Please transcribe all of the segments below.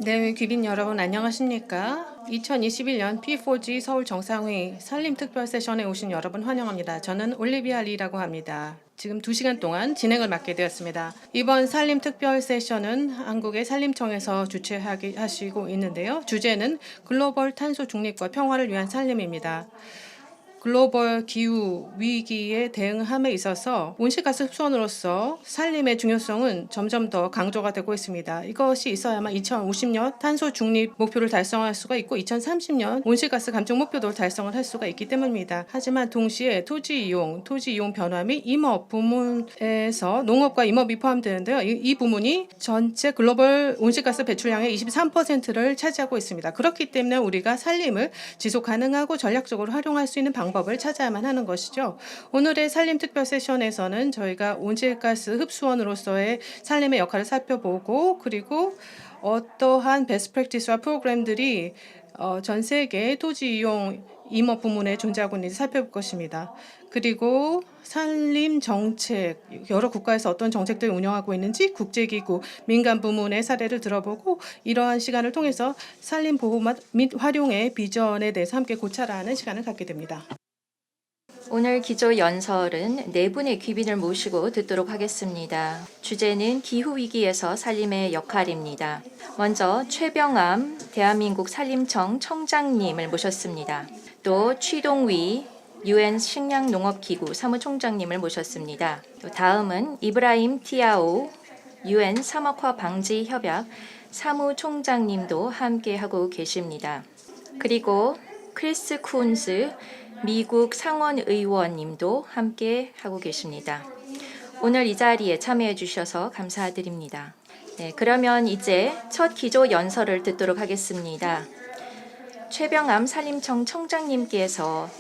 네, 귀빈 여러분 안녕하십니까? 2021년 P4G 서울 정상회의 산림특별 세션에 오신 여러분 환영합니다. 저는 올리비아 리라고 합니다. 지금 2시간 동안 진행을 맡게 되었습니다. 이번 산림특별 세션은 한국의 산림청에서 주최하시고 있는데요. 주제는 글로벌 탄소 중립과 평화를 위한 산림입니다. 글로벌 기후 위기에 대응함에 있어서 온실가스 흡수원으로서 산림의 중요성은 점점 더 강조가 되고 있습니다. 이것이 있어야만 2050년 탄소 중립 목표를 달성할 수가 있고 2030년 온실가스 감축 목표도 달성을 할 수가 있기 때문입니다. 하지만 동시에 토지 이용 변화 및 임업 부문에서 농업과 임업이 포함되는데요. 이 부문이 전체 글로벌 온실가스 배출량의 23%를 차지하고 있습니다. 그렇기 때문에 우리가 산림을 지속 가능하고 전략적으로 활용할 수 있는 방법을 찾아야만 하는 것이죠. 오늘의 산림 특별 세션에서는 저희가 온실가스 흡수원으로서의 산림의 역할을 살펴보고, 그리고 어떠한 베스트 프랙티스와 프로그램들이 전 세계 토지 이용 임업 부문에 존재하고 있는지 살펴볼 것입니다. 그리고 산림 정책, 여러 국가에서 어떤 정책들을 운영하고 있는지 국제기구, 민간 부문의 사례를 들어보고 이러한 시간을 통해서 산림 보호 및 활용의 비전에 대해서 함께 고찰하는 시간을 갖게 됩니다. 오늘 기조 연설은 4분의 귀빈을 모시고 듣도록 하겠습니다. 주제는 기후위기에서 산림의 역할입니다. 먼저 최병암 대한민국 산림청 청장님을 모셨습니다. 또 취동위 UN 식량농업기구 사무총장님을 모셨습니다. 또 다음은 이브라임 티아오 UN 사막화 방지 협약 사무총장님도 함께하고 계십니다. 그리고 크리스 쿤스 미국 상원의원님도 함께 하고 계십니다. 오늘 이 자리에 참여해 주셔서 감사드립니다. 네, 그러면 이제 첫 기조 연설을 듣도록 하겠습니다. 최병암 산림청 청장님께서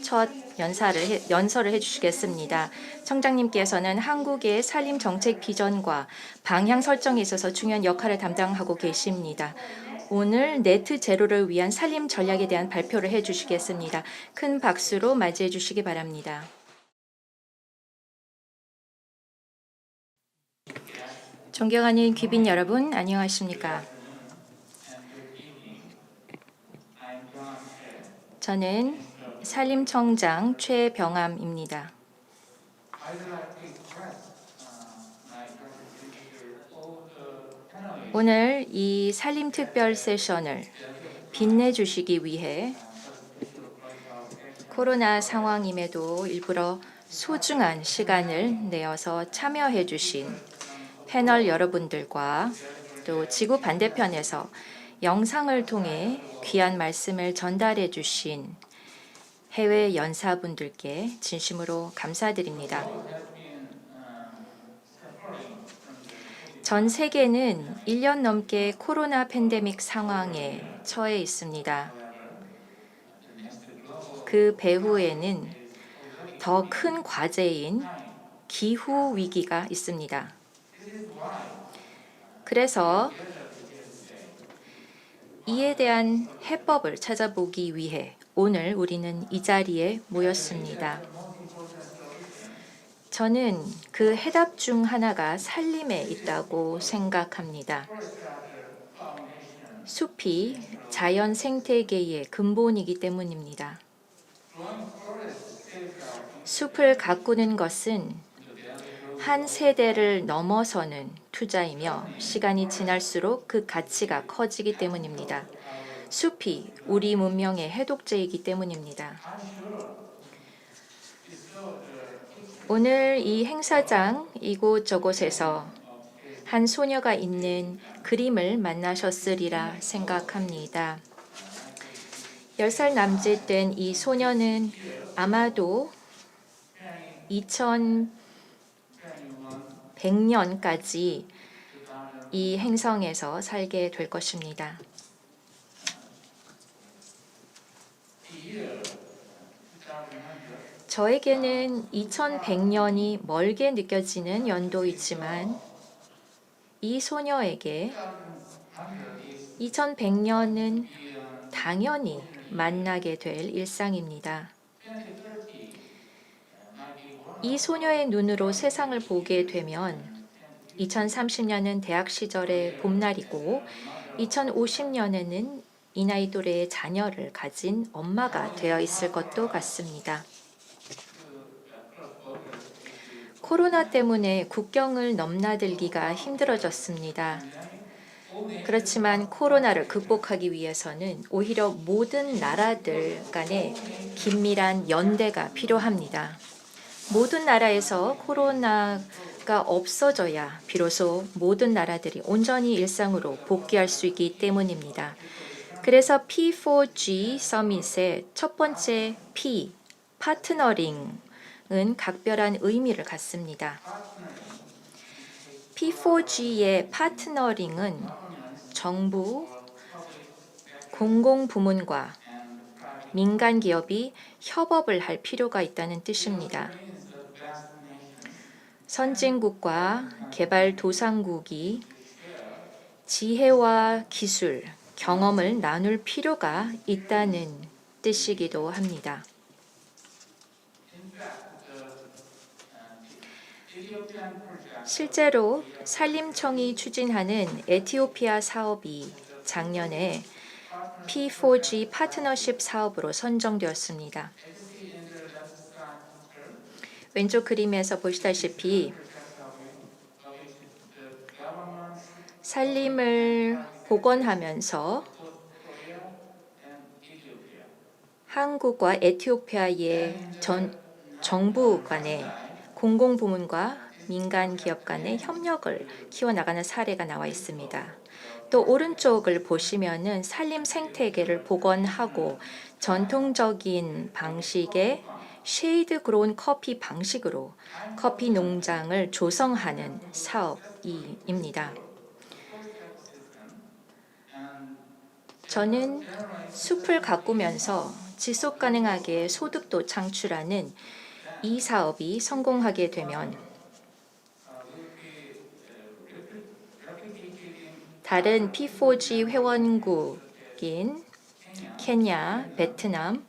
첫 연설을 해주시겠습니다. 청장님께서는 한국의 산림 정책 비전과 방향 설정에 있어서 중요한 역할을 담당하고 계십니다. 오늘 네트 제로를 위한 산림 전략에 대한 발표를 해주시겠습니다. 큰 박수로 맞이해 주시기 바랍니다. 존경하는 귀빈 여러분, 안녕하십니까? 저는 산림청장 최병암입니다. 오늘 이 산림특별 세션을 빛내주시기 위해 코로나 상황임에도 일부러 소중한 시간을 내어서 참여해 주신 패널 여러분들과 또 지구 반대편에서 영상을 통해 귀한 말씀을 전달해 주신 해외 연사분들께 진심으로 감사드립니다. 전 세계는 1년 넘게 코로나 팬데믹 상황에 처해 있습니다. 그 배후에는 더 큰 과제인 기후 위기가 있습니다. 그래서 이에 대한 해법을 찾아보기 위해 오늘 우리는 이 자리에 모였습니다. 저는 그 해답 중 하나가 산림에 있다고 생각합니다. 숲이 자연 생태계의 근본이기 때문입니다. 숲을 가꾸는 것은 한 세대를 넘어서는 투자이며 시간이 지날수록 그 가치가 커지기 때문입니다. 숲이 우리 문명의 해독제이기 때문입니다. 오늘 이 행사장 이곳저곳에서 한 소녀가 있는 그림을 만나셨으리라 생각합니다. 10살 남짓 된 이 소녀는 아마도 2100년까지 이 행성에서 살게 될 것입니다. 저에게는 2100년이 멀게 느껴지는 연도이지만 이 소녀에게 2100년은 당연히 만나게 될 일상입니다. 이 소녀의 눈으로 세상을 보게 되면 2030년은 대학 시절의 봄날이고 2050년에는 이 나이 또래의 자녀를 가진 엄마가 되어 있을 것도 같습니다. 코로나 때문에 국경을 넘나들기가 힘들어졌습니다. 그렇지만 코로나를 극복하기 위해서는 오히려 모든 나라들 간의 긴밀한 연대가 필요합니다. 모든 나라에서 코로나가 없어져야 비로소 모든 나라들이 온전히 일상으로 복귀할 수 있기 때문입니다. 그래서 P4G 서밋의 첫 번째 P, 파트너링은 각별한 의미를 갖습니다. P4G의 파트너링은 정부, 공공부문과 민간 기업이 협업을 할 필요가 있다는 뜻입니다. 선진국과 개발도상국이 지혜와 기술, 경험을 나눌 필요가 있다는 뜻이기도 합니다. 실제로 산림청이 추진하는 에티오피아 사업이 작년에 P4G 파트너십 사업으로 선정되었습니다. 왼쪽 그림에서 보시다시피 산림을 복원하면서 한국과 에티오피아의 정부 간의 공공부문과 민간 기업 간의 협력을 키워나가는 사례가 나와 있습니다. 또 오른쪽을 보시면은 산림 생태계를 복원하고 전통적인 방식의 쉐이드 그로운 커피 방식으로 커피 농장을 조성하는 사업입니다. 저는 숲을 가꾸면서 지속 가능하게 소득도 창출하는 이 사업이 성공하게 되면 다른 P4G 회원국인 케냐, 베트남,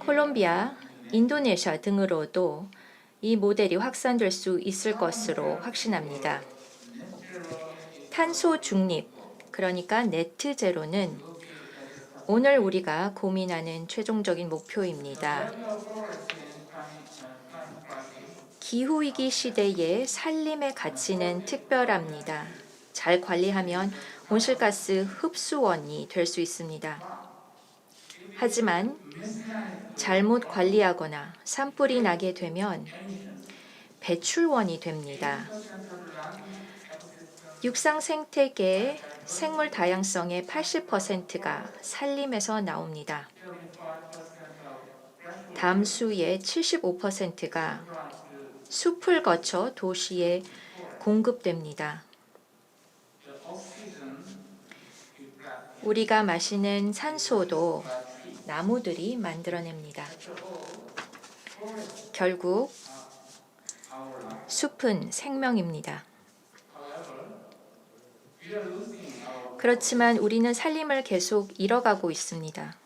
콜롬비아, 인도네시아 등으로도 이 모델이 확산될 수 있을 것으로 확신합니다. 탄소 중립, 그러니까 네트 제로는 오늘 우리가 고민하는 최종적인 목표입니다. 기후위기 시대의 산림의 가치는 특별합니다. 잘 관리하면 온실가스 흡수원이 될 수 있습니다. 하지만 잘못 관리하거나 산불이 나게 되면 배출원이 됩니다. 육상 생태계 생물 다양성의 80%가 산림에서 나옵니다. 담수의 75%가 숲을 거쳐 도시에 공급됩니다. 우리가 마시는 산소도 나무들이 만들어냅니다. 결국 숲은 생명입니다. 그렇지만 우리는 산림을 계속 잃어가고 있습니다.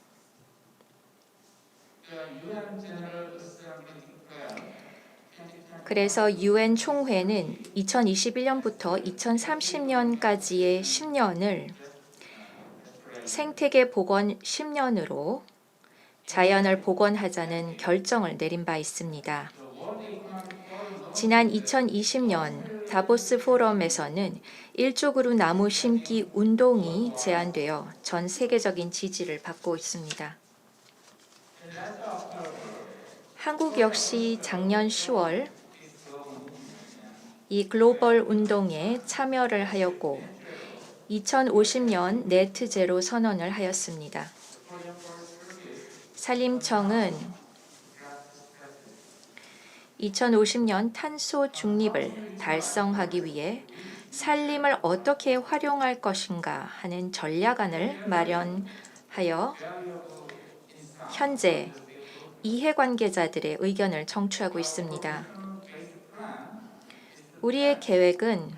그래서 UN 총회는 2021년부터 2030년까지의 10년을 생태계 복원 10년으로 자연을 복원하자는 결정을 내린 바 있습니다. 지난 2020년 다보스 포럼에서는 1조 그루 나무 심기 운동이 제안되어 전 세계적인 지지를 받고 있습니다. 한국 역시 작년 10월 이 글로벌 운동에 참여를 하였고 2050년 네트 제로 선언을 하였습니다. 산림청은 2050년 탄소 중립을 달성하기 위해 산림을 어떻게 활용할 것인가 하는 전략안을 마련하여 현재 이해관계자들의 의견을 청취하고 있습니다. 우리의 계획은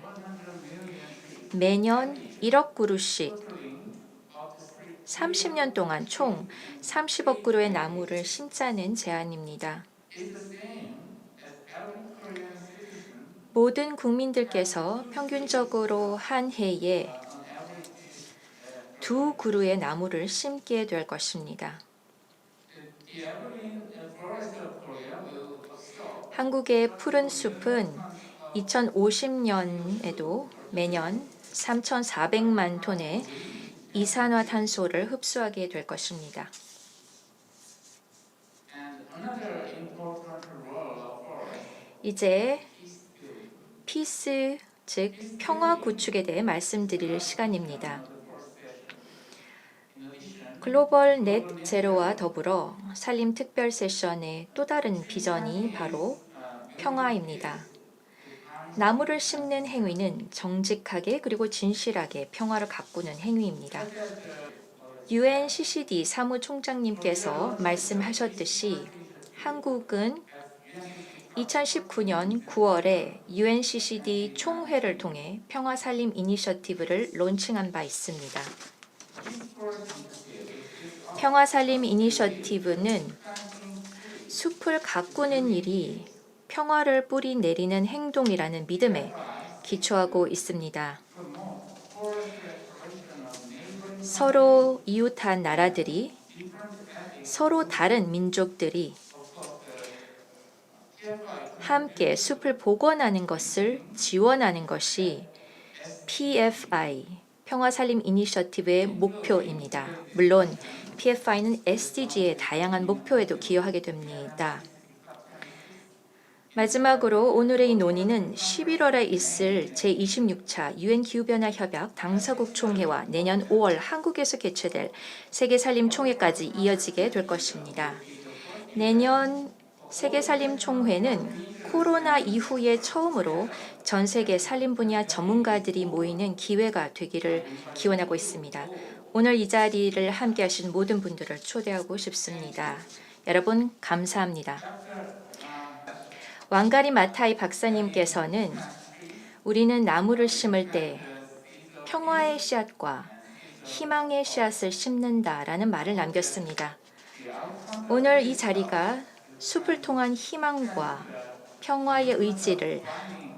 매년 1억 그루씩 30년 동안 총 30억 그루의 나무를 심자는 제안입니다. 모든 국민들께서 평균적으로 한 해에 2그루의 나무를 심게 될 것입니다. 한국의 푸른 숲은 2050년에도 매년 3,400만 톤의 이산화탄소를 흡수하게 될 것입니다. 이제 피스, 즉 평화 구축에 대해 말씀드릴 시간입니다. 글로벌 넷 제로와 더불어 산림 특별 세션의 또 다른 비전이 바로 평화입니다. 나무를 심는 행위는 정직하게 그리고 진실하게 평화를 가꾸는 행위입니다. UNCCD 사무총장님께서 말씀하셨듯이 한국은 2019년 9월에 UNCCD 총회를 통해 평화살림 이니셔티브를 론칭한 바 있습니다. 평화살림 이니셔티브는 숲을 가꾸는 일이 평화를 뿌리 내리는 행동이라는 믿음에 기초하고 있습니다. 서로 이웃한 나라들이, 서로 다른 민족들이 함께 숲을 복원하는 것을 지원하는 것이 PFI, 평화살림 이니셔티브의 목표입니다. 물론 PFI는 SDG의 다양한 목표에도 기여하게 됩니다. 마지막으로 오늘의 이 논의는 11월에 있을 제26차 UN 기후변화 협약 당사국 총회와 내년 5월 한국에서 개최될 세계살림 총회까지 이어지게 될 것입니다. 내년 세계살림 총회는 코로나 이후에 처음으로 전 세계 살림 분야 전문가들이 모이는 기회가 되기를 기원하고 있습니다. 오늘 이 자리를 함께 하신 모든 분들을 초대하고 싶습니다. 여러분 감사합니다. 왕가리 마타이 박사님께서는 우리는 나무를 심을 때 평화의 씨앗과 희망의 씨앗을 심는다라는 말을 남겼습니다. 오늘 이 자리가 숲을 통한 희망과 평화의 의지를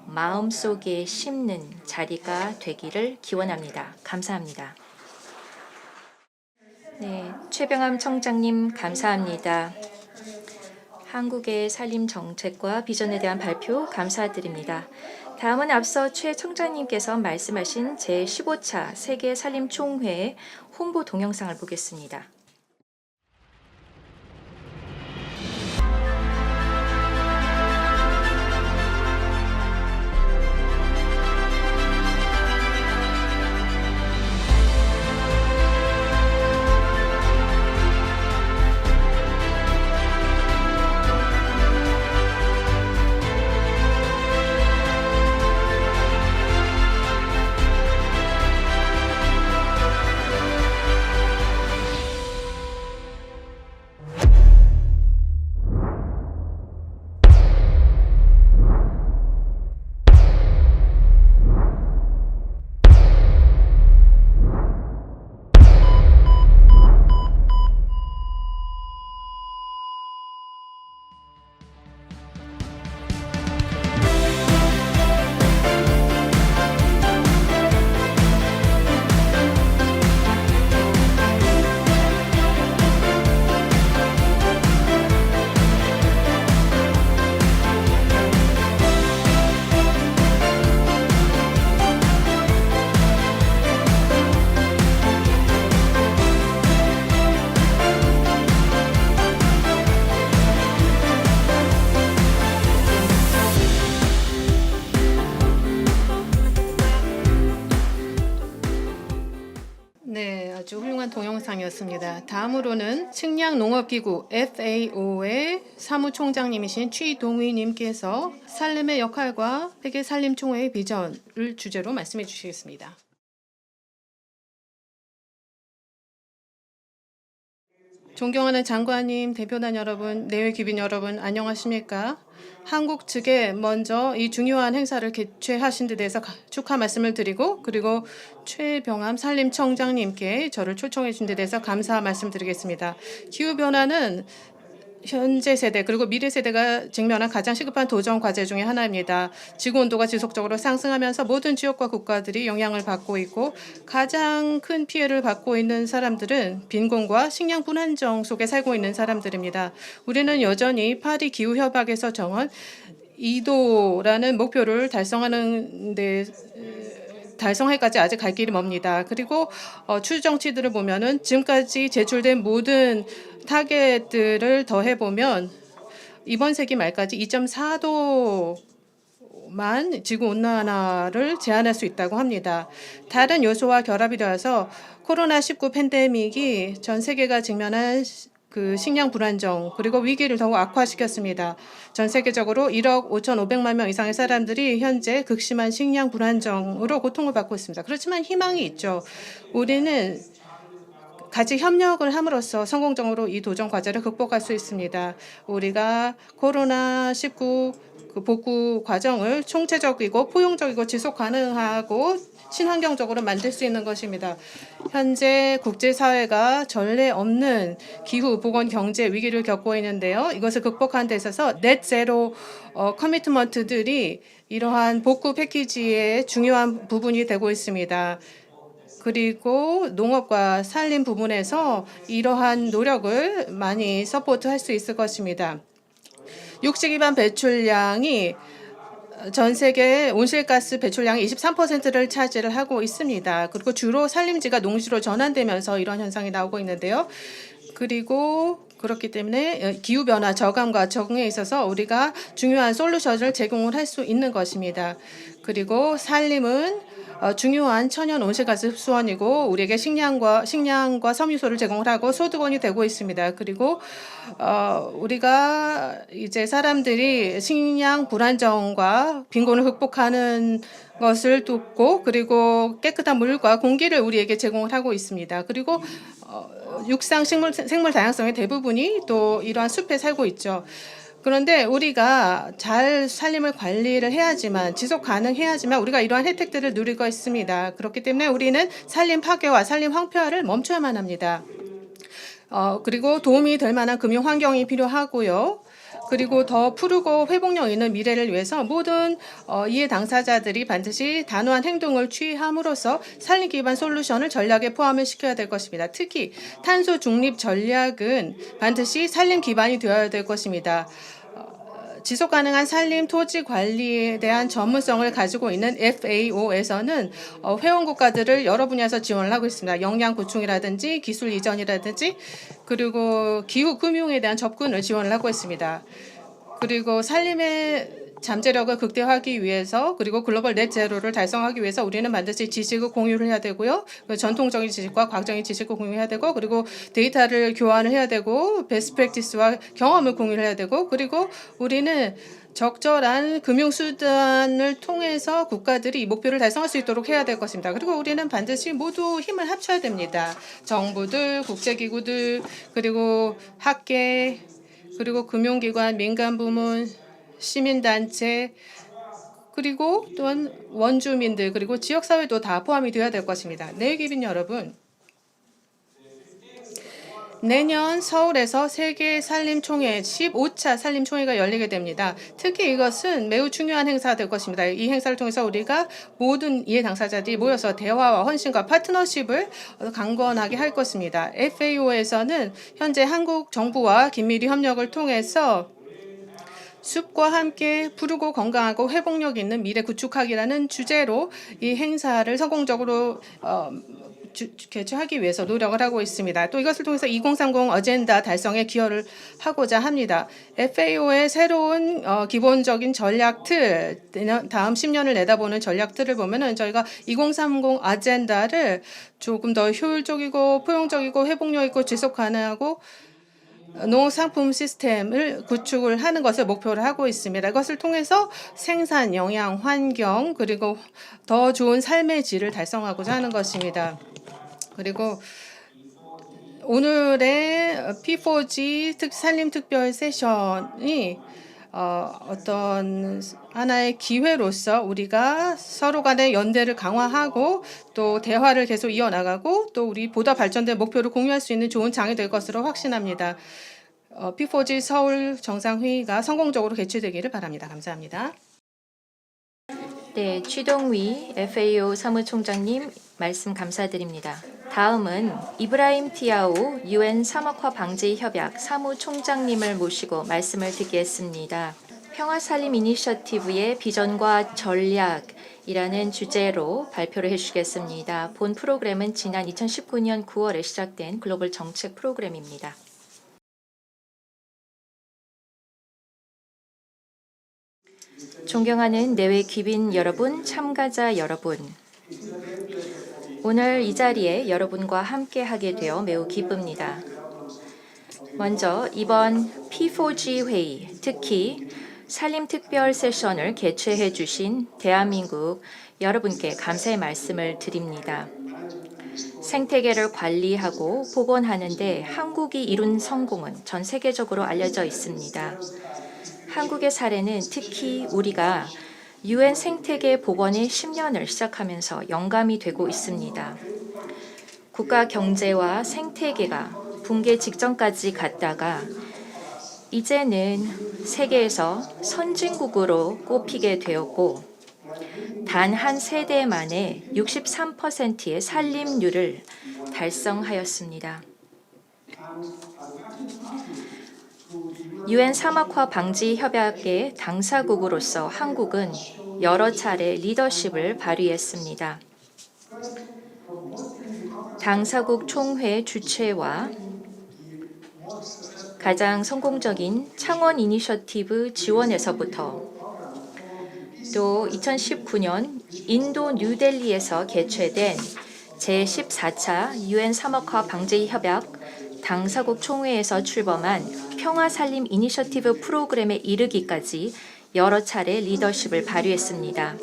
마음속에 심는 자리가 되기를 기원합니다. 감사합니다. 네, 최병암 청장님 감사합니다. 한국의 산림 정책과 비전에 대한 발표 감사드립니다. 다음은 앞서 최 청장님께서 말씀하신 제15차 세계 산림 총회의 홍보 동영상을 보겠습니다. 네, 아주 훌륭한 동영상이었습니다. 다음으로는 식량농업기구 FAO의 사무총장님이신 취동휘님께서 산림의 역할과 세계산림총회의 비전을 주제로 말씀해 주시겠습니다. 존경하는 장관님, 대표단 여러분, 내외 귀빈 여러분, 안녕하십니까? 한국 측에 먼저 이 중요한 행사를 개최하신 데 대해서 축하 말씀을 드리고, 그리고 최병암 산림청장님께 저를 초청해 주신 데 대해서 감사 말씀드리겠습니다. 기후변화는 현재 세대 그리고 미래 세대가 직면한 가장 시급한 도전 과제 중의 하나입니다. 지구 온도가 지속적으로 상승하면서 모든 지역과 국가들이 영향을 받고 있고 가장 큰 피해를 받고 있는 사람들은 빈곤과 식량 불안정 속에 살고 있는 사람들입니다. 우리는 여전히 파리 기후 협약에서 정한 2도라는 목표를 달성할까지 아직 갈 길이 멉니다. 그리고 추정치들을 보면은 지금까지 제출된 모든 타겟들을 더해 보면 이번 세기 말까지 2.4도만 지구 온난화를 제한할 수 있다고 합니다. 다른 요소와 결합이 되어서 코로나19 팬데믹이 전 세계가 직면한 그 식량 불안정 그리고 위기를 더욱 악화시켰습니다. 전 세계적으로 1억 5,500만 명 이상의 사람들이 현재 극심한 식량 불안정으로 고통을 받고 있습니다. 그렇지만 희망이 있죠. 우리는 같이 협력을 함으로써 성공적으로 이 도전 과제를 극복할 수 있습니다. 우리가 코로나19 그 복구 과정을 총체적이고 포용적이고 지속 가능하고 친환경적으로 만들 수 있는 것입니다. 현재 국제사회가 전례 없는 기후, 보건, 경제 위기를 겪고 있는데요. 이것을 극복하는 데 있어서 넷 제로 커미트먼트들이 이러한 복구 패키지의 중요한 부분이 되고 있습니다. 그리고 농업과 산림 부분에서 이러한 노력을 많이 서포트할 수 있을 것입니다. 육지 기반 배출량이 전 세계 온실가스 배출량의 23%를 차지를 하고 있습니다. 그리고 주로 산림지가 농지로 전환되면서 이런 현상이 나오고 있는데요. 그리고 그렇기 때문에 기후변화 저감과 적응에 있어서 우리가 중요한 솔루션을 제공을 할 수 있는 것입니다. 그리고 산림은 중요한 천연 온실가스 흡수원이고 우리에게 식량과 섬유소를 제공을 하고 소득원이 되고 있습니다. 그리고 우리가 이제 사람들이 식량 불안정과 빈곤을 극복하는 것을 돕고 그리고 깨끗한 물과 공기를 우리에게 제공을 하고 있습니다. 그리고 육상 생물 다양성의 대부분이 또 이러한 숲에 살고 있죠. 그런데 우리가 잘 산림을 관리를 해야지만 지속 가능해야지만 우리가 이러한 혜택들을 누리고 있습니다. 그렇기 때문에 우리는 산림 파괴와 산림 황폐화를 멈춰야만 합니다. 그리고 도움이 될 만한 금융 환경이 필요하고요. 그리고 더 푸르고 회복력 있는 미래를 위해서 모든 이해 당사자들이 반드시 단호한 행동을 취함으로써 산림 기반 솔루션을 전략에 포함을 시켜야 될 것입니다. 특히 탄소 중립 전략은 반드시 산림 기반이 되어야 될 것입니다. 지속 가능한 산림 토지 관리에 대한 전문성을 가지고 있는 FAO에서는 회원 국가들을 여러 분야에서 지원을 하고 있습니다. 역량 구축이라든지 기술 이전이라든지 그리고 기후 금융에 대한 접근을 지원을 하고 있습니다. 그리고 산림의 잠재력을 극대화하기 위해서 그리고 글로벌 넷 제로를 달성하기 위해서 우리는 반드시 지식을 공유를 해야 되고요. 전통적인 지식과 과학적인 지식을 공유해야 되고 그리고 데이터를 교환을 해야 되고 베스트 프랙티스와 경험을 공유를 해야 되고 그리고 우리는 적절한 금융 수단을 통해서 국가들이 이 목표를 달성할 수 있도록 해야 될 것입니다. 그리고 우리는 반드시 모두 힘을 합쳐야 됩니다. 정부들, 국제기구들, 그리고 학계, 그리고 금융기관, 민간부문, 시민단체, 그리고 또한 원주민들, 그리고 지역사회도 다 포함이 되어야 될 것입니다. 내일기빈 여러분, 내년 서울에서 세계 산림총회 15차 산림총회가 열리게 됩니다. 특히 이것은 매우 중요한 행사가 될 것입니다. 이 행사를 통해서 우리가 모든 이해 당사자들이 모여서 대화와 헌신과 파트너십을 강건하게 할 것입니다. FAO에서는 현재 한국 정부와 긴밀히 협력을 통해서 숲과 함께 푸르고 건강하고 회복력 있는 미래 구축하기라는 주제로 이 행사를 성공적으로 개최하기 위해서 노력을 하고 있습니다. 또 이것을 통해서 2030 어젠다 달성에 기여를 하고자 합니다. FAO의 새로운 기본적인 전략틀, 다음 10년을 내다보는 전략틀을 보면은 저희가 2030 어젠다를 조금 더 효율적이고 포용적이고 회복력 있고 지속 가능하고 농상품 시스템을 구축을 하는 것을 목표로 하고 있습니다. 이것을 통해서 생산, 영양, 환경 그리고 더 좋은 삶의 질을 달성하고자 하는 것입니다. 그리고 오늘의 P4G 산림 특별 세션이 어떤 하나의 기회로서 우리가 서로 간의 연대를 강화하고 또 대화를 계속 이어나가고 또 우리 보다 발전된 목표를 공유할 수 있는 좋은 장이 될 것으로 확신합니다. P4G 서울 정상회의가 성공적으로 개최되기를 바랍니다. 감사합니다. 네, 취동위 FAO 사무총장님 말씀 감사드립니다. 다음은 이브라임 티아오 UN 사막화 방지 협약 사무총장님을 모시고 말씀을 듣겠습니다. 평화살림 이니셔티브의 비전과 전략이라는 주제로 발표를 해주시겠습니다. 본 프로그램은 지난 2019년 9월에 시작된 글로벌 정책 프로그램입니다. 존경하는 내외 귀빈 여러분, 참가자 여러분, 오늘 이 자리에 여러분과 함께 하게 되어 매우 기쁩니다. 먼저 이번 P4G 회의, 특히 산림 특별 세션을 개최해 주신 대한민국 여러분께 감사의 말씀을 드립니다. 생태계를 관리하고 복원하는 데 한국이 이룬 성공은 전 세계적으로 알려져 있습니다. 한국의 사례는 특히 우리가 UN 생태계 복원의 10년을 시작하면서 영감이 되고 있습니다. 국가 경제와 생태계가 붕괴 직전까지 갔다가 이제는 세계에서 선진국으로 꼽히게 되었고 단 한 세대 만에 63%의 산림률을 달성하였습니다. UN 사막화 방지 협약의 당사국으로서 한국은 여러 차례 리더십을 발휘했습니다. 당사국 총회 주최와 가장 성공적인 창원 이니셔티브 지원에서부터 또 2019년 인도 뉴델리에서 개최된 제14차 UN 사막화 방지 협약 당사국 총회에서 출범한 평화살림 이니셔티브 프로그램에 이르기까지 여러 차례 리더십을 발휘했습니다.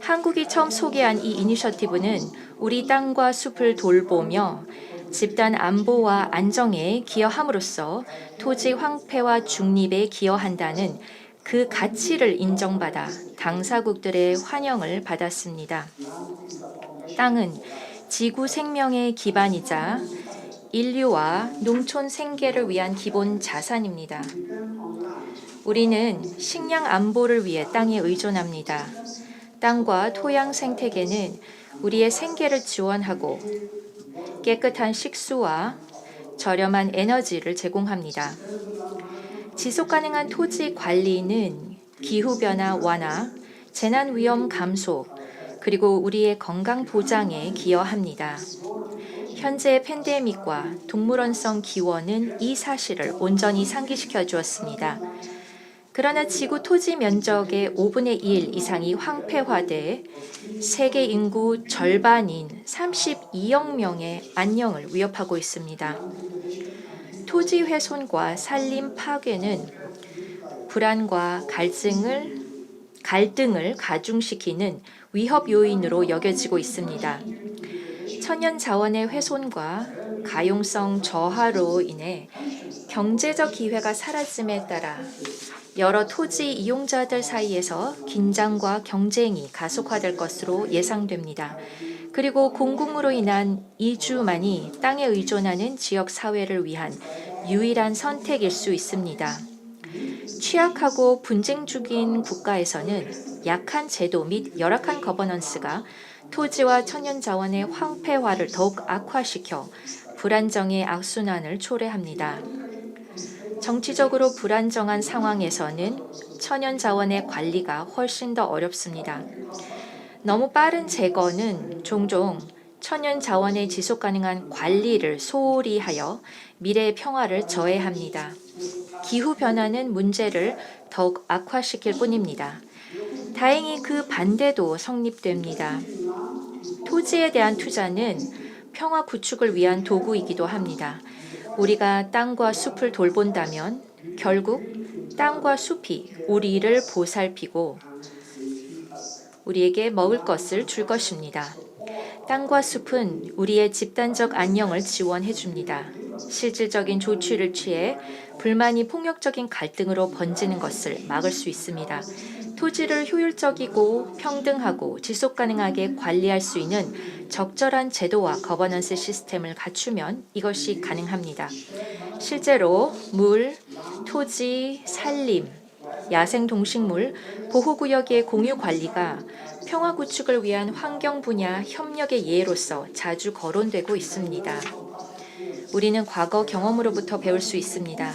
한국이 처음 소개한 이 이니셔티브는 우리 땅과 숲을 돌보며 집단 안보와 안정에 기여함으로써 토지 황폐와 중립에 기여한다는 그 가치를 인정받아 당사국들의 환영을 받았습니다. 땅은 지구 생명의 기반이자 인류와 농촌 생계를 위한 기본 자산입니다. 우리는 식량 안보를 위해 땅에 의존합니다. 땅과 토양 생태계는 우리의 생계를 지원하고 깨끗한 식수와 저렴한 에너지를 제공합니다. 지속 가능한 토지 관리는 기후변화 완화, 재난 위험 감소, 그리고 우리의 건강 보장에 기여합니다. 현재의 팬데믹과 동물원성 기원은 이 사실을 온전히 상기시켜 주었습니다. 그러나 지구 토지 면적의 5분의 1 이상이 황폐화돼 세계 인구 절반인 32억 명의 안녕을 위협하고 있습니다. 토지 훼손과 산림 파괴는 불안과 갈등을 가중시키는 위협 요인으로 여겨지고 있습니다. 천연 자원의 훼손과 가용성 저하로 인해 경제적 기회가 사라짐에 따라 여러 토지 이용자들 사이에서 긴장과 경쟁이 가속화될 것으로 예상됩니다. 그리고 공공으로 인한 이주만이 땅에 의존하는 지역 사회를 위한 유일한 선택일 수 있습니다. 취약하고 분쟁 중인 국가에서는 약한 제도 및 열악한 거버넌스가 토지와 천연 자원의 황폐화를 더욱 악화시켜 불안정의 악순환을 초래합니다. 정치적으로 불안정한 상황에서는 천연 자원의 관리가 훨씬 더 어렵습니다. 너무 빠른 제거는 종종 천연 자원의 지속 가능한 관리를 소홀히 하여 미래의 평화를 저해합니다. 기후 변화는 문제를 더욱 악화시킬 뿐입니다. 다행히 그 반대도 성립됩니다. 토지에 대한 투자는 평화 구축을 위한 도구이기도 합니다. 우리가 땅과 숲을 돌본다면 결국 땅과 숲이 우리를 보살피고 우리에게 먹을 것을 줄 것입니다. 땅과 숲은 우리의 집단적 안녕을 지원해 줍니다. 실질적인 조치를 취해 불만이 폭력적인 갈등으로 번지는 것을 막을 수 있습니다. 토지를 효율적이고 평등하고 지속 가능하게 관리할 수 있는 적절한 제도와 거버넌스 시스템을 갖추면 이것이 가능합니다. 실제로 물, 토지, 산림, 야생동식물, 보호구역의 공유 관리가 평화 구축을 위한 환경 분야 협력의 예로서 자주 거론되고 있습니다. 우리는 과거 경험으로부터 배울 수 있습니다.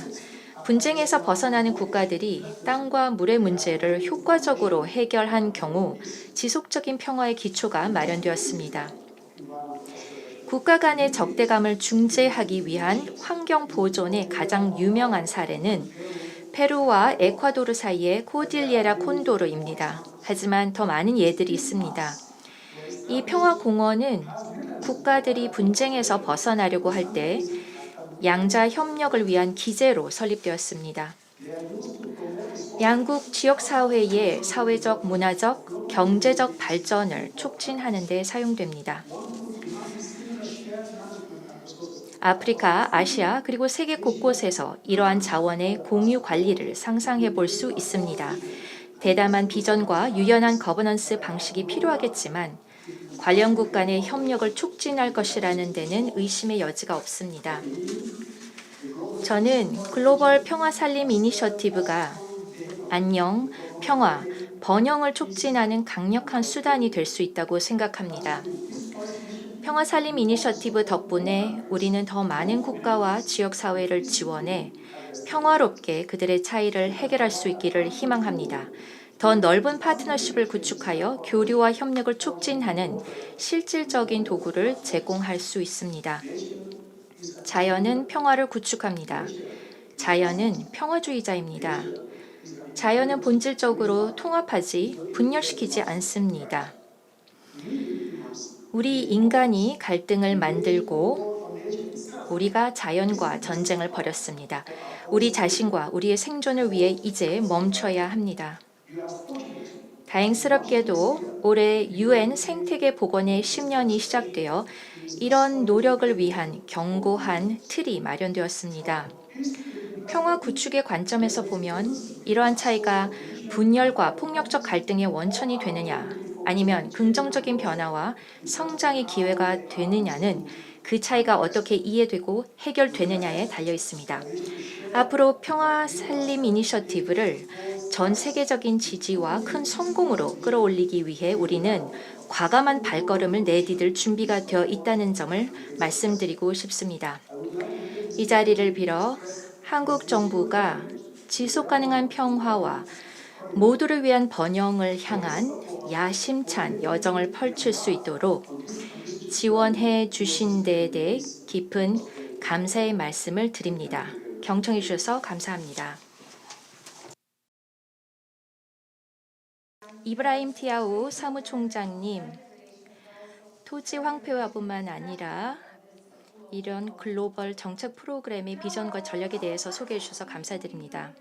분쟁에서 벗어나는 국가들이 땅과 물의 문제를 효과적으로 해결한 경우 지속적인 평화의 기초가 마련되었습니다. 국가 간의 적대감을 중재하기 위한 환경 보존의 가장 유명한 사례는 페루와 에콰도르 사이의 코딜리에라 콘도르입니다. 하지만 더 많은 예들이 있습니다. 이 평화공원은 국가들이 분쟁에서 벗어나려고 할 때 양자 협력을 위한 기제로 설립되었습니다. 양국 지역사회의 사회적, 문화적, 경제적 발전을 촉진하는 데 사용됩니다. 아프리카, 아시아, 그리고 세계 곳곳에서 이러한 자원의 공유 관리를 상상해 볼 수 있습니다. 대담한 비전과 유연한 거버넌스 방식이 필요하겠지만 관련국 간의 협력을 촉진할 것이라는 데는 의심의 여지가 없습니다. 저는 글로벌 평화살림 이니셔티브가 안녕, 평화, 번영을 촉진하는 강력한 수단이 될 수 있다고 생각합니다. 평화살림 이니셔티브 덕분에 우리는 더 많은 국가와 지역사회를 지원해 평화롭게 그들의 차이를 해결할 수 있기를 희망합니다. 더 넓은 파트너십을 구축하여 교류와 협력을 촉진하는 실질적인 도구를 제공할 수 있습니다. 자연은 평화를 구축합니다. 자연은 평화주의자입니다. 자연은 본질적으로 통합하지 분열시키지 않습니다. 우리 인간이 갈등을 만들고 우리가 자연과 전쟁을 벌였습니다. 우리 자신과 우리의 생존을 위해 이제 멈춰야 합니다. 다행스럽게도 올해 UN 생태계 복원의 10년이 시작되어 이런 노력을 위한 견고한 틀이 마련되었습니다. 평화 구축의 관점에서 보면 이러한 차이가 분열과 폭력적 갈등의 원천이 되느냐 아니면 긍정적인 변화와 성장의 기회가 되느냐는 그 차이가 어떻게 이해되고 해결되느냐에 달려 있습니다. 앞으로 평화살림 이니셔티브를 전 세계적인 지지와 큰 성공으로 끌어올리기 위해 우리는 과감한 발걸음을 내디딜 준비가 되어 있다는 점을 말씀드리고 싶습니다. 이 자리를 빌어 한국 정부가 지속가능한 평화와 모두를 위한 번영을 향한 야심찬 여정을 펼칠 수 있도록 지원해 주신 데에 대해 깊은 감사의 말씀을 드립니다. 경청해 주셔서 감사합니다. 이브라임 티아우 사무총장님, 토지 황폐화뿐만 아니라 이런 글로벌 정책 프로그램의 비전과 전략에 대해서 소개해 주셔서 감사드립니다.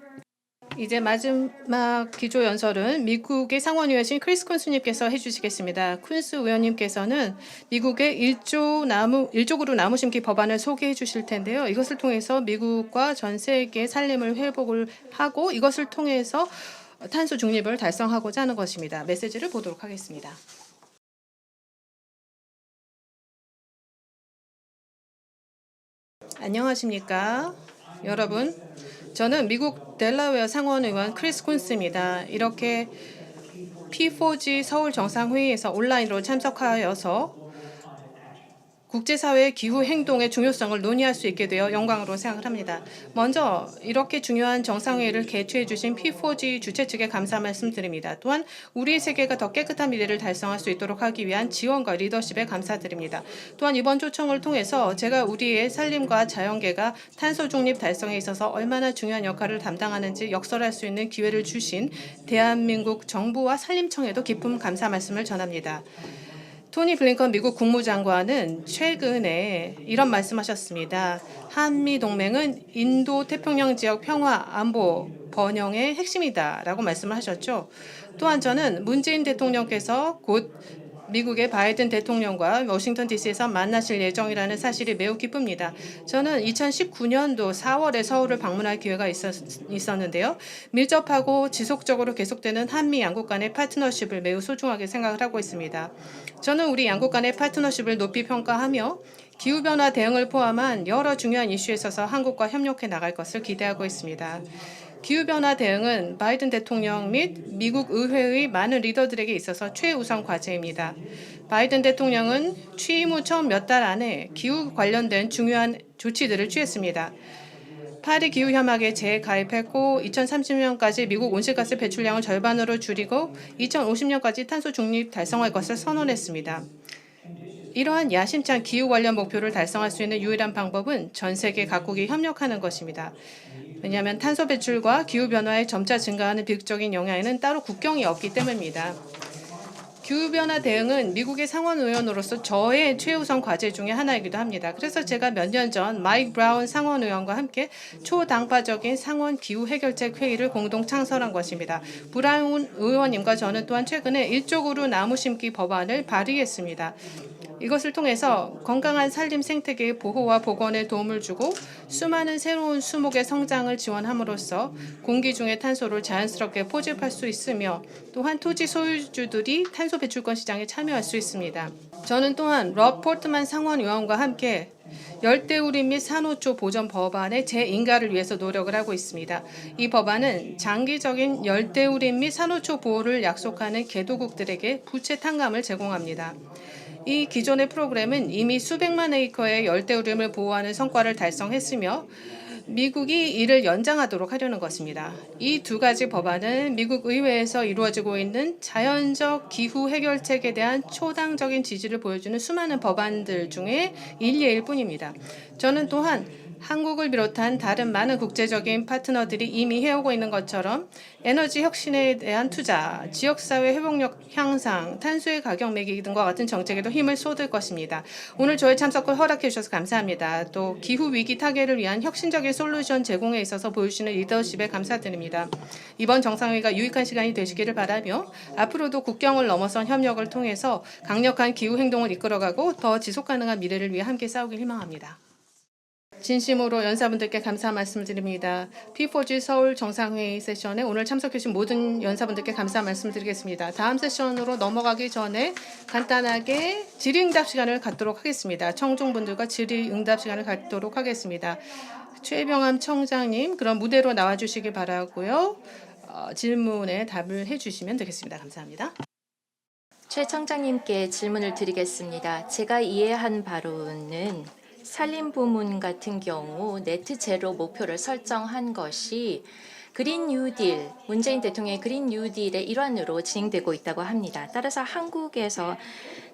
이제 마지막 기조 연설은 미국의 상원의원이신 크리스 쿤스님께서 해주시겠습니다. 쿤스 의원님께서는 미국의 일족으로 나무 심기 법안을 소개해 주실 텐데요. 이것을 통해서 미국과 전 세계 살림을 회복을 하고 이것을 통해서 탄소 중립을 달성하고자 하는 것입니다. 메시지를 보도록 하겠습니다. 안녕하십니까, 여러분. 저는 미국 델라웨어 상원의원 크리스 쿤스입니다. 이렇게 P4G 서울 정상회의에서 온라인으로 참석하여서 국제사회의 기후 행동의 중요성을 논의할 수 있게 되어 영광으로 생각을 합니다. 먼저 이렇게 중요한 정상회의를 개최해 주신 P4G 주최 측에 감사 말씀드립니다. 또한 우리 세계가 더 깨끗한 미래를 달성할 수 있도록 하기 위한 지원과 리더십에 감사드립니다. 또한 이번 초청을 통해서 제가 우리의 산림과 자연계가 탄소 중립 달성에 있어서 얼마나 중요한 역할을 담당하는지 역설할 수 있는 기회를 주신 대한민국 정부와 산림청에도 깊은 감사 말씀을 전합니다. 토니 블링컨 미국 국무장관은 최근에 이런 말씀하셨습니다. 한미동맹은 인도 태평양 지역 평화, 안보, 번영의 핵심이다라고 말씀을 하셨죠. 또한 저는 문재인 대통령께서 곧 미국의 바이든 대통령과 워싱턴 DC에서 만나실 예정이라는 사실이 매우 기쁩니다. 저는 2019년도 4월에 서울을 방문할 기회가 있었는데요. 밀접하고 지속적으로 계속되는 한미 양국 간의 파트너십을 매우 소중하게 생각을 하고 있습니다. 저는 우리 양국 간의 파트너십을 높이 평가하며 기후변화 대응을 포함한 여러 중요한 이슈에 있어서 한국과 협력해 나갈 것을 기대하고 있습니다. 기후변화 대응은 바이든 대통령 및 미국 의회의 많은 리더들에게 있어서 최우선 과제입니다. 바이든 대통령은 취임 후 처음 몇 달 안에 기후 관련된 중요한 조치들을 취했습니다. 파리 기후 협약에 재가입했고 2030년까지 미국 온실가스 배출량을 절반으로 줄이고 2050년까지 탄소 중립 달성할 것을 선언했습니다. 이러한 야심찬 기후 관련 목표를 달성할 수 있는 유일한 방법은 전 세계 각국이 협력하는 것입니다. 왜냐하면 탄소 배출과 기후변화의 점차 증가하는 비극적인 영향에는 따로 국경이 없기 때문입니다. 기후변화 대응은 미국의 상원의원으로서 저의 최우선 과제 중에 하나이기도 합니다. 그래서 제가 몇 년 전 마이크 브라운 상원의원과 함께 초당파적인 상원 기후 해결책 회의를 공동 창설한 것입니다. 브라운 의원님과 저는 또한 최근에 일적으로 나무 심기 법안을 발의했습니다. 이것을 통해서 건강한 산림 생태계의 보호와 복원에 도움을 주고 수많은 새로운 수목의 성장을 지원함으로써 공기 중의 탄소를 자연스럽게 포집할 수 있으며 또한 토지 소유주들이 탄소 배출권 시장에 참여할 수 있습니다. 저는 또한 럽 포트만 상원의원과 함께 열대우림 및 산호초 보전 법안의 재인가를 위해서 노력을 하고 있습니다. 이 법안은 장기적인 열대우림 및 산호초 보호를 약속하는 개도국들에게 부채 탕감을 제공합니다. 이 기존의 프로그램은 이미 수백만 에이커의 열대우림을 보호하는 성과를 달성했으며 미국이 이를 연장하도록 하려는 것입니다. 이 두 가지 법안은 미국 의회에서 이루어지고 있는 자연적 기후 해결책에 대한 초당적인 지지를 보여주는 수많은 법안들 중에 일례일 뿐입니다. 저는 또한 한국을 비롯한 다른 많은 국제적인 파트너들이 이미 해오고 있는 것처럼 에너지 혁신에 대한 투자, 지역사회 회복력 향상, 탄소의 가격 매기기 등과 같은 정책에도 힘을 쏟을 것입니다. 오늘 저의 참석을 허락해 주셔서 감사합니다. 또 기후위기 타개를 위한 혁신적인 솔루션 제공에 있어서 보여주시는 리더십에 감사드립니다. 이번 정상회의가 유익한 시간이 되시기를 바라며 앞으로도 국경을 넘어선 협력을 통해서 강력한 기후행동을 이끌어가고 더 지속가능한 미래를 위해 함께 싸우길 희망합니다. 진심으로 연사분들께 감사 말씀드립니다. P4G 서울 정상회의 세션에 오늘 참석해 주신 모든 연사분들께 감사 말씀드리겠습니다. 다음 세션으로 넘어가기 전에 간단하게 질의응답 시간을 갖도록 하겠습니다. 청중분들과 질의응답 시간을 갖도록 하겠습니다. 최병암 청장님 그럼 무대로 나와주시기 바라고요. 질문에 답을 해주시면 되겠습니다. 감사합니다. 최 청장님께 질문을 드리겠습니다. 제가 이해한 바로는 산림 부문 같은 경우 네트 제로 목표를 설정한 것이 그린 뉴딜, 문재인 대통령의 그린 뉴딜의 일환으로 진행되고 있다고 합니다. 따라서 한국에서는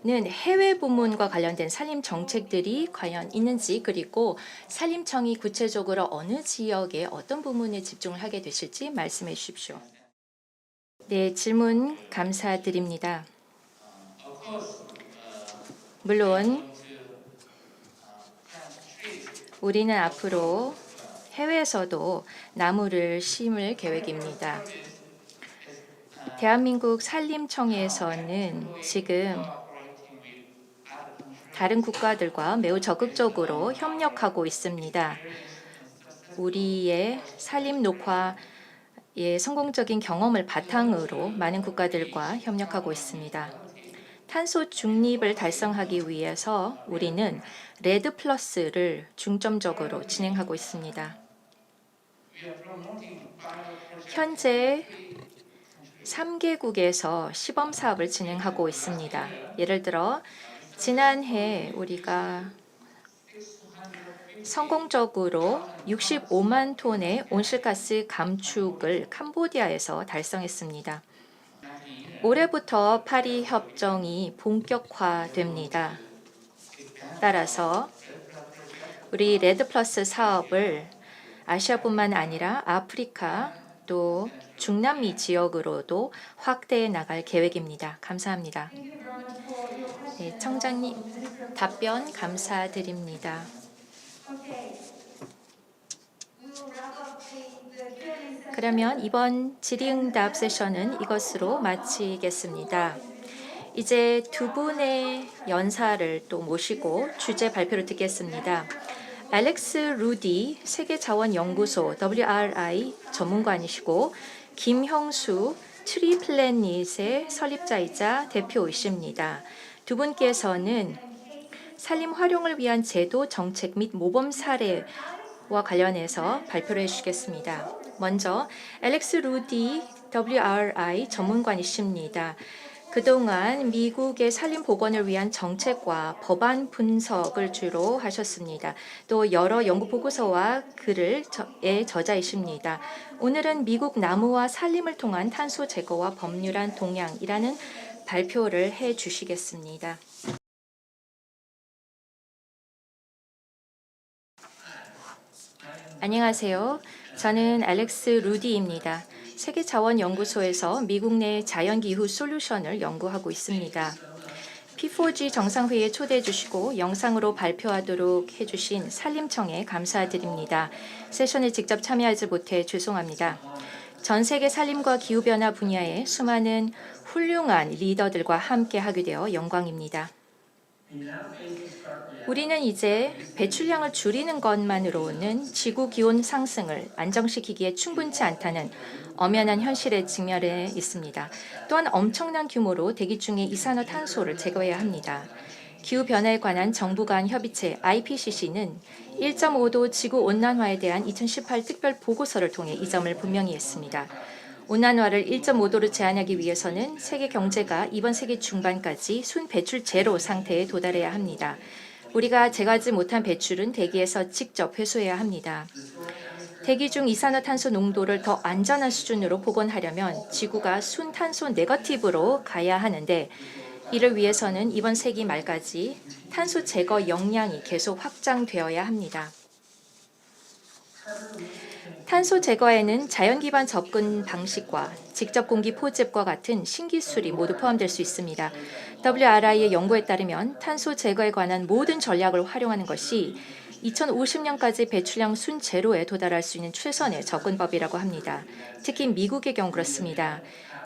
해외 부문과 관련된 산림 정책들이 과연 있는지, 그리고 산림청이 구체적으로 어느 지역에 어떤 부문에 집중을 하게 되실지 말씀해 주십시오. 네, 질문 감사드립니다. 물론 우리는 앞으로 해외에서도 나무를 심을 계획입니다. 대한민국 산림청에서는 지금 다른 국가들과 매우 적극적으로 협력하고 있습니다. 우리의 산림 녹화의 성공적인 경험을 바탕으로 많은 국가들과 협력하고 있습니다. 탄소 중립을 달성하기 위해서 우리는 레드 플러스를 중점적으로 진행하고 있습니다. 현재 3개국에서 시범 사업을 진행하고 있습니다. 예를 들어 지난해 우리가 성공적으로 65만 톤의 온실가스 감축을 캄보디아에서 달성했습니다. 올해부터 파리 협정이 본격화됩니다. 따라서 우리 레드 플러스 사업을 아시아뿐만 아니라 아프리카 또 중남미 지역으로도 확대해 나갈 계획입니다. 감사합니다. 네, 청장님 답변 감사드립니다. 그러면 이번 질의응답 세션은 이것으로 마치겠습니다. 이제 두 분의 연사를 또 모시고 주제 발표를 듣겠습니다. 알렉스 루디 세계자원연구소 WRI 전문가이시고 김형수 트리플래닛의 설립자이자 대표이십니다. 두 분께서는 산림 활용을 위한 제도, 정책 및 모범 사례와 관련해서 발표를 해주시겠습니다. 먼저 알렉스 루디 WRI 전문관이십니다. 그동안 미국의 산림 복원을 위한 정책과 법안 분석을 주로 하셨습니다. 또 여러 연구 보고서와 글의 저자이십니다. 오늘은 미국 나무와 산림을 통한 탄소 제거와 법률안 동향이라는 발표를 해 주시겠습니다. 안녕하세요. 저는 알렉스 루디입니다. 세계자원연구소에서 미국 내 자연기후 솔루션을 연구하고 있습니다. P4G 정상회의에 초대해 주시고 영상으로 발표하도록 해주신 산림청에 감사드립니다. 세션에 직접 참여하지 못해 죄송합니다. 전 세계 산림과 기후변화 분야의 수많은 훌륭한 리더들과 함께 하게 되어 영광입니다. 우리는 이제 배출량을 줄이는 것만으로는 지구 기온 상승을 안정시키기에 충분치 않다는 엄연한 현실에 직면해 있습니다. 또한 엄청난 규모로 대기 중의 이산화탄소를 제거해야 합니다. 기후변화에 관한 정부 간 협의체 IPCC는 1.5도 지구온난화에 대한 2018 특별 보고서를 통해 이 점을 분명히 했습니다. 온난화를 1.5도로 제한하기 위해서는 세계 경제가 이번 세기 중반까지 순 배출 제로 상태에 도달해야 합니다. 우리가 제거하지 못한 배출은 대기에서 직접 회수해야 합니다. 대기 중 이산화탄소 농도를 더 안전한 수준으로 복원하려면 지구가 순탄소 네거티브로 가야 하는데 이를 위해서는 이번 세기 말까지 탄소 제거 역량이 계속 확장되어야 합니다. 탄소 제거에는 자연 기반 접근 방식과 직접 공기 포집과 같은 신기술이 모두 포함될 수 있습니다. WRI의 연구에 따르면 탄소 제거에 관한 모든 전략을 활용하는 것이 2050년까지 배출량 순 제로에 도달할 수 있는 최선의 접근법이라고 합니다. 특히 미국의 경우 그렇습니다.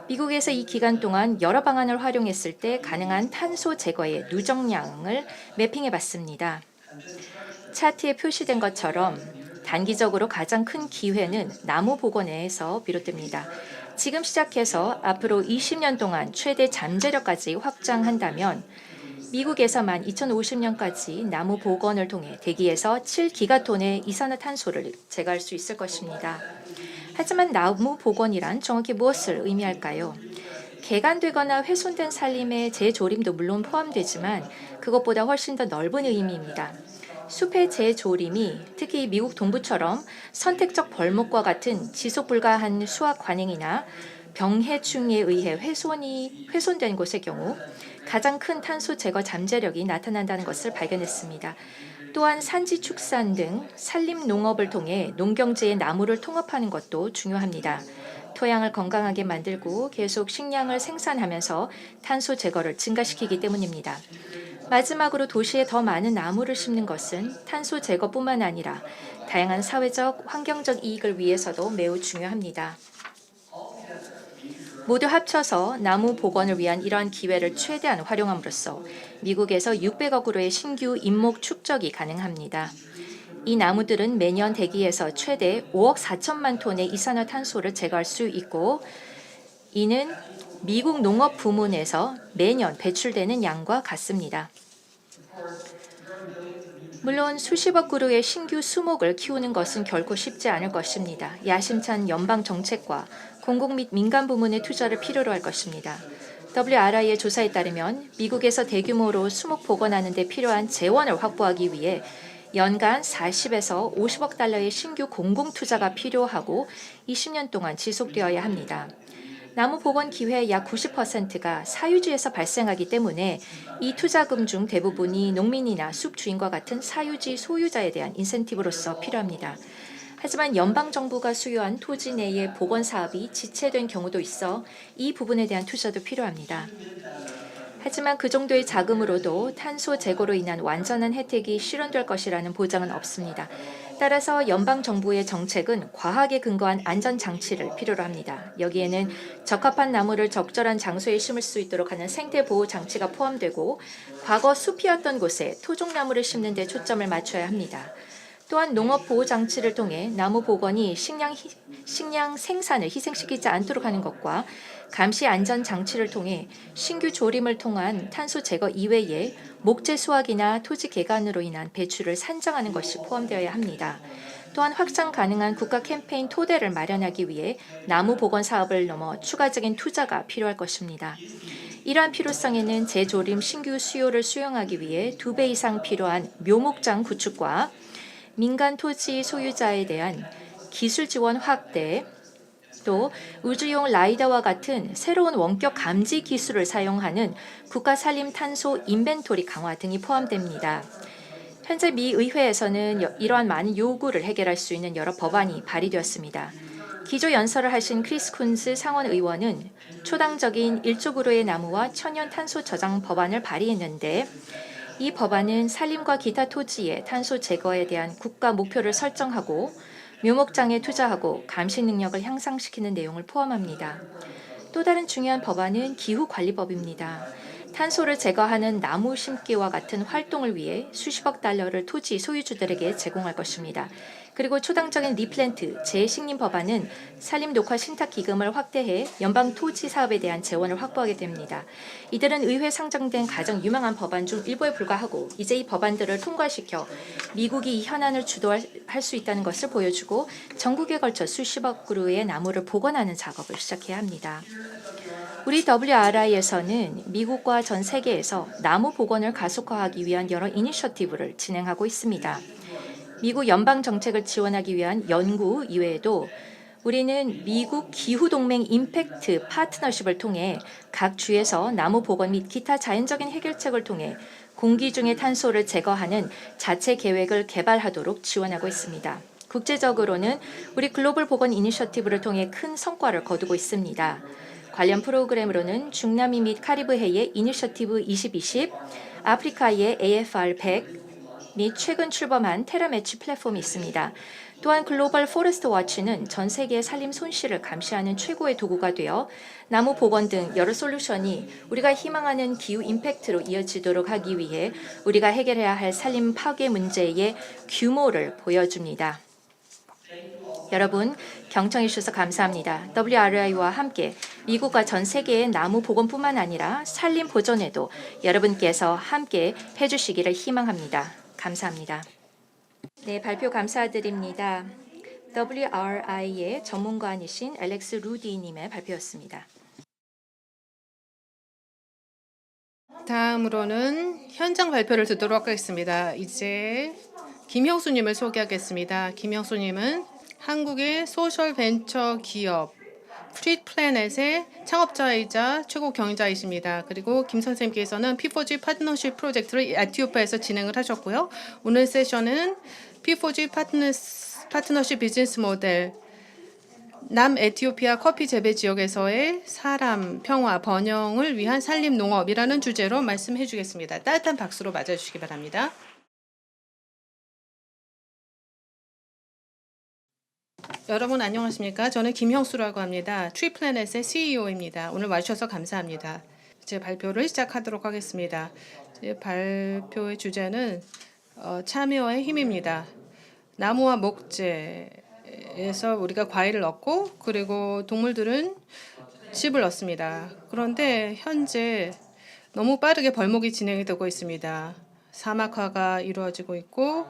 미국에서 이 기간 동안 여러 방안을 활용했을 때 가능한 탄소 제거의 누적량을 매핑해 봤습니다. 차트에 표시된 것처럼 단기적으로 가장 큰 기회는 나무 복원에서 비롯됩니다. 지금 시작해서 앞으로 20년 동안 최대 잠재력까지 확장한다면 미국에서만 2050년까지 나무 복원을 통해 대기에서 7기가톤의 이산화탄소를 제거할 수 있을 것입니다. 하지만 나무 복원이란 정확히 무엇을 의미할까요? 개간되거나 훼손된 산림의 재조림도 물론 포함되지만 그것보다 훨씬 더 넓은 의미입니다. 숲의 재조림이 특히 미국 동부처럼 선택적 벌목과 같은 지속 불가한 수확 관행이나 병해충에 의해 훼손된 곳의 경우 가장 큰 탄소 제거 잠재력이 나타난다는 것을 발견했습니다. 또한 산지 축산 등 산림 농업을 통해 농경지의 나무를 통합하는 것도 중요합니다. 토양을 건강하게 만들고 계속 식량을 생산하면서 탄소 제거를 증가시키기 때문입니다. 마지막으로 도시에 더 많은 나무를 심는 것은 탄소 제거뿐만 아니라 다양한 사회적, 환경적 이익을 위해서도 매우 중요합니다. 모두 합쳐서 나무 복원을 위한 이러한 기회를 최대한 활용함으로써 미국에서 600억 그루의 신규 인목 축적이 가능합니다. 이 나무들은 매년 대기에서 최대 5억 4천만 톤의 이산화탄소를 제거할 수 있고 이는 미국 농업 부문에서 매년 배출되는 양과 같습니다. 물론 수십억 그루의 신규 수목을 키우는 것은 결코 쉽지 않을 것입니다. 야심찬 연방 정책과 공공 및 민간 부문의 투자를 필요로 할 것입니다. WRI의 조사에 따르면 미국에서 대규모로 수목 복원하는 데 필요한 재원을 확보하기 위해 연간 40에서 50억 달러의 신규 공공 투자가 필요하고 20년 동안 지속되어야 합니다. 나무 복원 기회의 약 90%가 사유지에서 발생하기 때문에 이 투자금 중 대부분이 농민이나 숲 주인과 같은 사유지 소유자에 대한 인센티브로서 필요합니다. 하지만 연방정부가 수요한 토지 내의 복원 사업이 지체된 경우도 있어 이 부분에 대한 투자도 필요합니다. 하지만 그 정도의 자금으로도 탄소 제거로 인한 완전한 혜택이 실현될 것이라는 보장은 없습니다. 따라서 연방정부의 정책은 과학에 근거한 안전장치를 필요로 합니다. 여기에는 적합한 나무를 적절한 장소에 심을 수 있도록 하는 생태보호 장치가 포함되고 과거 숲이었던 곳에 토종나무를 심는 데 초점을 맞춰야 합니다. 또한 농업보호장치를 통해 나무 복원이 식량 생산을 희생시키지 않도록 하는 것과 감시 안전 장치를 통해 신규 조림을 통한 탄소 제거 이외에 목재 수확이나 토지 개간으로 인한 배출을 산정하는 것이 포함되어야 합니다. 또한 확장 가능한 국가 캠페인 토대를 마련하기 위해 나무 복원 사업을 넘어 추가적인 투자가 필요할 것입니다. 이러한 필요성에는 재조림 신규 수요를 수용하기 위해 2배 이상 필요한 묘목장 구축과 민간 토지 소유자에 대한 기술 지원 확대, 또 우주용 라이다와 같은 새로운 원격 감지 기술을 사용하는 국가 산림 탄소 인벤토리 강화 등이 포함됩니다. 현재 미 의회에서는 이러한 많은 요구를 해결할 수 있는 여러 법안이 발의되었습니다. 기조 연설을 하신 크리스 쿤스 상원 의원은 초당적인 1조 그루의 나무와 천연 탄소 저장 법안을 발의했는데, 이 법안은 산림과 기타 토지의 탄소 제거에 대한 국가 목표를 설정하고 묘목장에 투자하고 감시 능력을 향상시키는 내용을 포함합니다. 또 다른 중요한 법안은 기후관리법입니다. 탄소를 제거하는 나무 심기와 같은 활동을 위해 수십억 달러를 토지 소유주들에게 제공할 것입니다. 그리고 초당적인 리플랜트, 재식림 법안은 산림 녹화 신탁 기금을 확대해 연방 토지 사업에 대한 재원을 확보하게 됩니다. 이들은 의회 상정된 가장 유망한 법안 중 일부에 불과하고, 이제 이 법안들을 통과시켜 미국이 이 현안을 주도할 수 있다는 것을 보여주고 전국에 걸쳐 수십억 그루의 나무를 복원하는 작업을 시작해야 합니다. 우리 WRI에서는 미국과 전 세계에서 나무 복원을 가속화하기 위한 여러 이니셔티브를 진행하고 있습니다. 미국 연방 정책을 지원하기 위한 연구 이외에도 우리는 미국 기후동맹 임팩트 파트너십을 통해 각 주에서 나무 복원 및 기타 자연적인 해결책을 통해 공기 중의 탄소를 제거하는 자체 계획을 개발하도록 지원하고 있습니다. 국제적으로는 우리 글로벌 복원 이니셔티브를 통해 큰 성과를 거두고 있습니다. 관련 프로그램으로는 중남미 및 카리브해의 이니셔티브 2020, 아프리카의 AFR 100, 및 최근 출범한 테라매치 플랫폼이 있습니다. 또한 글로벌 포레스트 워치는 전 세계의 산림 손실을 감시하는 최고의 도구가 되어 나무 복원 등 여러 솔루션이 우리가 희망하는 기후 임팩트로 이어지도록 하기 위해 우리가 해결해야 할 산림 파괴 문제의 규모를 보여줍니다. 여러분, 경청해 주셔서 감사합니다. WRI와 함께 미국과 전 세계의 나무 복원뿐만 아니라 산림 보존에도 여러분께서 함께 해주시기를 희망합니다. 감사합니다. 네, 발표 감사드립니다. WRI의 전문가이신 알렉스 루디님의 발표였습니다. 다음으로는 현장 발표를 듣도록 하겠습니다. 이제 김형수님을 소개하겠습니다. 김형수님은 한국의 소셜 벤처 기업 프리플래넷의 창업자이자 최고 경영자이십니다. 그리고 김 선생님께서는 P4G 파트너십 프로젝트를 에티오피아에서 진행을 하셨고요. 오늘 세션은 P4G 파트너십 비즈니스 모델 남에티오피아 커피 재배 지역에서의 사람, 평화, 번영을 위한 산림 농업이라는 주제로 말씀해 주겠습니다. 따뜻한 박수로 맞아주시기 바랍니다. 여러분 안녕하십니까? 저는 김형수라고 합니다. 트리플래넷의 CEO입니다. 오늘 와주셔서 감사합니다. 제 발표를 시작하도록 하겠습니다. 제 발표의 주제는 참여의 힘입니다. 나무와 목재에서 우리가 과일을 얻고, 그리고 동물들은 즙을 얻습니다. 그런데 현재 너무 빠르게 벌목이 진행이 되고 있습니다. 사막화가 이루어지고 있고,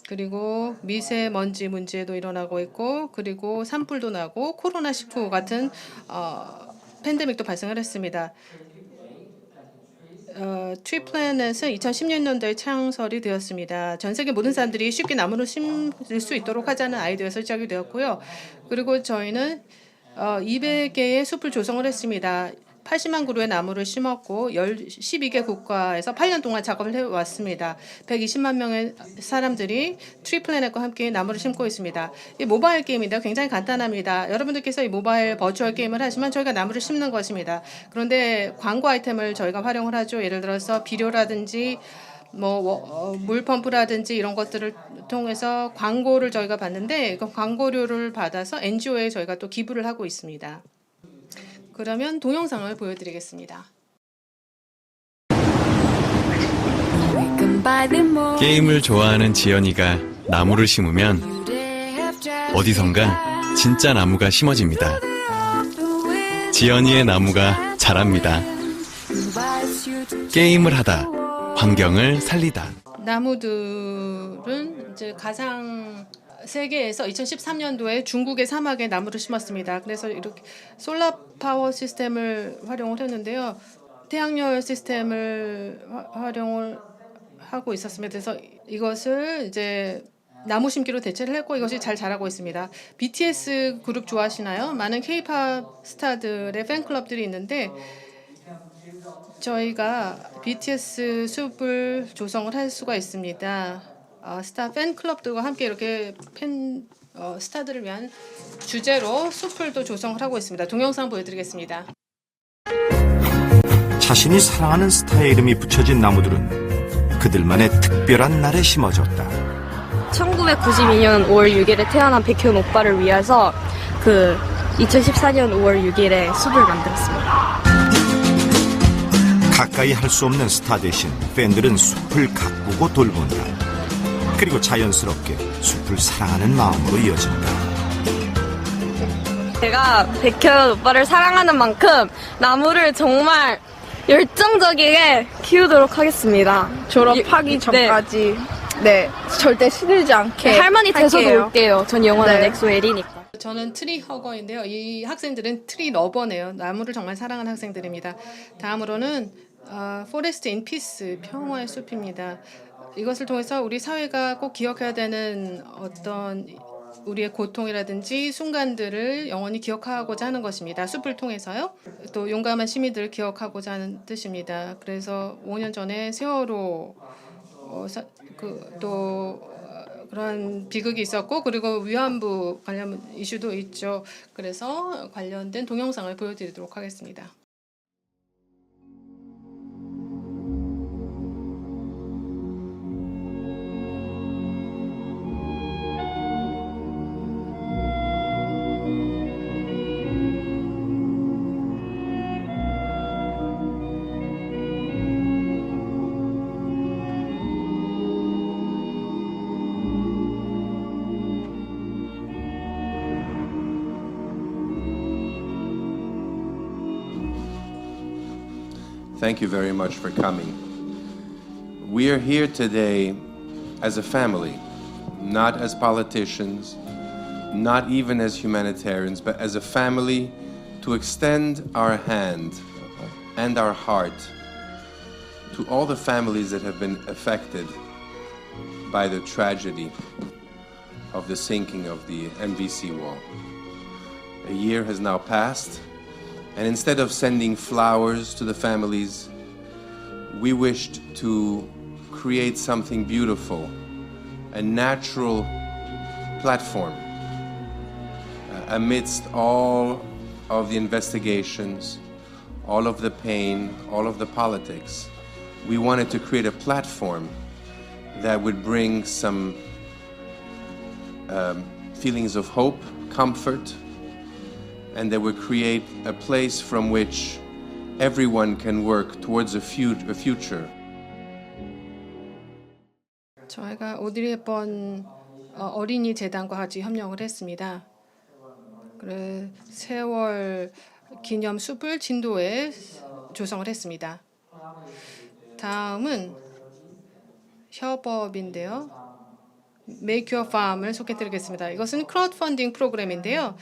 그리고 미세먼지 문제도 일어나고 있고, 그리고 산불도 나고, 코로나19 같은 팬데믹도 발생을 했습니다. 트리플래넷은 2010년도에 창설이 되었습니다. 전 세계 모든 사람들이 쉽게 나무를 심을 수 있도록 하자는 아이디어에서 시작이 되었고요. 그리고 저희는 200개의 숲을 조성을 했습니다. 80만 그루의 나무를 심었고 12개 국가에서 8년 동안 작업을 해왔습니다. 120만 명의 사람들이 트리플래넷과 함께 나무를 심고 있습니다. 이 모바일 게임인데 굉장히 간단합니다. 여러분들께서 이 모바일 버추얼 게임을 하시면 저희가 나무를 심는 것입니다. 그런데 광고 아이템을 저희가 활용을 하죠. 예를 들어서 비료라든지 물펌프라든지 이런 것들을 통해서 광고를 저희가 받는데, 그 광고료를 받아서 NGO에 저희가 또 기부를 하고 있습니다. 그러면 동영상을 보여드리겠습니다. 게임을 좋아하는 지연이가 나무를 심으면 어디선가 진짜 나무가 심어집니다. 지연이의 나무가 자랍니다. 게임을 하다, 환경을 살리다. 나무들은 이제 가상 세계에서 2013년도에 중국의 사막에 나무를 심었습니다. 그래서 이렇게 솔라 파워 시스템을 활용을 했는데요. 태양열 시스템을 활용을 하고 있었습니다. 그래서 이것을 이제 나무 심기로 대체를 했고 이것이 잘 자라고 있습니다. BTS 그룹 좋아하시나요? 많은 K-팝 스타들의 팬클럽들이 있는데 저희가 BTS 숲을 조성을 할 수가 있습니다. 스타 팬클럽들과 함께 이렇게 스타들을 위한 주제로 숲을 또 조성을 하고 있습니다. 동영상 보여드리겠습니다. 자신이 사랑하는 스타의 이름이 붙여진 나무들은 그들만의 특별한 날에 심어졌다. 1992년 5월 6일에 태어난 백현 오빠를 위해서 2014년 5월 6일에 숲을 만들었습니다. 가까이 할 수 없는 스타 대신 팬들은 숲을 가꾸고 돌본다. 그리고 자연스럽게 숲을 사랑하는 마음으로 이어진다. 제가 백현 오빠를 사랑하는 만큼 나무를 정말 열정적이게 키우도록 하겠습니다. 졸업하기 전까지 네, 절대 시들지 않게 할머니 돼서도 할게요. 올게요. 전 영원한 네. 엑소엘이니까. 저는 트리 허거인데요. 이 학생들은 트리 러버네요. 나무를 정말 사랑하는 학생들입니다. 다음으로는 포레스트 인 피스, 평화의 숲입니다. 이것을 통해서 우리 사회가 꼭 기억해야 되는 어떤 우리의 고통이라든지 순간들을 영원히 기억하고자 하는 것입니다. 숲을 통해서요. 또 용감한 시민들을 기억하고자 하는 뜻입니다. 그래서 5년 전에 세월호 그런 비극이 있었고 그리고 위안부 관련 이슈도 있죠. 그래서 관련된 동영상을 보여드리도록 하겠습니다. Thank you very much for coming. We are here today as a family, not as politicians, not even as humanitarians, but as a family to extend our hand and our heart to all the families that have been affected by the tragedy of the sinking of the MBC wall. A year has now passed. And instead of sending flowers to the families, we wished to create something beautiful, a natural platform amidst all of the investigations, all of the pain, all of the politics. We wanted to create a platform that would bring some feelings of hope, comfort, and that would create a place from which everyone can work towards a future. 저희가 오드리 헵번 어린이 재단과 같이 협력을 했습니다. 그래 세월 기념 숲을 진도에 조성을 했습니다. 다음은 협업인데요. Make Your Farm을 소개해드리겠습니다. 이것은 크라우드 펀딩 프로그램인데요.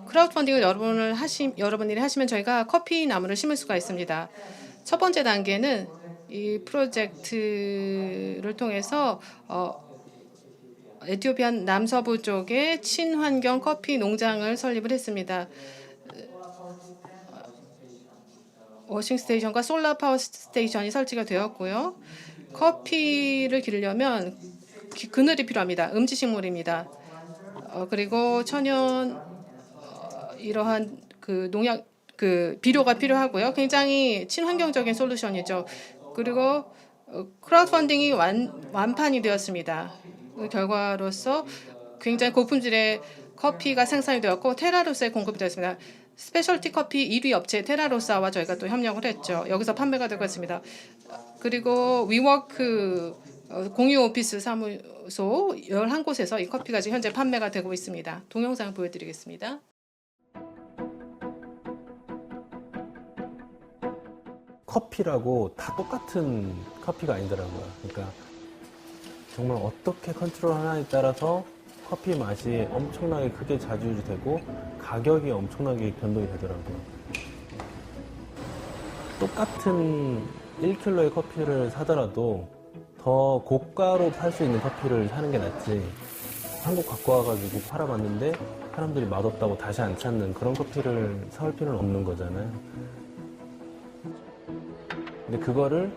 크라우드 펀딩을 여러분들이 하시면 저희가 커피 나무를 심을 수가 있습니다. 첫 번째 단계는 이 프로젝트를 통해서 에티오피아 남서부 쪽에 친환경 커피 농장을 설립을 했습니다. 워싱 스테이션과 솔라 파워 스테이션이 설치가 되었고요. 커피를 기르려면 그늘이 필요합니다. 음지식물입니다. 그리고 천연 이러한 농약 비료가 필요하고요. 굉장히 친환경적인 솔루션이죠. 그리고 크라우드 펀딩이 완판이 되었습니다. 그 결과로서 굉장히 고품질의 커피가 생산이 되었고 테라로사에 공급이 되었습니다. 스페셜티 커피 1위 업체 테라로사와 저희가 또 협력을 했죠. 여기서 판매가 되고 있습니다. 그리고 위워크 공유 오피스 사무소 11곳에서 이 커피가 지금 현재 판매가 되고 있습니다. 동영상 보여드리겠습니다. 커피라고 다 똑같은 커피가 아니더라고요. 그러니까 정말 어떻게 컨트롤 하나에 따라서 커피 맛이 엄청나게 크게 좌지우지되고 가격이 엄청나게 변동이 되더라고요. 똑같은 1kg의 커피를 사더라도 더 고가로 팔 수 있는 커피를 사는 게 낫지, 한국 갖고 와가지고 팔아봤는데 사람들이 맛없다고 다시 안 찾는 그런 커피를 사올 필요는 없는 거잖아요. 근데 그거를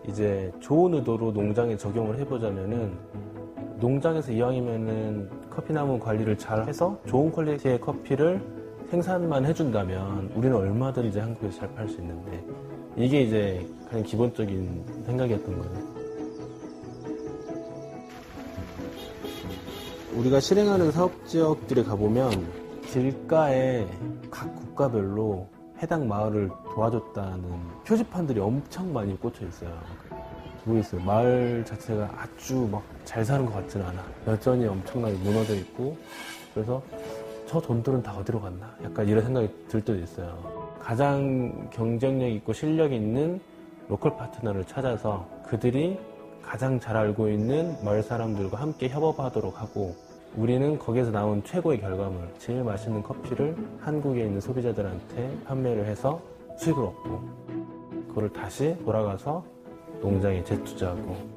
이제 좋은 의도로 농장에 적용을 해보자면은, 농장에서 이왕이면은 커피나무 관리를 잘 해서 좋은 퀄리티의 커피를 생산만 해준다면 우리는 얼마든지 한국에서 잘 팔 수 있는데, 이게 이제 가장 기본적인 생각이었던 거예요. 우리가 실행하는 사업 지역들에 가보면 길가에 각 국가별로 해당 마을을 도와줬다는 표지판들이 엄청 많이 꽂혀 있어요. 모르겠어요. 마을 자체가 아주 막 잘 사는 것 같지는 않아. 여전히 엄청나게 무너져 있고, 그래서 저 돈들은 다 어디로 갔나? 약간 이런 생각이 들 때도 있어요. 가장 경쟁력 있고 실력 있는 로컬 파트너를 찾아서 그들이 가장 잘 알고 있는 마을 사람들과 함께 협업하도록 하고, 우리는 거기에서 나온 최고의 결과물, 제일 맛있는 커피를 한국에 있는 소비자들한테 판매를 해서 수익을 얻고, 그걸 다시 돌아가서 농장에 재투자하고.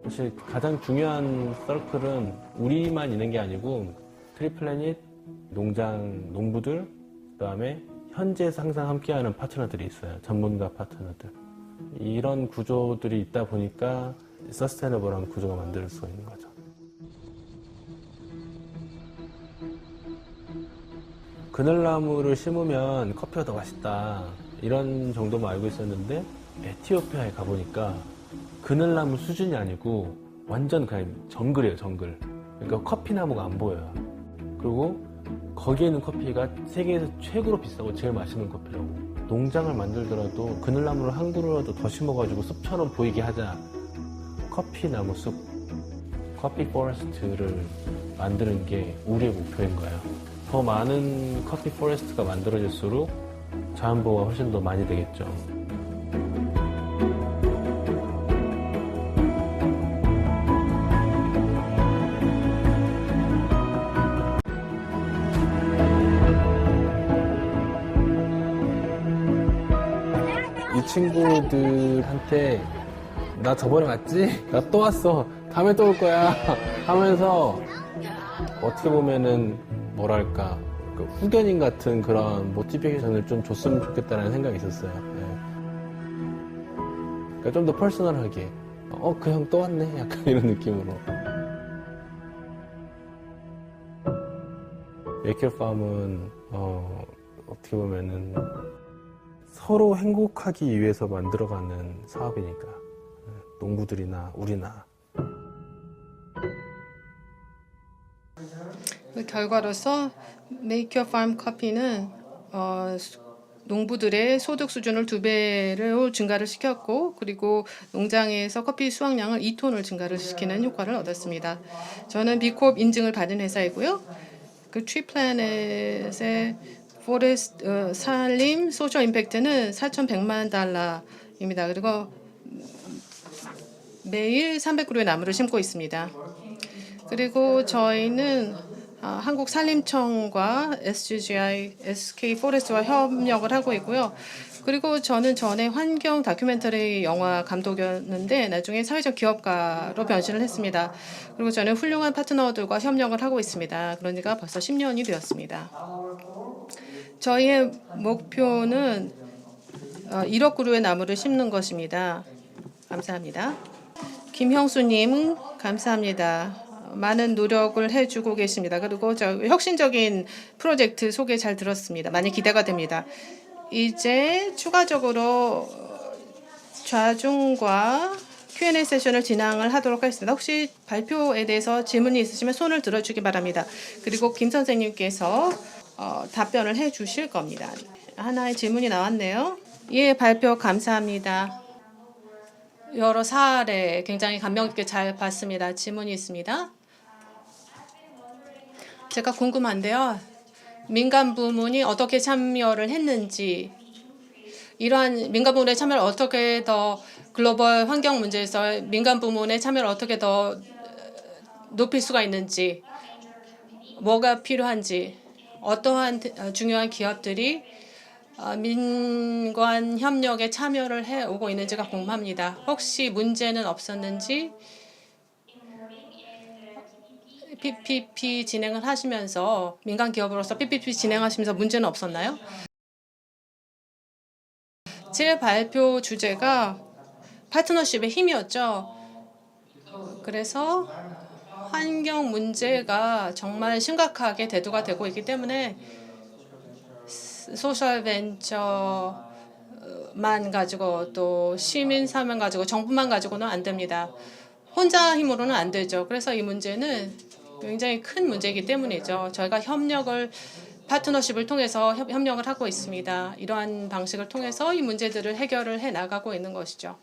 사실 가장 중요한 서클은 우리만 있는 게 아니고 트리플래닛, 농장, 농부들, 그다음에 현지에서 항상 함께하는 파트너들이 있어요. 전문가 파트너들. 이런 구조들이 있다 보니까 서스테너블한 구조가 만들 수가 있는 거죠. 그늘나무를 심으면 커피가 더 맛있다, 이런 정도만 알고 있었는데, 에티오피아에 가보니까 그늘나무 수준이 아니고 완전 그냥 정글이에요, 정글. 그러니까 커피나무가 안 보여요. 그리고 거기에 있는 커피가 세계에서 최고로 비싸고 제일 맛있는 커피라고. 농장을 만들더라도 그늘나무를 한 그루라도 더 심어가지고 숲처럼 보이게 하자. 커피나무 숲, 커피 포레스트를 만드는 게 우리의 목표인 거예요. 더 많은 커피 포레스트가 만들어질수록 자연보호가 훨씬 더 많이 되겠죠. 이 친구들한테 나 저번에 왔지? 나 또 왔어. 다음에 또 올 거야. 하면서 어떻게 보면은 뭐랄까, 그 후견인 같은 그런 모티베이션을 좀 줬으면 좋겠다는 생각이 있었어요. 그러니까 좀 더 퍼스널하게, 그 형 또 왔네? 약간 이런 느낌으로. 메이크업팜은 어떻게 보면은 서로 행복하기 위해서 만들어가는 사업이니까, 농부들이나 우리나. 그 결과로서 Make Your Farm 커피는 농부들의 소득 수준을 2배로 증가를 시켰고, 그리고 농장에서 커피 수확량을 2톤을 증가를 시키는 효과를 얻었습니다. 저는 비콥 인증을 받은 회사이고요. 그 트리플래닛의 포레스트 산림 소셜 임팩트는 4,100만 달러입니다. 그리고 매일 300그루의 나무를 심고 있습니다. 그리고 저희는 한국 산림청과 SGGI, SK 포레스트와 협력을 하고 있고요. 그리고 저는 전에 환경 다큐멘터리 영화 감독이었는데 나중에 사회적 기업가로 변신을 했습니다. 그리고 저는 훌륭한 파트너들과 협력을 하고 있습니다. 그러니까 벌써 10년이 되었습니다. 저희의 목표는 1억 그루의 나무를 심는 것입니다. 감사합니다. 김형수님, 감사합니다. 많은 노력을 해주고 계십니다. 그리고 저 혁신적인 프로젝트 소개 잘 들었습니다. 많이 기대가 됩니다. 이제 추가적으로 좌중과 Q&A 세션을 진행을 하도록 하겠습니다. 혹시 발표에 대해서 질문이 있으시면 손을 들어주기 바랍니다. 그리고 김 선생님께서 답변을 해주실 겁니다. 하나의 질문이 나왔네요. 예, 발표 감사합니다. 여러 사례 굉장히 감명 깊게 잘 봤습니다. 질문이 있습니다. 제가 궁금한데요. 민간 부문이 어떻게 참여를 했는지, 이러한 민간 부문의 참여를 어떻게 더 글로벌 환경 문제에서 민간 부문의 참여를 어떻게 더 높일 수가 있는지, 뭐가 필요한지, 어떠한 중요한 기업들이 민관 협력에 참여를 해오고 있는지가 궁금합니다. 혹시 문제는 없었는지 PPP 진행을 하시면서 민간 기업으로서 PPP 진행하시면서 문제는 없었나요? 제 발표 주제가 파트너십의 힘이었죠. 그래서 환경 문제가 정말 심각하게 대두가 되고 있기 때문에 소셜 벤처만 가지고 또 시민 사회만 가지고 정부만 가지고는 안 됩니다. 혼자 힘으로는 안 되죠. 그래서 이 문제는 굉장히 큰 문제이기 때문이죠. 저희가 파트너십을 통해서 협력을 하고 있습니다. 이러한 방식을 통해서 이 문제들을 해결을 해 나가고 있는 것이죠.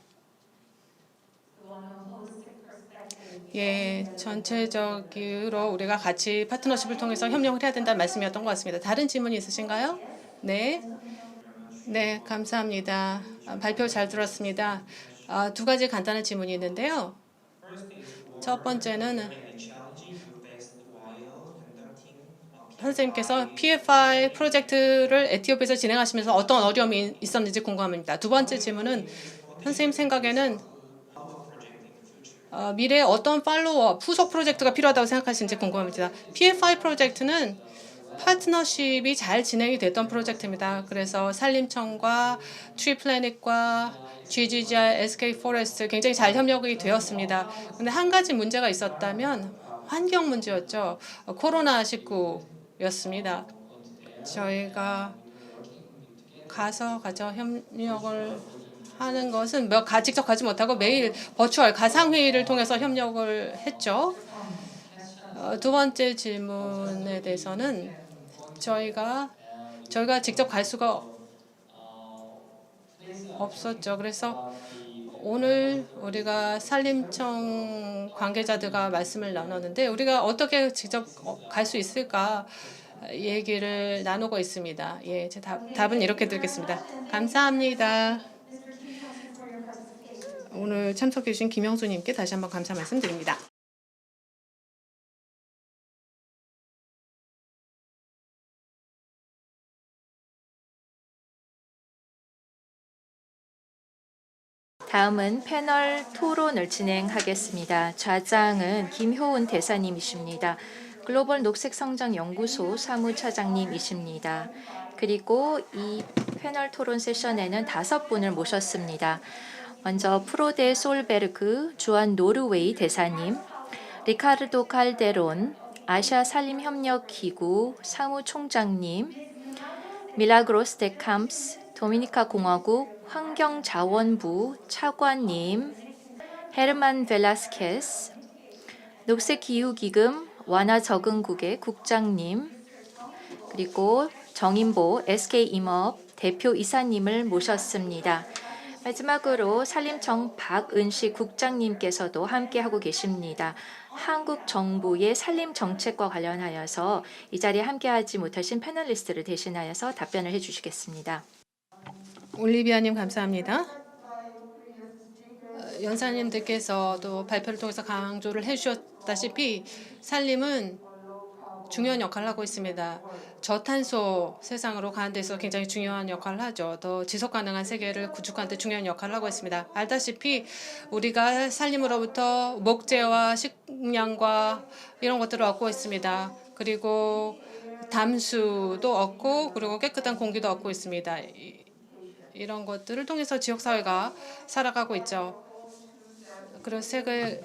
예, 전체적으로 우리가 같이 파트너십을 통해서 협력을 해야 된다는 말씀이었던 것 같습니다. 다른 질문이 있으신가요? 네. 네, 감사합니다. 발표 잘 들었습니다. 두 가지 간단한 질문이 있는데요. 첫 번째는 선생님께서 PFI 프로젝트를 에티오피아에서 진행하시면서 어떤 어려움이 있었는지 궁금합니다. 두 번째 질문은 선생님 생각에는 미래에 어떤 팔로우업, 후속 프로젝트가 필요하다고 생각하시는지 궁금합니다. PFI 프로젝트는 파트너십이 잘 진행이 됐던 프로젝트입니다. 그래서 산림청과 트리플래닛과 GGGI, SK 포레스트 굉장히 잘 협력이 되었습니다. 그런데 한 가지 문제가 있었다면 환경 문제였죠. 코로나19였습니다. 저희가 가서 협력을 하는 것은 직접 가지 못하고 매일 버추얼 가상회의를 통해서 협력을 했죠. 두 번째 질문에 대해서는 저희가 직접 갈 수가 없었죠. 그래서 오늘 우리가 산림청 관계자들과 말씀을 나눴는데 우리가 어떻게 직접 갈 수 있을까 얘기를 나누고 있습니다. 예, 제 답은 이렇게 드리겠습니다. 감사합니다. 오늘 참석해 주신 김영수님께 다시 한번 감사 말씀드립니다. 다음은 패널 토론을 진행하겠습니다. 좌장은 김효은 대사님이십니다. 글로벌 녹색성장연구소 사무차장님이십니다. 그리고 이 패널 토론 세션에는 5분을 모셨습니다. 먼저 프로데 솔베르그 주한 노르웨이 대사님, 리카르도 칼데론 아시아 산림협력기구 사무총장님, 밀라그로스 데 캄프스 도미니카 공화국 환경자원부 차관님, 헤르만 벨라스케스 녹색기후기금 완화적응국의 국장님, 그리고 정인보 SK임업 대표이사님을 모셨습니다. 마지막으로 산림청 박은식 국장님께서도 함께하고 계십니다. 한국 정부의 산림 정책과 관련하여서 이 자리에 함께하지 못하신 패널리스트를 대신하여서 답변을 해주시겠습니다. 올리비아님 감사합니다. 연사님들께서도 발표를 통해서 강조를 해주셨다시피 산림은 중요한 역할을 하고 있습니다. 저탄소 세상으로 가는 데서 굉장히 중요한 역할을 하죠. 더 지속가능한 세계를 구축하는 데 중요한 역할을 하고 있습니다. 알다시피 우리가 산림으로부터 목재와 식량과 이런 것들을 얻고 있습니다. 그리고 담수도 얻고 그리고 깨끗한 공기도 얻고 있습니다. 이런 것들을 통해서 지역사회가 살아가고 있죠. 그리고 세계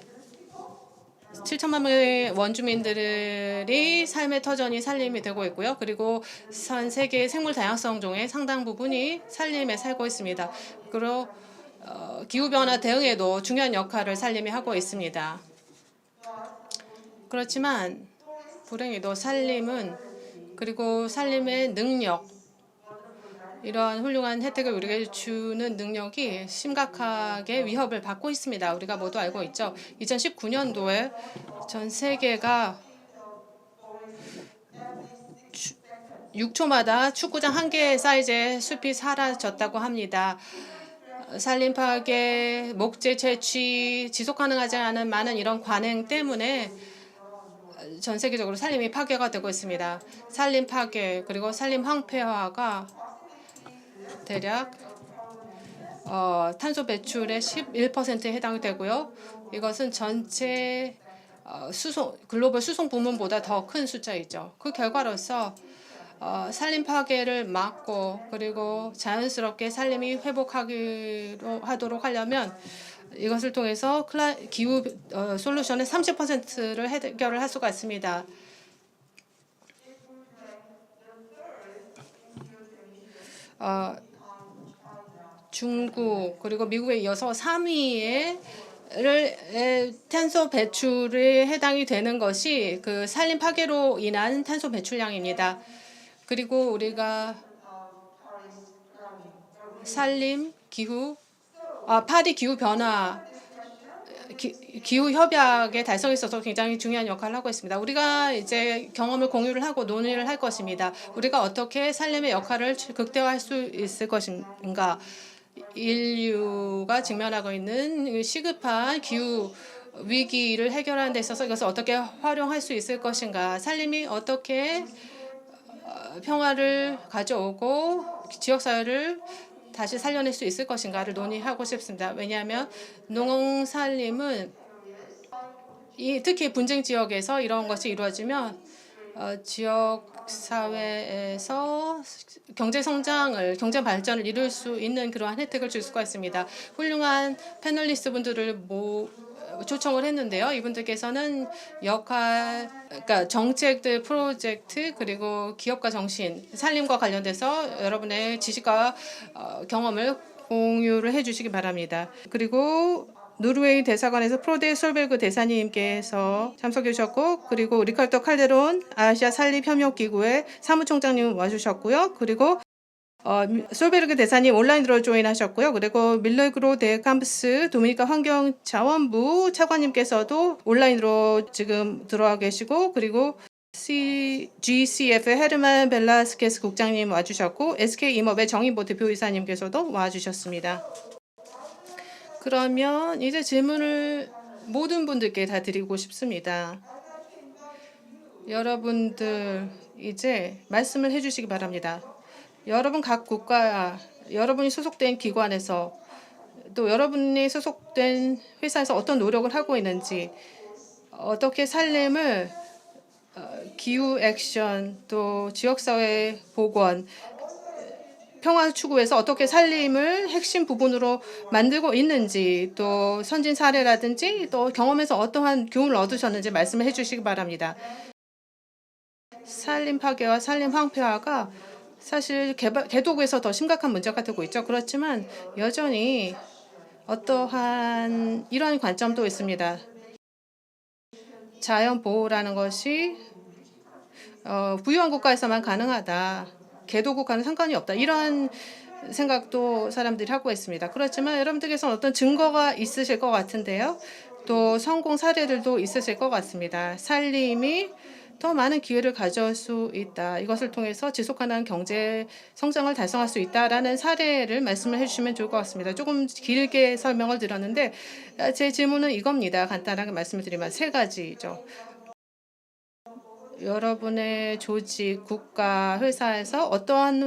7천만 명의 원주민들이 삶의 터전이 산림이 되고 있고요. 그리고 전 세계의 생물 다양성 중에 상당 부분이 산림에 살고 있습니다. 그리고 기후변화 대응에도 중요한 역할을 산림이 하고 있습니다. 그렇지만 불행히도 산림은 그리고 산림의 능력 이러한 훌륭한 혜택을 우리에게 주는 능력이 심각하게 위협을 받고 있습니다. 우리가 모두 알고 있죠. 2019년도에 전 세계가 6초마다 축구장 한 개의 사이즈의 숲이 사라졌다고 합니다. 산림 파괴, 목재 채취, 지속 가능하지 않은 많은 이런 관행 때문에 전 세계적으로 산림이 파괴가 되고 있습니다. 산림 파괴 그리고 산림 황폐화가 대략 탄소 배출의 11%에 해당이 되고요. 이것은 전체 글로벌 수송 부문보다 더 큰 숫자이죠. 그 결과로서 산림 파괴를 막고 그리고 자연스럽게 산림이 회복하도록 하려면 이것을 통해서 기후 솔루션의 30%를 해결을 할 수가 있습니다. 중국 그리고 미국에 이어서 3위의 탄소 배출에 해당이 되는 것이 그 산림 파괴로 인한 탄소 배출량입니다. 그리고 우리가 산림, 파리 기후 변화, 기후 협약의 달성에 있어서 굉장히 중요한 역할을 하고 있습니다. 우리가 이제 경험을 공유를 하고 논의를 할 것입니다. 우리가 어떻게 산림의 역할을 극대화할 수 있을 것인가? 인류가 직면하고 있는 시급한 기후 위기를 해결하는 데 있어서 이것을 어떻게 활용할 수 있을 것인가? 산림이 어떻게 평화를 가져오고 지역사회를 다시 살려낼 수 있을 것인가를 논의하고 싶습니다. 왜냐하면 농산림은 특히 분쟁 지역에서 이런 것이 이루어지면 지역 사회에서 경제 성장을, 경제 발전을 이룰 수 있는 그러한 혜택을 줄 수가 있습니다. 훌륭한 패널리스트 분들을 초청을 했는데요. 이분들께서는 그러니까 정책들, 프로젝트 그리고 기업가 정신, 산림과 관련돼서 여러분의 지식과 경험을 공유를 해주시기 바랍니다. 그리고 노르웨이 대사관에서 프로데 솔베르그 대사님께서 참석해 주셨고, 그리고 리카르도 칼데론 아시아 산림협력기구의 사무총장님 와주셨고요. 그리고 솔베르그 대사님 온라인으로 조인하셨고요. 그리고 밀레그로 데 캠프스 도미니카 환경자원부 차관님께서도 온라인으로 지금 들어와 계시고, 그리고 GCF 헤르만 벨라스케스 국장님 와주셨고, SK임업의 정인보 대표이사님께서도 와주셨습니다. 그러면 이제 질문을 모든 분들께 다 드리고 싶습니다. 여러분들 이제 말씀을 해주시기 바랍니다. 여러분 각 국가, 여러분이 소속된 기관에서 또 여러분이 소속된 회사에서 어떤 노력을 하고 있는지, 어떻게 산림을 기후 액션, 또 지역사회 복원, 평화 추구에서 어떻게 산림을 핵심 부분으로 만들고 있는지, 또 선진 사례라든지 또 경험에서 어떠한 교훈을 얻으셨는지 말씀을 해주시기 바랍니다. 산림 파괴와 산림 황폐화가 사실 개도국에서 더 심각한 문제가 되고 있죠. 그렇지만 여전히 어떠한 이러한 관점도 있습니다. 자연 보호라는 것이 부유한 국가에서만 가능하다. 개도국과는 상관이 없다. 이러한 생각도 사람들이 하고 있습니다. 그렇지만 여러분들께서는 어떤 증거가 있으실 것 같은데요. 또 성공 사례들도 있으실 것 같습니다. 산림이 더 많은 기회를 가져올 수 있다. 이것을 통해서 지속가능한 경제 성장을 달성할 수 있다라는 사례를 말씀을 해주시면 좋을 것 같습니다. 조금 길게 설명을 드렸는데 제 질문은 이겁니다. 간단하게 말씀을 드리면 세 가지죠. 여러분의 조직, 국가, 회사에서 어떠한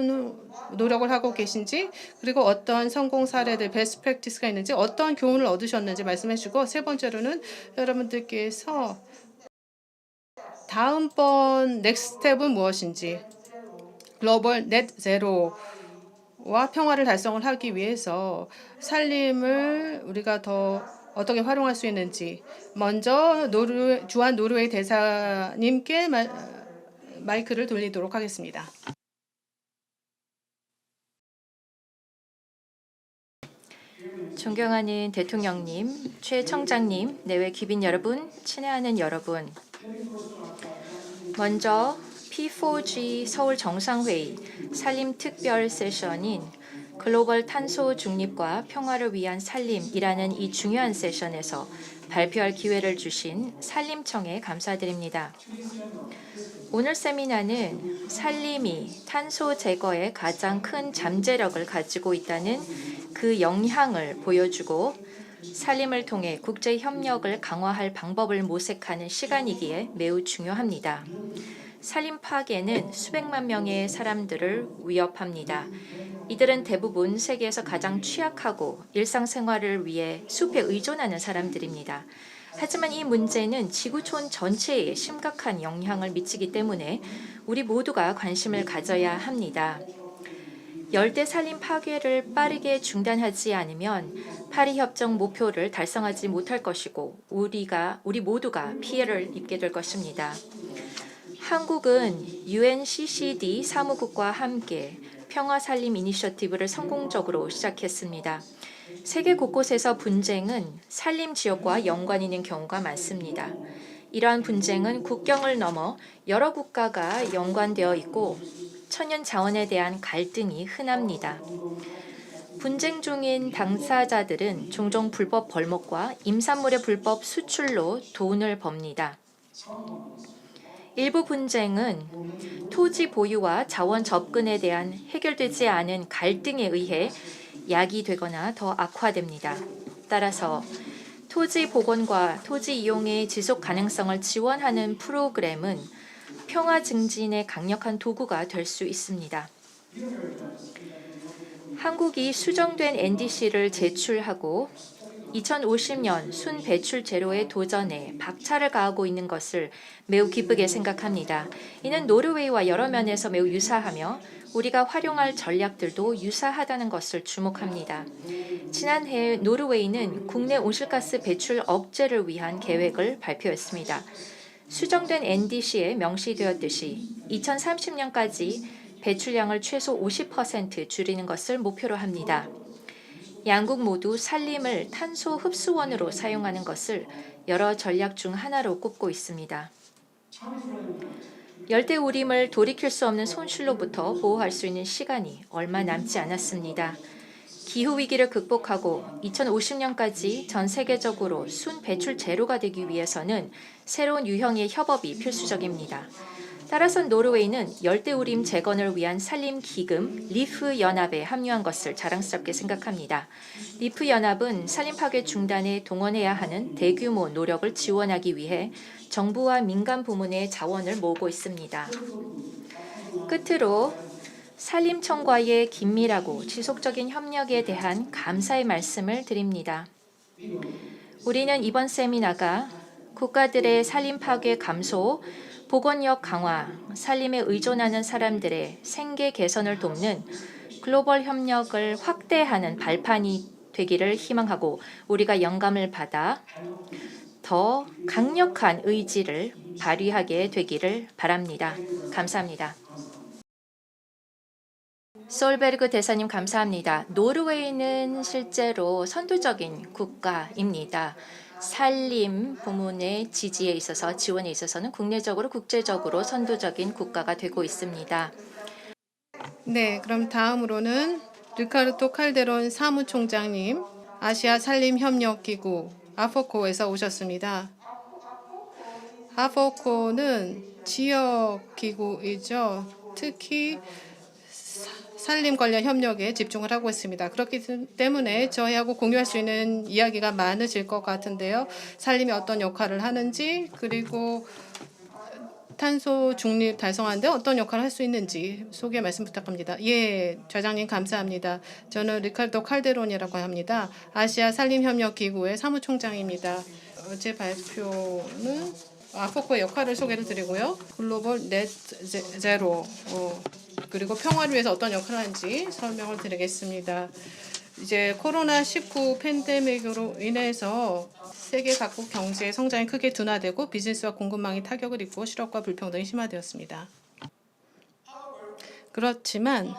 노력을 하고 계신지, 그리고 어떤 성공 사례들, 베스트 프랙티스가 있는지, 어떠한 교훈을 얻으셨는지 말씀해 주시고, 세 번째로는 여러분들께서 다음번 넥스트 스텝은 무엇인지, 글로벌 넷 제로와 평화를 달성을 하기 위해서 산림을 우리가 더 어떻게 활용할 수 있는지, 먼저 주한 노르웨이 대사님께 마이크를 돌리도록 하겠습니다. 존경하는 대통령님, 최 청장님, 내외 귀빈 여러분, 친애하는 여러분. 먼저 P4G 서울 정상회의 산림 특별 세션인 글로벌 탄소 중립과 평화를 위한 산림이라는 이 중요한 세션에서 발표할 기회를 주신 산림청에 감사드립니다. 오늘 세미나는 산림이 탄소 제거에 가장 큰 잠재력을 가지고 있다는 그 영향을 보여주고 산림을 통해 국제 협력을 강화할 방법을 모색하는 시간이기에 매우 중요합니다. 산림 파괴는 수백만 명의 사람들을 위협합니다. 이들은 대부분 세계에서 가장 취약하고 일상생활을 위해 숲에 의존하는 사람들입니다. 하지만 이 문제는 지구촌 전체에 심각한 영향을 미치기 때문에 우리 모두가 관심을 가져야 합니다. 열대 산림 파괴를 빠르게 중단하지 않으면 파리 협정 목표를 달성하지 못할 것이고 우리 모두가 피해를 입게 될 것입니다. 한국은 UNCCD 사무국과 함께 평화산림 이니셔티브를 성공적으로 시작했습니다. 세계 곳곳에서 분쟁은 산림 지역과 연관이 있는 경우가 많습니다. 이러한 분쟁은 국경을 넘어 여러 국가가 연관되어 있고 천연 자원에 대한 갈등이 흔합니다. 분쟁 중인 당사자들은 종종 불법 벌목과 임산물의 불법 수출로 돈을 법니다. 일부 분쟁은 토지 보유와 자원 접근에 대한 해결되지 않은 갈등에 의해 야기되거나 더 악화됩니다. 따라서 토지 복원과 토지 이용의 지속 가능성을 지원하는 프로그램은 평화 증진의 강력한 도구가 될 수 있습니다. 한국이 수정된 NDC를 제출하고 2050년 순 배출 제로의 도전에 박차를 가하고 있는 것을 매우 기쁘게 생각합니다. 이는 노르웨이와 여러 면에서 매우 유사하며 우리가 활용할 전략들도 유사하다는 것을 주목합니다. 지난해 노르웨이는 국내 온실가스 배출 억제를 위한 계획을 발표했습니다. 수정된 NDC에 명시되었듯이 2030년까지 배출량을 최소 50% 줄이는 것을 목표로 합니다. 양국 모두 산림을 탄소 흡수원으로 사용하는 것을 여러 전략 중 하나로 꼽고 있습니다. 열대우림을 돌이킬 수 없는 손실로부터 보호할 수 있는 시간이 얼마 남지 않았습니다. 기후위기를 극복하고 2050년까지 전 세계적으로 순 배출 제로가 되기 위해서는 새로운 유형의 협업이 필수적입니다. 따라서 노르웨이는 열대우림 재건을 위한 산림기금 리프 연합에 합류한 것을 자랑스럽게 생각합니다. 리프 연합은 산림 파괴 중단에 동원해야 하는 대규모 노력을 지원하기 위해 정부와 민간 부문의 자원을 모으고 있습니다. 끝으로 산림청과의 긴밀하고 지속적인 협력에 대한 감사의 말씀을 드립니다. 우리는 이번 세미나가 국가들의 산림 파괴 감소, 복원력 강화, 산림에 의존하는 사람들의 생계 개선을 돕는 글로벌 협력을 확대하는 발판이 되기를 희망하고 우리가 영감을 받아 더 강력한 의지를 발휘하게 되기를 바랍니다. 감사합니다. 솔베르그 대사님 감사합니다. 노르웨이는 실제로 선두적인 국가입니다. 산림 부문의 지지에 있어서 지원에 있어서는 국내적으로 국제적으로 선두적인 국가가 되고 있습니다. 네, 그럼 다음으로는 리카르도 칼데론 사무총장님, 아시아 산림협력기구 아포코에서 오셨습니다. 아포코는 지역기구이죠. 특히 산림 관련 협력에 집중을 하고 있습니다. 그렇기 때문에 저희하고 공유할 수 있는 이야기가 많으실 것 같은데요. 산림이 어떤 역할을 하는지, 그리고 탄소 중립 달성하는데 어떤 역할을 할 수 있는지 소개 말씀 부탁합니다. 예, 좌장님 감사합니다. 저는 리카르도 칼데론이라고 합니다. 아시아 산림협력기구의 사무총장입니다. 제 발표는 아포코의 역할을 소개를 드리고요. 글로벌 넷 제로 그리고 평화를 위해서 어떤 역할을 하는지 설명을 드리겠습니다. 이제 코로나19 팬데믹으로 인해서 세계 각국 경제의 성장이 크게 둔화되고 비즈니스와 공급망이 타격을 입고 실업과 불평등이 심화되었습니다. 그렇지만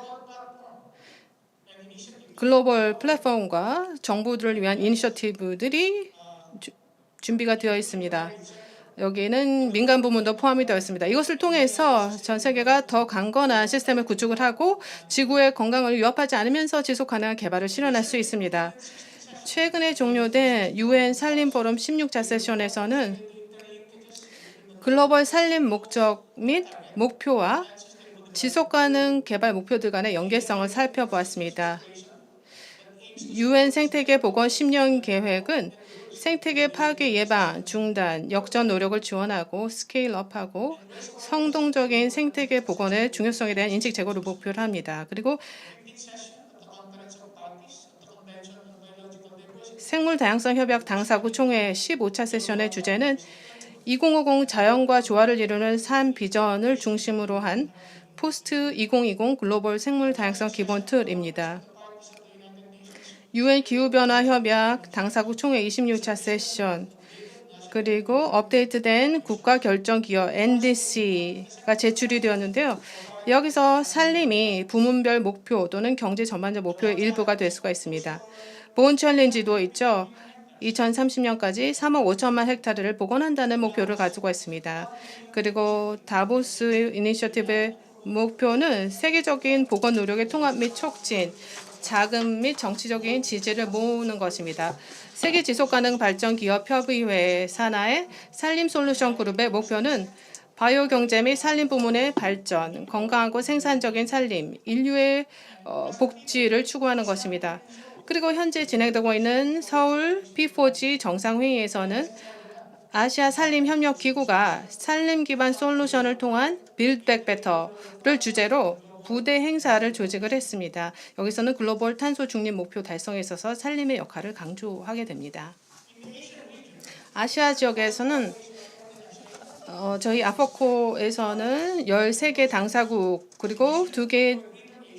글로벌 플랫폼과 정부들을 위한 이니셔티브들이 준비가 되어 있습니다. 여기는 민간 부문도 포함이 되어 있습니다. 이것을 통해서 전 세계가 더 강건한 시스템을 구축을 하고 지구의 건강을 위협하지 않으면서 지속 가능한 개발을 실현할 수 있습니다. 최근에 종료된 UN 산림 포럼 16차 세션에서는 글로벌 산림 목적 및 목표와 지속가능 개발 목표들 간의 연계성을 살펴보았습니다. UN 생태계 복원 10년 계획은 생태계 파괴 예방, 중단, 역전 노력을 지원하고 스케일업하고 성동적인 생태계 복원의 중요성에 대한 인식 제고를 목표로 합니다. 그리고 생물 다양성 협약 당사국 총회 15차 세션의 주제는 2050 자연과 조화를 이루는 삶 비전을 중심으로 한 포스트 2020 글로벌 생물 다양성 기본 틀입니다. UN 기후변화 협약 당사국 총회 26차 세션 그리고 업데이트된 국가 결정 기업 NDC가 제출이 되었는데요. 여기서 산림이 부문별 목표 또는 경제 전반적 목표의 일부가 될 수가 있습니다. 보온 챌린지도 있죠. 2030년까지 3억 5천만 헥타르를 복원한다는 목표를 가지고 있습니다. 그리고 다보스 이니셔티브의 목표는 세계적인 복원 노력의 통합 및 촉진, 자금 및 정치적인 지지를 모으는 것입니다. 세계 지속가능 발전 기업 협의회 산하의 산림 솔루션 그룹의 목표는 바이오 경제 및 산림 부문의 발전, 건강하고 생산적인 산림, 인류의 복지를 추구하는 것입니다. 그리고 현재 진행되고 있는 서울 P4G 정상회의에서는 아시아 산림협력기구가 산림 기반 솔루션을 통한 Build Back Better를 주제로 부대 행사를 조직을 했습니다. 여기서는 글로벌 탄소 중립 목표 달성에 있어서 산림의 역할을 강조하게 됩니다. 아시아 지역에서는 저희 아포코에서는 13개 당사국 그리고 2개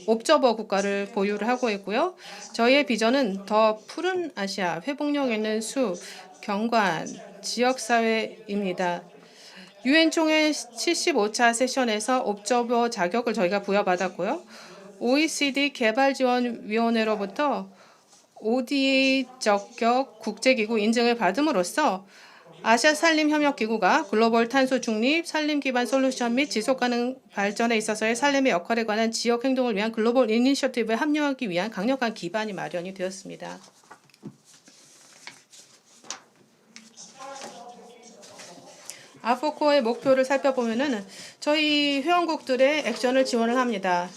옵저버 국가를 보유를 하고 있고요. 저희의 비전은 더 푸른 아시아, 회복력 있는 숲, 경관, 지역사회입니다. UN 총회 75차 세션에서 옵저버 자격을 저희가 부여받았고요. OECD 개발지원위원회로부터 ODA 적격 국제기구 인증을 받음으로써 아시아 산림협력기구가 글로벌 탄소 중립, 산림 기반 솔루션 및 지속가능 발전에 있어서의 산림의 역할에 관한 지역 행동을 위한 글로벌 이니셔티브에 합류하기 위한 강력한 기반이 마련이 되었습니다. 아포코의 목표를 살펴보면은 저희 회원국들의 액션을 지원을 합니다.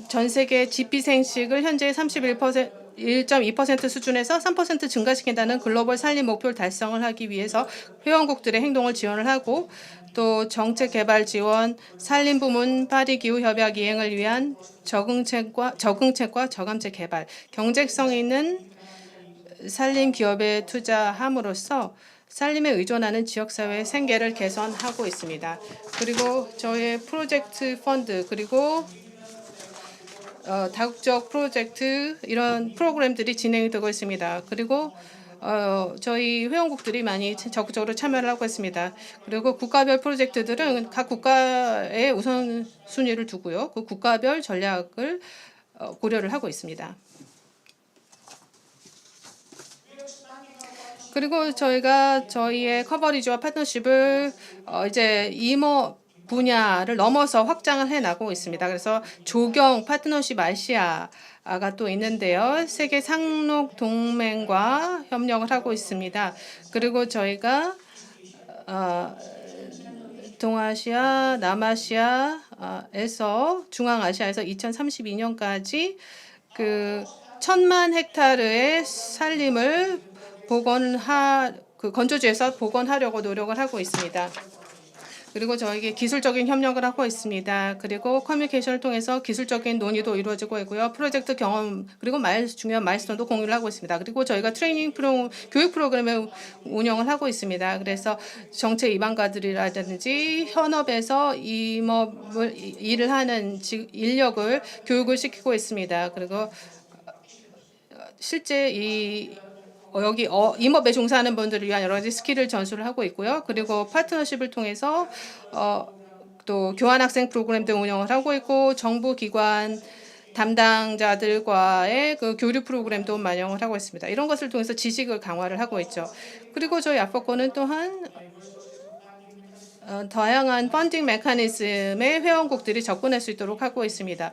전 세계 GP 생식을 현재 1.2% 수준에서 3% 증가시킨다는 글로벌 산림 목표를 달성을 하기 위해서 회원국들의 행동을 지원을 하고 또 정책 개발 지원, 산림 부문 파리 기후 협약 이행을 위한 적응책과 저감책 개발, 경제성 있는 산림 기업에 투자함으로써 산림에 의존하는 지역사회의 생계를 개선하고 있습니다. 그리고 저희의 프로젝트 펀드 그리고 다국적 프로젝트 이런 프로그램들이 진행이 되고 있습니다. 그리고 저희 회원국들이 많이 적극적으로 참여를 하고 있습니다. 그리고 국가별 프로젝트들은 각 국가의 우선순위를 두고요. 그 국가별 전략을 고려를 하고 있습니다. 그리고 저희가 저희의 커버리지와 파트너십을 이제 임업 분야를 넘어서 확장을 해나가고 있습니다. 그래서 조경 파트너십 아시아가 또 있는데요. 세계 상록 동맹과 협력을 하고 있습니다. 그리고 저희가 동아시아, 남아시아에서 중앙아시아에서 2032년까지 그 1,000만 헥타르의 산림을 건조지에서 복원하려고 노력을 하고 있습니다. 그리고 저에게 기술적인 협력을 하고 있습니다. 그리고 커뮤니케이션을 통해서 기술적인 논의도 이루어지고 있고요. 프로젝트 경험 그리고 중요한 마일스톤도 공유를 하고 있습니다. 그리고 저희가 교육 프로그램을 운영을 하고 있습니다. 그래서 정책 입안가들이라든지 현업에서 일을 하는 인력을 교육을 시키고 있습니다. 그리고 실제 여기 임업에 종사하는 분들을 위한 여러 가지 스킬을 전수를 하고 있고요. 그리고 파트너십을 통해서 또 교환학생 프로그램도 운영을 하고 있고 정부 기관 담당자들과의 그 교류 프로그램도 마련을 하고 있습니다. 이런 것을 통해서 지식을 강화를 하고 있죠. 그리고 저희 아포코는 또한 다양한 펀딩 메커니즘에 회원국들이 접근할 수 있도록 하고 있습니다.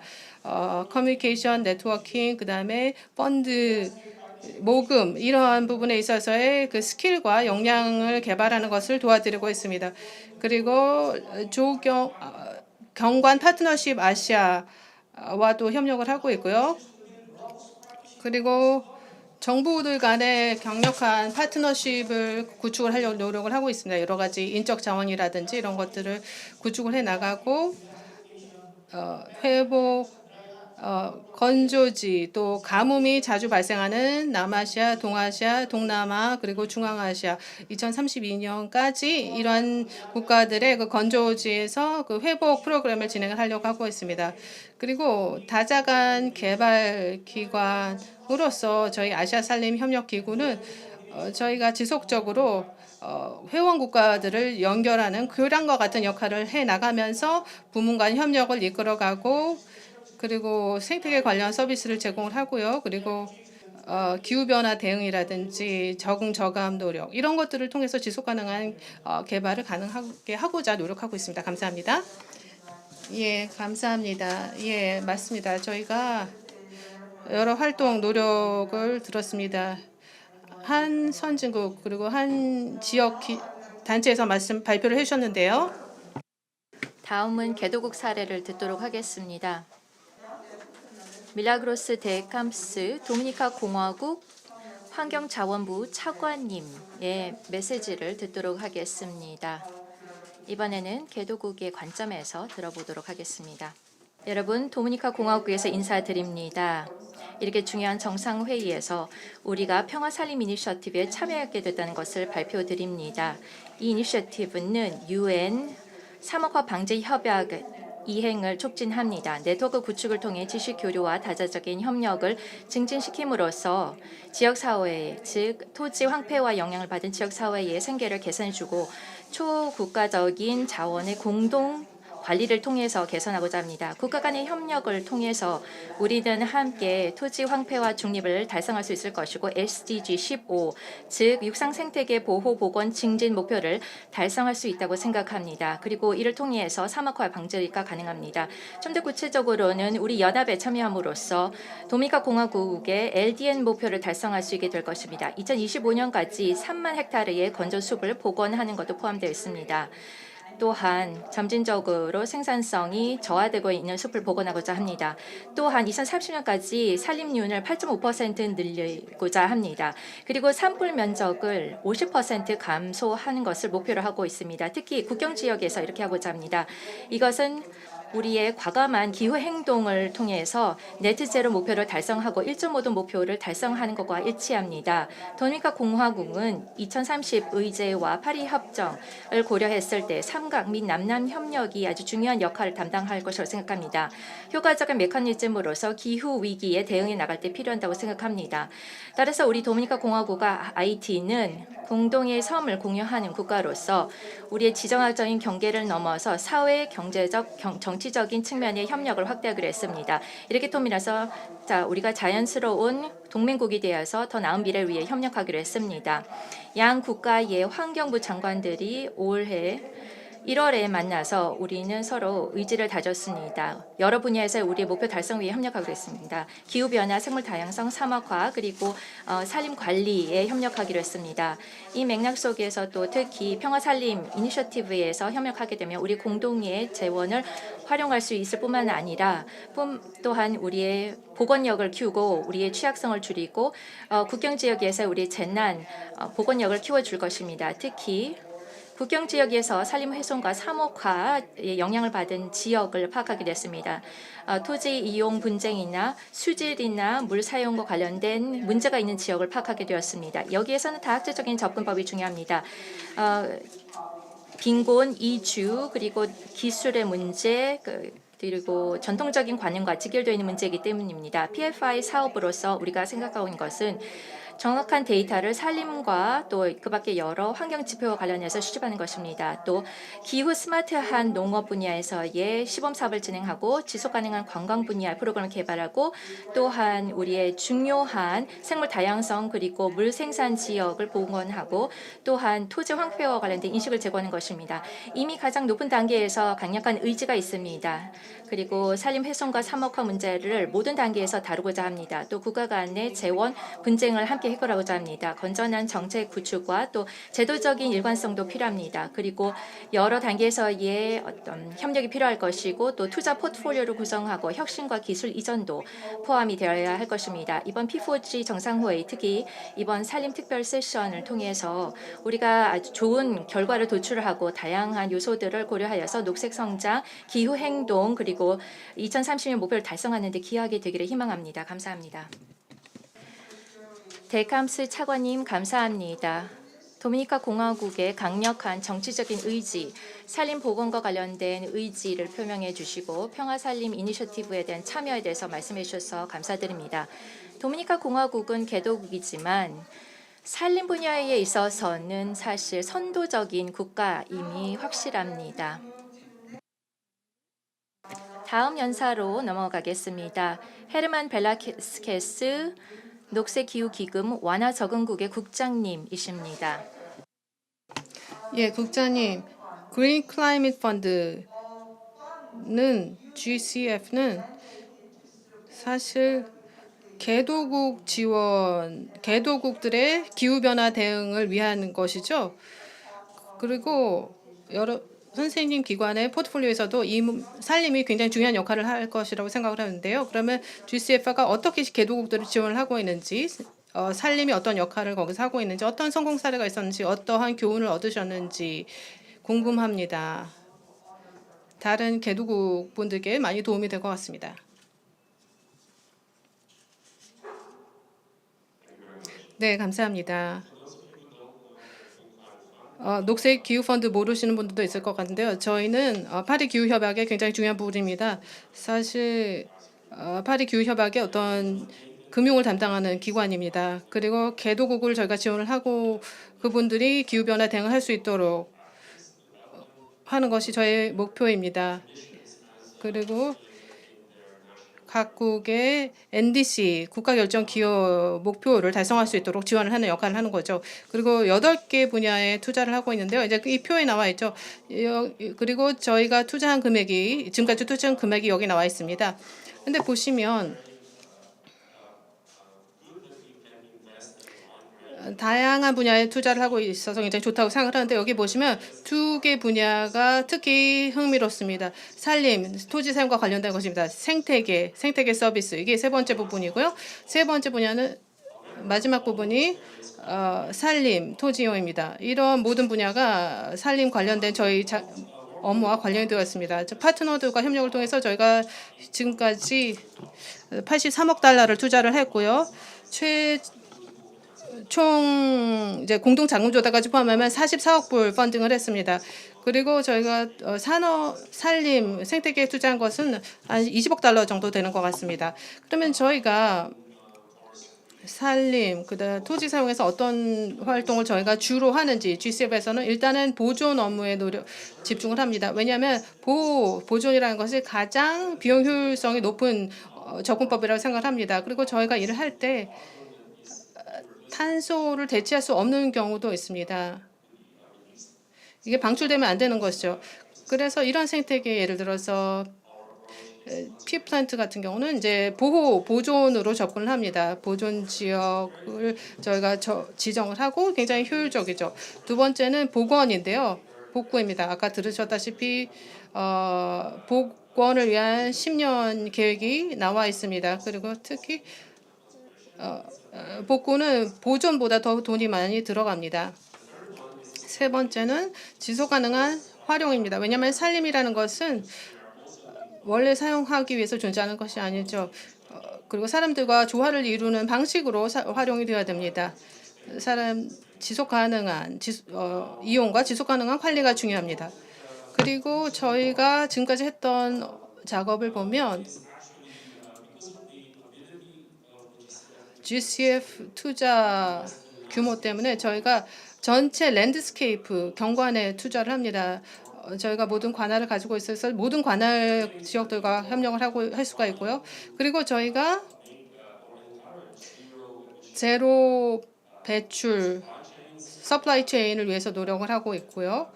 커뮤니케이션, 네트워킹, 그다음에 펀드 모금 이러한 부분에 있어서의 그 스킬과 역량을 개발하는 것을 도와드리고 있습니다. 그리고 경관 파트너십 아시아와도 협력을 하고 있고요. 그리고 정부들 간의 강력한 파트너십을 구축을 하려고 노력을 하고 있습니다. 여러 가지 인적 자원이라든지 이런 것들을 구축을 해 나가고 회복, 건조지 또 가뭄이 자주 발생하는 남아시아, 동아시아, 동남아 그리고 중앙아시아 2032년까지 이러한 국가들의 그 건조지에서 그 회복 프로그램을 진행을 하려고 하고 있습니다. 그리고 다자간 개발 기관으로서 저희 아시아 산림 협력 기구는 저희가 지속적으로 회원 국가들을 연결하는 교량과 같은 역할을 해 나가면서 부문 간 협력을 이끌어가고 그리고 생태계 관련 서비스를 제공을 하고요. 그리고 기후변화 대응이라든지 적응 저감 노력 이런 것들을 통해서 지속 가능한 개발을 가능하게 하고자 노력하고 있습니다. 감사합니다. 예, 감사합니다. 예, 맞습니다. 저희가 여러 활동 노력을 들었습니다. 한 선진국 그리고 한 지역 단체에서 발표를 해주셨는데요. 다음은 개도국 사례를 듣도록 하겠습니다. 밀라그로스 데 캄스 도미니카 공화국 환경자원부 차관님의 메시지를 듣도록 하겠습니다. 이번에는 개도국의 관점에서 들어보도록 하겠습니다. 여러분, 도미니카 공화국에서 인사드립니다. 이렇게 중요한 정상회의에서 우리가 평화살림 이니셔티브에 참여하게 됐다는 것을 발표드립니다. 이 이니셔티브는 UN 사막화 방제 협약 이행을 촉진합니다. 네트워크 구축을 통해 지식 교류와 다자적인 협력을 증진시킴으로써 지역사회, 즉 토지 황폐와 영향을 받은 지역사회의 생계를 개선해주고 초국가적인 자원의 공동 관리를 통해서 개선하고자 합니다. 국가 간의 협력을 통해서 우리는 함께 토지 황폐와 중립을 달성할 수 있을 것이고 SDG 15, 즉 육상 생태계 보호 보건 증진 목표를 달성할 수 있다고 생각합니다. 그리고 이를 통해서 사막화 방지가 가능합니다. 좀 더 구체적으로는 우리 연합에 참여함으로써 도미니카 공화국의 LDN 목표를 달성할 수 있게 될 것입니다. 2025년까지 3만 헥타르의 건조숲을 복원하는 것도 포함되어 있습니다. 또한 점진적으로 생산성이 저하되고 있는 숲을 복원하고자 합니다. 또한 2030년까지 산림률을 8.5% 늘리고자 합니다. 그리고 산불 면적을 50% 감소하는 것을 목표로 하고 있습니다. 특히 국경 지역에서 이렇게 하고자 합니다. 이것은 우리의 과감한 기후 행동을 통해서 네트제로 목표를 달성하고 1.5도 목표를 달성하는 것과 일치합니다. 도미니카 공화국은 2030 의제와 파리 협정을 고려했을 때 삼각 및 남남 협력이 아주 중요한 역할을 담당할 것으로 생각합니다. 효과적인 메커니즘으로서 기후 위기에 대응해 나갈 때 필요하다고 생각합니다. 따라서 우리 도미니카 공화국과 IT는 공동의 섬을 공유하는 국가로서 우리의 지정학적인 경계를 넘어서 사회, 경제적, 정치적인 측면의 협력을 확대하기로 했습니다. 이렇게 통해서 우리가 자연스러운 동맹국이 되어서 더 나은 미래를 위해 협력하기로 했습니다. 양 국가의 환경부 장관들이 올해 1월에 만나서 우리는 서로 의지를 다졌습니다. 여러 분야에서 우리의 목표 달성 위해 협력하기로 했습니다. 기후변화, 생물다양성, 사막화, 그리고 산림관리에 협력하기로 했습니다. 이 맥락 속에서 또 특히 평화살림 이니셔티브에서 협력하게 되면 우리 공동의 재원을 활용할 수 있을 뿐만 아니라 또한 우리의 보건력을 키우고 우리의 취약성을 줄이고 국경지역에서 우리의 재난 보건력을 키워줄 것입니다. 특히 국경 지역에서 산림 훼손과 사목화에 영향을 받은 지역을 파악하게 됐습니다. 토지 이용 분쟁이나 수질이나 물 사용과 관련된 문제가 있는 지역을 파악하게 되었습니다. 여기에서는 다학제적인 접근법이 중요합니다. 빈곤, 이주, 그리고 기술의 문제, 그리고 전통적인 관념과 직결되어 있는 문제이기 때문입니다. PFI 사업으로서 우리가 생각하고 있는 것은 정확한 데이터를 산림과 또 그밖에 여러 환경 지표와 관련해서 수집하는 것입니다. 또 기후 스마트한 농업 분야에서의 시범 사업을 진행하고 지속 가능한 관광 분야 프로그램을 개발하고 또한 우리의 중요한 생물 다양성 그리고 물 생산 지역을 복원하고 또한 토지 황폐와 관련된 인식을 제고하는 것입니다. 이미 가장 높은 단계에서 강력한 의지가 있습니다. 그리고 산림 훼손과 사목화 문제를 모든 단계에서 다루고자 합니다. 또 국가 간의 재원 분쟁을 함께 해결하고자 합니다. 건전한 정책 구축과 또 제도적인 일관성도 필요합니다. 그리고 여러 단계에서의 어떤 협력이 필요할 것이고 또 투자 포트폴리오를 구성하고 혁신과 기술 이전도 포함이 되어야 할 것입니다. 이번 P4G 정상회의 특히 이번 산림 특별 세션을 통해서 우리가 아주 좋은 결과를 도출하고 다양한 요소들을 고려하여서 녹색 성장, 기후 행동 그리고 2030년 목표를 달성하는 데 기여하게 되기를 희망합니다. 감사합니다. 데캄스 차관님 감사합니다. 도미니카 공화국의 강력한 정치적인 의지, 산림 복원과 관련된 의지를 표명해 주시고 평화산림 이니셔티브에 대한 참여에 대해서 말씀해 주셔서 감사드립니다. 도미니카 공화국은 개도국이지만 산림 분야에 있어서는 사실 선도적인 국가임이 확실합니다. 다음 연사로 넘어가겠습니다. 헤르만 벨라스케스 녹색기후기금 완화적응국의 국장님이십니다. 예, 국장님, 그린 클라이밋 펀드는 GCF는 사실 개도국 지원, 개도국들의 기후변화 대응을 위한 것이죠. 그리고 여러 선생님 기관의 포트폴리오에서도 이 산림이 굉장히 중요한 역할을 할 것이라고 생각을 하는데요. 그러면 GCF가 어떻게 개도국들을 지원을 하고 있는지, 산림이 어떤 역할을 거기서 하고 있는지, 어떤 성공 사례가 있었는지, 어떠한 교훈을 얻으셨는지 궁금합니다. 다른 개도국 분들께 많이 도움이 될 것 같습니다. 네, 감사합니다. 녹색 기후 펀드 모르시는 분들도 있을 것 같은데요. 저희는 파리 기후 협약의 굉장히 중요한 부분입니다. 사실 파리 기후 협약의 어떤 금융을 담당하는 기관입니다. 그리고 개도국을 저희가 지원을 하고 그분들이 기후 변화 대응을 할 수 있도록 하는 것이 저의 목표입니다. 그리고 각국의 NDC 국가결정 기여 목표를 달성할 수 있도록 지원을 하는 역할을 하는 거죠. 그리고 8개 분야에 투자를 하고 있는데요. 이제 이 표에 나와 있죠. 그리고 저희가 투자한 금액이 지금까지 투자한 금액이 여기 나와 있습니다. 근데 보시면 다양한 분야에 투자를 하고 있어서 굉장히 좋다고 생각을 하는데 여기 보시면 2개 분야가 특히 흥미롭습니다. 산림, 토지 사용과 관련된 것입니다. 생태계 서비스 이게 세 번째 부분이고요. 세 번째 분야는 마지막 부분이 산림, 토지용입니다. 이런 모든 분야가 산림 관련된 저희 업무와 관련이 되어 있습니다. 파트너들과 협력을 통해서 저희가 지금까지 83억 달러를 투자를 했고요. 총 이제 공동 자금 조달까지 포함하면 44억 불 펀딩을 했습니다. 그리고 저희가 산림, 생태계에 투자한 것은 한 20억 달러 정도 되는 것 같습니다. 그러면 저희가 산림, 그다음 토지 사용에서 어떤 활동을 저희가 주로 하는지 GCF에서는 일단은 보존 업무에 집중을 합니다. 왜냐하면 보존이라는 것이 가장 비용 효율성이 높은 접근법이라고 생각을 합니다. 그리고 저희가 일을 할 때 탄소를 대체할 수 없는 경우도 있습니다. 이게 방출되면 안 되는 것이죠. 그래서 이런 생태계 예를 들어서 피플랜트 같은 경우는 이제 보존으로 접근을 합니다. 보존 지역을 저희가 지정을 하고 굉장히 효율적이죠. 두 번째는 복원인데요. 복구입니다. 아까 들으셨다시피 복원을 위한 10년 계획이 나와 있습니다. 그리고 특히 복구는 보존보다 더 돈이 많이 들어갑니다. 세 번째는 지속 가능한 활용입니다. 왜냐하면 산림이라는 것은 원래 사용하기 위해서 존재하는 것이 아니죠. 그리고 사람들과 조화를 이루는 방식으로 활용이 되어야 됩니다. 지속 가능한 이용과 지속 가능한 관리가 중요합니다. 그리고 저희가 지금까지 했던 작업을 보면 GCF 투자 규모 때문에 저희가 전체 랜드스케이프 경관에 투자를 합니다. 저희가 모든 관할을 가지고 있어서 모든 관할 지역들과 협력을 하고 할 수가 있고요. 그리고 저희가 제로 배출 서플라이 체인을 위해서 노력을 하고 있고요.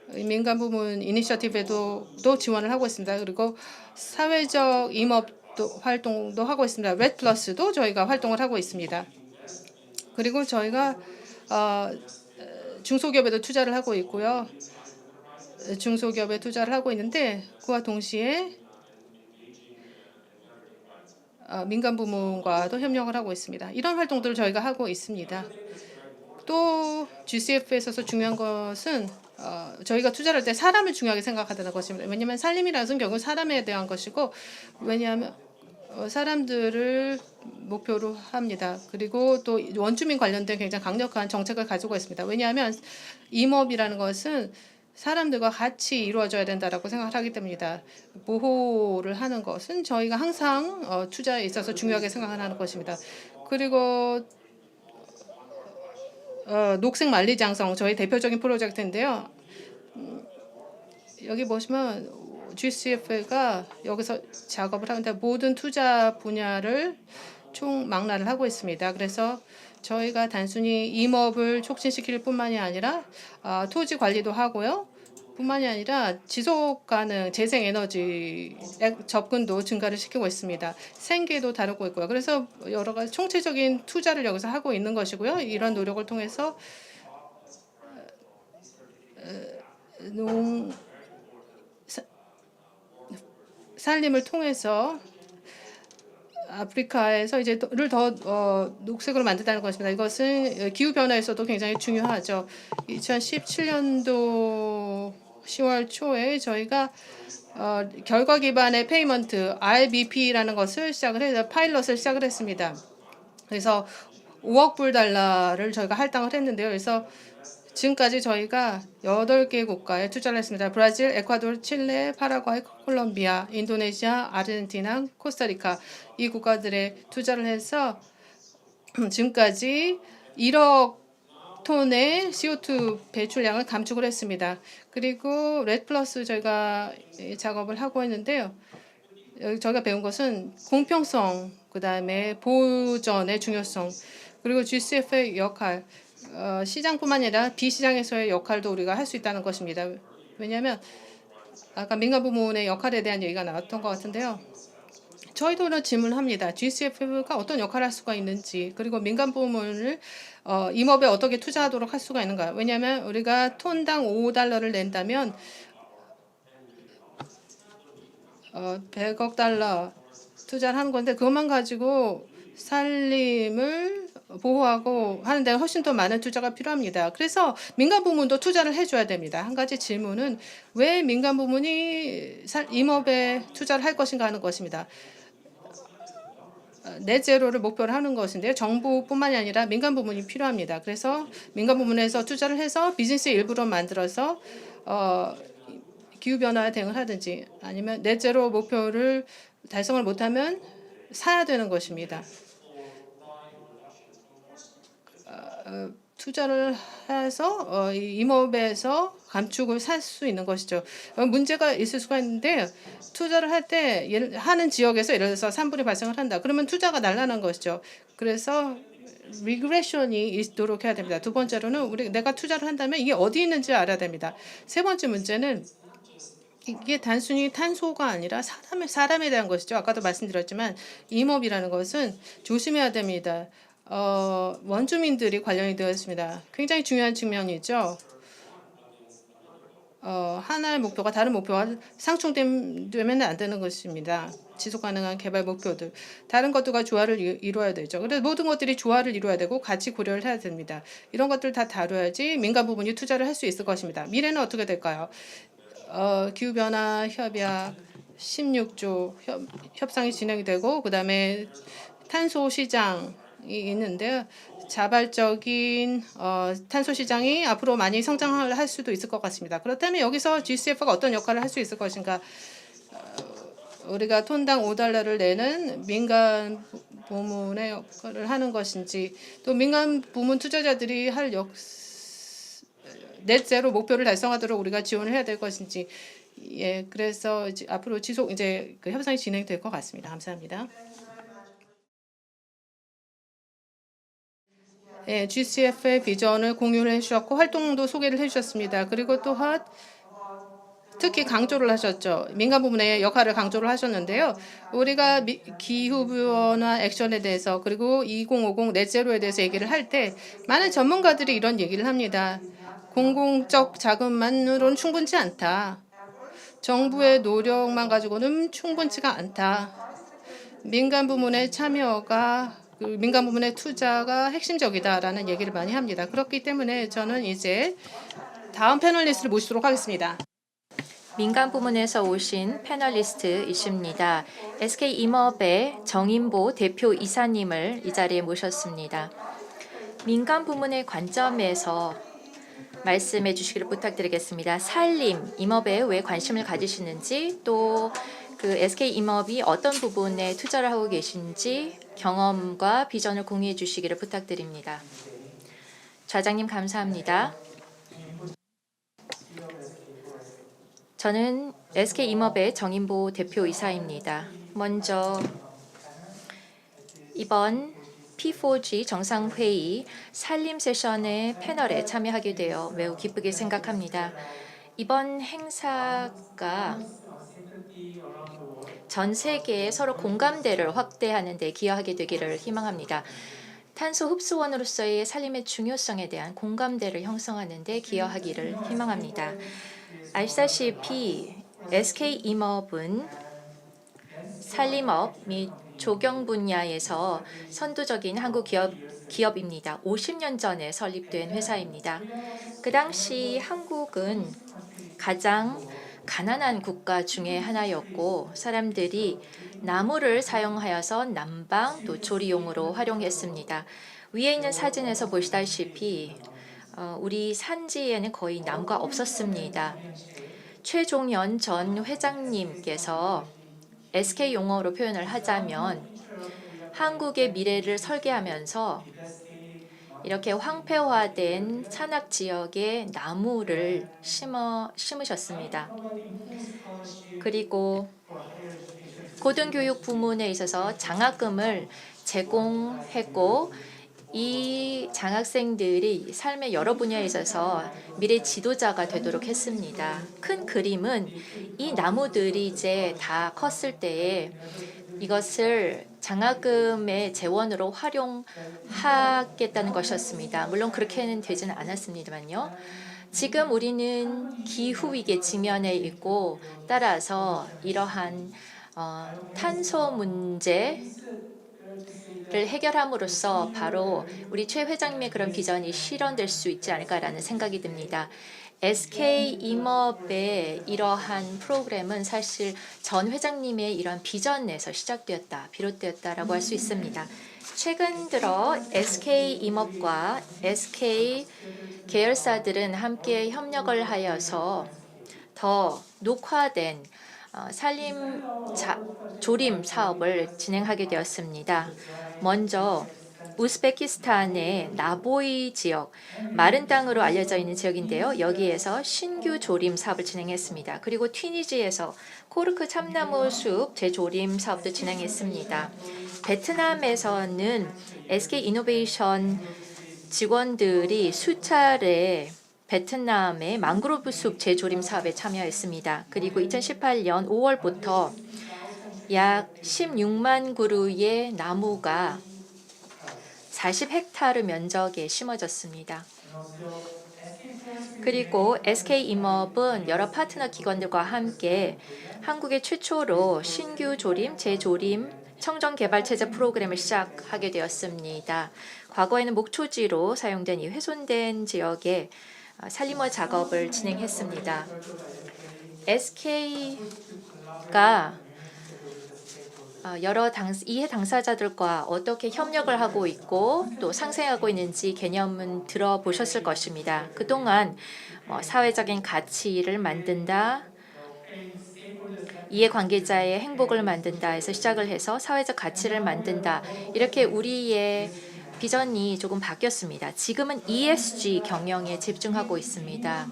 민간 부문 이니셔티브에도 지원을 하고 있습니다. 그리고 사회적 임업 활동도 하고 있습니다. 레드 플러스도 저희가 활동을 하고 있습니다. 그리고 저희가 중소기업에도 투자를 하고 있고요. 중소기업에 투자를 하고 있는데 그와 동시에 민간 부문과도 협력을 하고 있습니다. 이런 활동들을 저희가 하고 있습니다. 또 GCF에 있어서 중요한 것은 저희가 투자를 할 때 사람을 중요하게 생각한다는 것입니다. 왜냐하면 살림이라는 것은 결국 사람에 대한 것이고 왜냐하면 사람들을 목표로 합니다. 그리고 또 원주민 관련된 굉장히 강력한 정책을 가지고 있습니다. 왜냐하면 임업이라는 것은 사람들과 같이 이루어져야 된다라고 생각을 하기 때문입니다. 보호를 하는 것은 저희가 항상 투자에 있어서 중요하게 생각하는 것입니다. 그리고 녹색 만리장성 저희 대표적인 프로젝트인데요. 여기 보시면 GCF가 여기서 작업을 하는데 모든 투자 분야를 총망라를 하고 있습니다. 그래서 저희가 단순히 임업을 촉진시킬 뿐만이 아니라 토지 관리도 하고요. 뿐만이 아니라 지속 가능 재생에너지 접근도 증가를 시키고 있습니다. 생계도 다루고 있고요. 그래서 여러 가지 총체적인 투자를 여기서 하고 있는 것이고요. 이런 노력을 통해서 산림을 통해서 아프리카에서 이제를 더 녹색으로 만든다는 것입니다. 이것은 기후 변화에서도 굉장히 중요하죠. 2017년도 10월 초에 저희가 결과 기반의 페이먼트 RBP라는 것을 시작을 해서 파일럿을 시작을 했습니다. 그래서 5억 불 달러를 저희가 할당을 했는데요. 그래서 지금까지 저희가 8개 국가에 투자를 했습니다. 브라질, 에콰도르, 칠레, 파라과이, 콜롬비아, 인도네시아, 아르헨티나, 코스타리카 이 국가들에 투자를 해서 지금까지 1억 톤의 CO2 배출량을 감축을 했습니다. 그리고 레드 플러스 저희가 작업을 하고 있는데요. 여기 저희가 배운 것은 공평성, 그다음에 보전의 중요성, 그리고 GCF의 역할, 시장뿐만 아니라 비시장에서의 역할도 우리가 할 수 있다는 것입니다. 왜냐하면 아까 민간 부문의 역할에 대한 얘기가 나왔던 것 같은데요. 저희도 이런 질문을 합니다. GCF가 어떤 역할을 할 수가 있는지, 그리고 민간 부문을 임업에 어떻게 투자하도록 할 수가 있는가. 왜냐하면 우리가 톤당 5달러를 낸다면 100억 달러 투자를 하는 건데 그것만 가지고 산림을 보호하고 하는 데 훨씬 더 많은 투자가 필요합니다. 그래서 민간 부문도 투자를 해줘야 됩니다. 한 가지 질문은 왜 민간 부문이 임업에 투자를 할 것인가 하는 것입니다. 넷제로를 목표로 하는 것인데요. 정부뿐만이 아니라 민간 부문이 필요합니다. 그래서 민간 부문에서 투자를 해서 비즈니스의 일부로 만들어서 기후변화에 대응을 하든지 아니면 넷제로 목표를 달성을 못하면 사야 되는 것입니다. 투자를 해서 임업에서 감축을 살 수 있는 것이죠. 문제가 있을 수가 있는데 투자를 할 때 하는 지역에서 예를 들어서 산불이 발생을 한다. 그러면 투자가 날아난 것이죠. 그래서 리그레션이 있도록 해야 됩니다. 두 번째로는 내가 투자를 한다면 이게 어디 있는지 알아야 됩니다. 세 번째 문제는 이게 단순히 탄소가 아니라 사람에 대한 것이죠. 아까도 말씀드렸지만 임업이라는 것은 조심해야 됩니다. 원주민들이 관련이 되어 있습니다. 굉장히 중요한 측면이죠. 하나의 목표가 다른 목표와 상충되면 안 되는 것입니다. 지속 가능한 개발 목표들. 다른 것들과 조화를 이루어야 되죠. 그래서 모든 것들이 조화를 이루어야 되고 같이 고려를 해야 됩니다. 이런 것들 다 다뤄야지 민간 부문이 투자를 할 수 있을 것입니다. 미래는 어떻게 될까요? 기후변화 협약 16조 협상이 진행이 되고 그다음에 탄소 시장이 있는데요. 자발적인 탄소 시장이 앞으로 많이 성장을 할 수도 있을 것 같습니다. 그렇다면 여기서 GCF가 어떤 역할을 할 수 있을 것인가? 우리가 톤당 $5를 내는 민간 부문의 역할을 하는 것인지, 또 민간 부문 투자자들이 할 넷제로 목표를 달성하도록 우리가 지원을 해야 될 것인지, 예, 그래서 이제 앞으로 지속 이제 그 협상이 진행될 것 같습니다. 감사합니다. 예, GCF의 비전을 공유를 해주셨고 활동도 소개를 해주셨습니다. 그리고 또한 특히 강조를 하셨죠. 민간 부문의 역할을 강조를 하셨는데요. 우리가 기후변화 액션에 대해서 그리고 2050 넷제로에 대해서 얘기를 할 때 많은 전문가들이 이런 얘기를 합니다. 공공적 자금만으로는 충분치 않다. 정부의 노력만 가지고는 충분치가 않다. 민간 부문의 참여가 민간 부문의 투자가 핵심적이다라는 얘기를 많이 합니다. 그렇기 때문에 저는 이제 다음 패널리스트를 모시도록 하겠습니다. 민간 부문에서 오신 패널리스트이십니다. SK임업의 정인보 대표 이사님을 이 자리에 모셨습니다. 민간 부문의 관점에서 말씀해 주시기를 부탁드리겠습니다. 산림, 임업에 왜 관심을 가지시는지, 또 그 SK임업이 어떤 부분에 투자를 하고 계신지 경험과 비전을 공유해 주시기를 부탁드립니다. 좌장님 감사합니다. 저는 SK임업의 정인보 대표이사입니다. 먼저 이번 P4G 정상회의 산림 세션의 패널에 참여하게 되어 매우 기쁘게 생각합니다. 이번 행사가 전 세계에 서로 공감대를 확대하는 데 기여하게 되기를 희망합니다. 탄소 흡수원으로서의 산림의 중요성에 대한 공감대를 형성하는 데 기여하기를 희망합니다. 아시다시피 SK임업은 산림업 및 조경 분야에서 선두적인 한국 기업입니다. 50년 전에 설립된 회사입니다. 그 당시 한국은 가장 가난한 국가 중에 하나였고 사람들이 나무를 사용하여서 난방 또 조리용으로 활용했습니다. 위에 있는 사진에서 보시다시피 우리 산지에는 거의 나무가 없었습니다. 최종연 전 회장님께서 SK 용어로 표현을 하자면 한국의 미래를 설계하면서 이렇게 황폐화된 산악 지역에 나무를 심으셨습니다. 그리고 고등교육 부문에 있어서 장학금을 제공했고 이 장학생들이 삶의 여러 분야에 있어서 미래 지도자가 되도록 했습니다. 큰 그림은 이 나무들이 이제 다 컸을 때에 이것을 장학금의 재원으로 활용하겠다는 것이었습니다. 물론 그렇게는 되지는 않았습니다만요. 지금 우리는 기후위기에 직면해 있고 따라서 이러한 탄소 문제를 해결함으로써 바로 우리 최 회장님의 그런 비전이 실현될 수 있지 않을까라는 생각이 듭니다. SK임업의 이러한 프로그램은 사실 전 회장님의 이러한 비전에서 비롯되었다라고 할 수 있습니다. 최근 들어 SK임업과 SK 계열사들은 함께 협력을 하여서 더 녹화된 산림 조림 사업을 진행하게 되었습니다. 먼저 우즈베키스탄의 나보이 지역, 마른 땅으로 알려져 있는 지역인데요. 여기에서 신규 조림 사업을 진행했습니다. 그리고 튀니지에서 코르크 참나무 숲 재조림 사업도 진행했습니다. 베트남에서는 SK이노베이션 직원들이 수차례 베트남의 망그로브 숲 재조림 사업에 참여했습니다. 그리고 2018년 5월부터 약 16만 그루의 나무가 40헥타르 면적에 심어졌습니다. 그리고 SK임업은 여러 파트너 기관들과 함께 한국의 최초로 신규 조림, 재조림, 청정개발체제 프로그램을 시작하게 되었습니다. 과거에는 목초지로 사용된 이 훼손된 지역에 산림화 작업을 진행했습니다. SK가 여러 이해 당사자들과 어떻게 협력을 하고 있고 또 상생하고 있는지 개념은 들어보셨을 것입니다. 그동안 사회적인 가치를 만든다, 이해관계자의 행복을 만든다에서 시작을 해서 사회적 가치를 만든다. 이렇게 우리의 비전이 조금 바뀌었습니다. 지금은 ESG 경영에 집중하고 있습니다.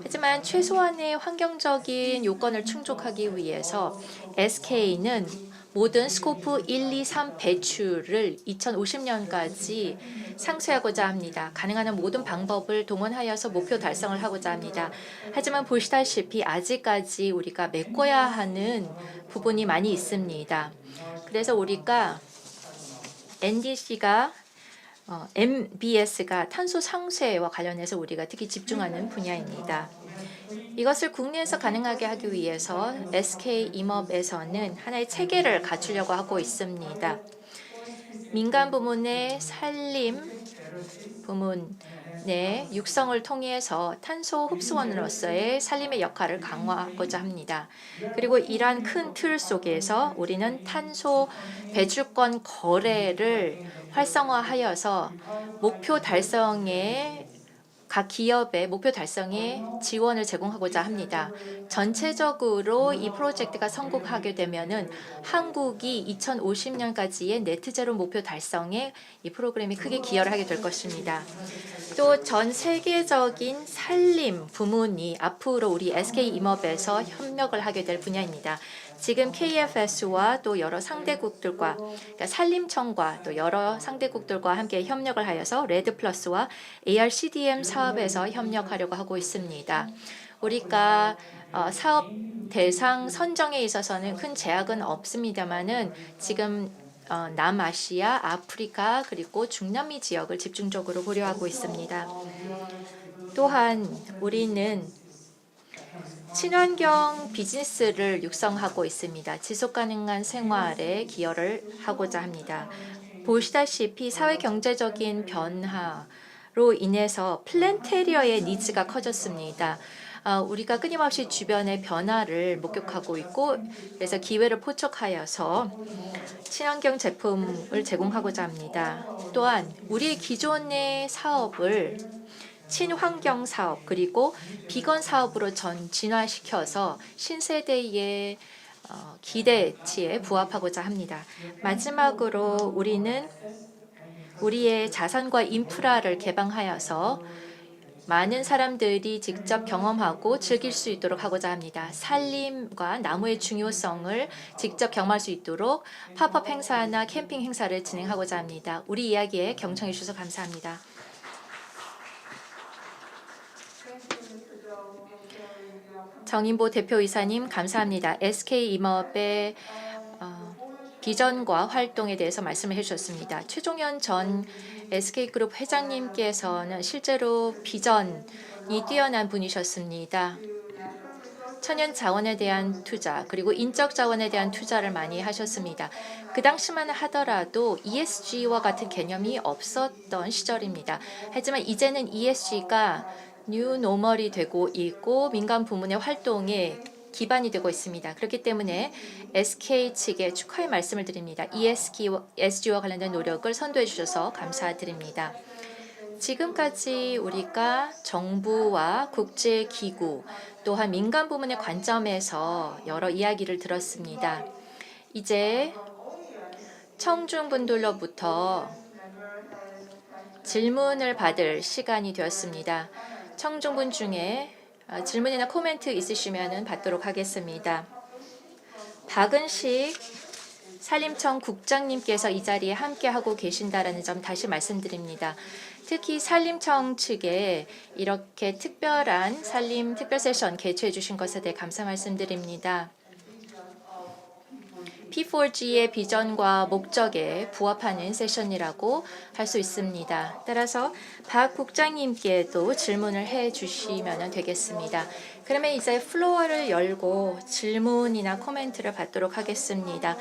하지만 최소한의 환경적인 요건을 충족하기 위해서 SK는 모든 스코프 1, 2, 3 배출을 2050년까지 상쇄하고자 합니다. 가능한 한 모든 방법을 동원하여서 목표 달성을 하고자 합니다. 하지만 보시다시피 아직까지 우리가 메꿔야 하는 부분이 많이 있습니다. 그래서 우리가 MBS가 탄소 상쇄와 관련해서 우리가 특히 집중하는 분야입니다. 이것을 국내에서 가능하게 하기 위해서 SK임업에서는 하나의 체계를 갖추려고 하고 있습니다. 민간 부문의 산림 부문의 육성을 통해서 탄소 흡수원으로서의 산림의 역할을 강화하고자 합니다. 그리고 이러한 큰 틀 속에서 우리는 탄소 배출권 거래를 활성화하여서 목표 달성에 각 기업의 목표 달성에 지원을 제공하고자 합니다. 전체적으로 이 프로젝트가 성공하게 되면은 한국이 2050년까지의 네트제로 목표 달성에 이 프로그램이 크게 기여를 하게 될 것입니다. 또 전 세계적인 산림 부문이 앞으로 우리 SK임업에서 협력을 하게 될 분야입니다. 지금 KFS와 또 여러 상대국들과 그러니까 산림청과 또 여러 상대국들과 함께 협력을 하여서 레드플러스와 ARCDM 사업에서 협력하려고 하고 있습니다. 우리가 사업 대상 선정에 있어서는 큰 제약은 없습니다만은 지금 남아시아, 아프리카 그리고 중남미 지역을 집중적으로 고려하고 있습니다. 또한 우리는 친환경 비즈니스를 육성하고 있습니다. 지속가능한 생활에 기여를 하고자 합니다. 보시다시피 사회경제적인 변화로 인해서 플랜테리어의 니즈가 커졌습니다. 우리가 끊임없이 주변의 변화를 목격하고 있고 그래서 기회를 포착하여서 친환경 제품을 제공하고자 합니다. 또한 우리 기존의 사업을 친환경 사업 그리고 비건 사업으로 진화시켜서 신세대의 기대치에 부합하고자 합니다. 마지막으로 우리는 우리의 자산과 인프라를 개방하여서 많은 사람들이 직접 경험하고 즐길 수 있도록 하고자 합니다. 산림과 나무의 중요성을 직접 경험할 수 있도록 팝업 행사나 캠핑 행사를 진행하고자 합니다. 우리 이야기에 경청해 주셔서 감사합니다. 정인보 대표이사님 감사합니다. SK임업의 비전과 활동에 대해서 말씀을 해주셨습니다. 최종현 전 SK그룹 회장님께서는 실제로 비전이 뛰어난 분이셨습니다. 천연 자원에 대한 투자 그리고 인적 자원에 대한 투자를 많이 하셨습니다. 그 당시만 하더라도 ESG와 같은 개념이 없었던 시절입니다. 하지만 이제는 ESG가 뉴 노멀이 되고 있고 민간 부문의 활동에 기반이 되고 있습니다. 그렇기 때문에 SK 측에 축하의 말씀을 드립니다. ESG와 관련된 노력을 선도해 주셔서 감사드립니다. 지금까지 우리가 정부와 국제기구 또한 민간 부문의 관점에서 여러 이야기를 들었습니다. 이제 청중분들로부터 질문을 받을 시간이 되었습니다. 청중분 중에 질문이나 코멘트 있으시면 받도록 하겠습니다. 박은식 산림청 국장님께서 이 자리에 함께하고 계신다라는 점 다시 말씀드립니다. 특히 산림청 측에 이렇게 특별한 산림 특별 세션 개최해 주신 것에 대해 감사 말씀드립니다. P4G의 비전과 목적에 부합하는 세션이라고 할 수 있습니다. 따라서 박 국장님께도 질문을 해주시면 되겠습니다. 그러면 이제 플로어를 열고 질문이나 코멘트를 받도록 하겠습니다.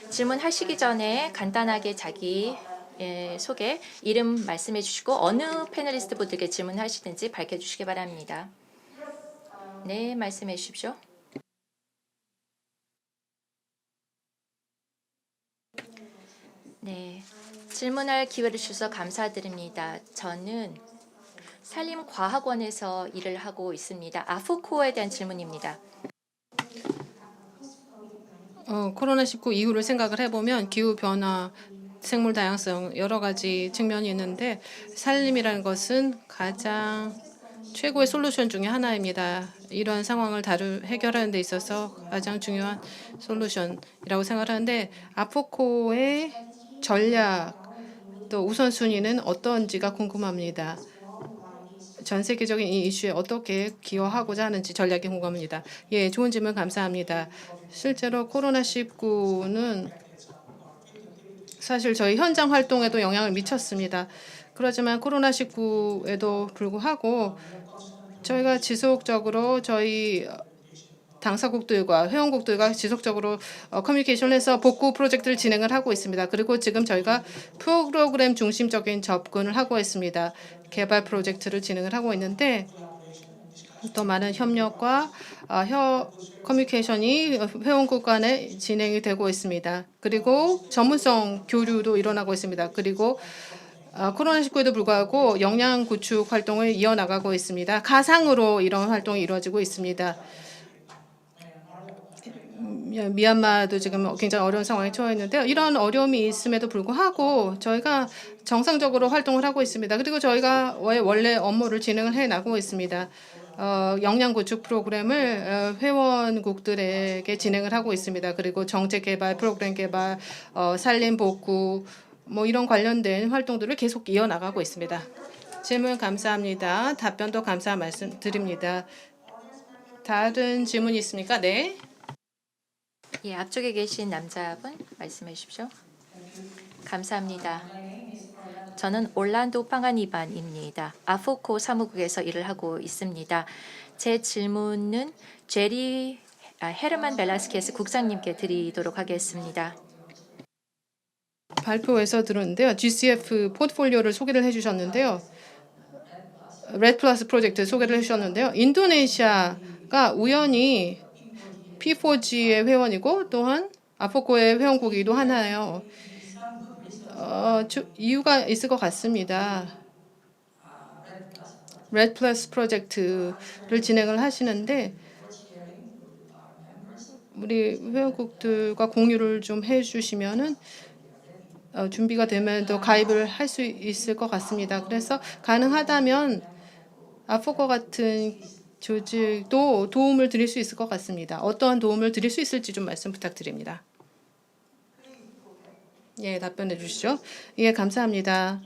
질문하시기 전에 간단하게 자기 소개, 이름 말씀해 주시고 어느 패널리스트 분들께 질문하시든지 밝혀주시기 바랍니다. 네, 말씀해 주십시오. 네, 질문할 기회를 주셔서 감사드립니다. 저는 산림과학원에서 일을 하고 있습니다. 아프코어에 대한 질문입니다. 코로나19 이후를 생각을 해보면 기후 변화, 생물 다양성 여러 가지 측면이 있는데 산림이라는 것은 가장 최고의 솔루션 중에 하나입니다. 이러한 상황을 해결하는 데 있어서 가장 중요한 솔루션이라고 생각하는데 아포코의 전략 또 우선순위는 어떤지가 궁금합니다. 전 세계적인 이 이슈에 어떻게 기여하고자 하는지 전략이 궁금합니다. 예, 좋은 질문 감사합니다. 실제로 코로나19는 사실 저희 현장 활동에도 영향을 미쳤습니다. 그렇지만 코로나19에도 불구하고 저희가 지속적으로 저희 당사국들과 회원국들과 지속적으로 커뮤니케이션해서 복구 프로젝트를 진행을 하고 있습니다. 그리고 지금 저희가 프로그램 중심적인 접근을 하고 있습니다. 개발 프로젝트를 진행을 하고 있는데 또 많은 협력과 커뮤니케이션이 회원국 간에 진행이 되고 있습니다. 그리고 전문성 교류도 일어나고 있습니다. 그리고 코로나19에도 불구하고 역량 구축 활동을 이어나가고 있습니다. 가상으로 이런 활동이 이루어지고 있습니다. 미얀마도 지금 굉장히 어려운 상황에 처해 있는데요. 이런 어려움이 있음에도 불구하고 저희가 정상적으로 활동을 하고 있습니다. 그리고 저희가 원래 업무를 진행을 해나가고 있습니다. 역량 구축 프로그램을 회원국들에게 진행을 하고 있습니다. 그리고 정책 개발, 프로그램 개발, 산림 복구 뭐 이런 관련된 활동들을 계속 이어나가고 있습니다. 질문 감사합니다. 답변도 감사 말씀드립니다. 다른 질문이 있습니까? 네. 예, 앞쪽에 계신 남자분 말씀해 주십시오. 감사합니다. 저는 올란도 빵아니반입니다. 아포코 사무국에서 일을 하고 있습니다. 제 질문은 헤르만 벨라스케스 국장님께 드리도록 하겠습니다. 발표에서 들었는데요. GCF 포트폴리오를 소개를 해주셨는데요. 레드 플러스 프로젝트 소개를 해주셨는데요. 인도네시아가 우연히 P4G의 회원이고 또한 아포코의 회원국이기도 하나요. 이유가 있을 것 같습니다. 레드 플러스 프로젝트를 진행을 하시는데 우리 회원국들과 공유를 좀 해주시면은 준비가 되면 또 가입을 할 수 있을 것 같습니다. 그래서 가능하다면 아포코 같은 조직도 도움을 드릴 수 있을 것 같습니다. 어떠한 도움을 드릴 수 있을지 좀 말씀 부탁드립니다. 예, 답변해 주시죠. 예, 감사합니다.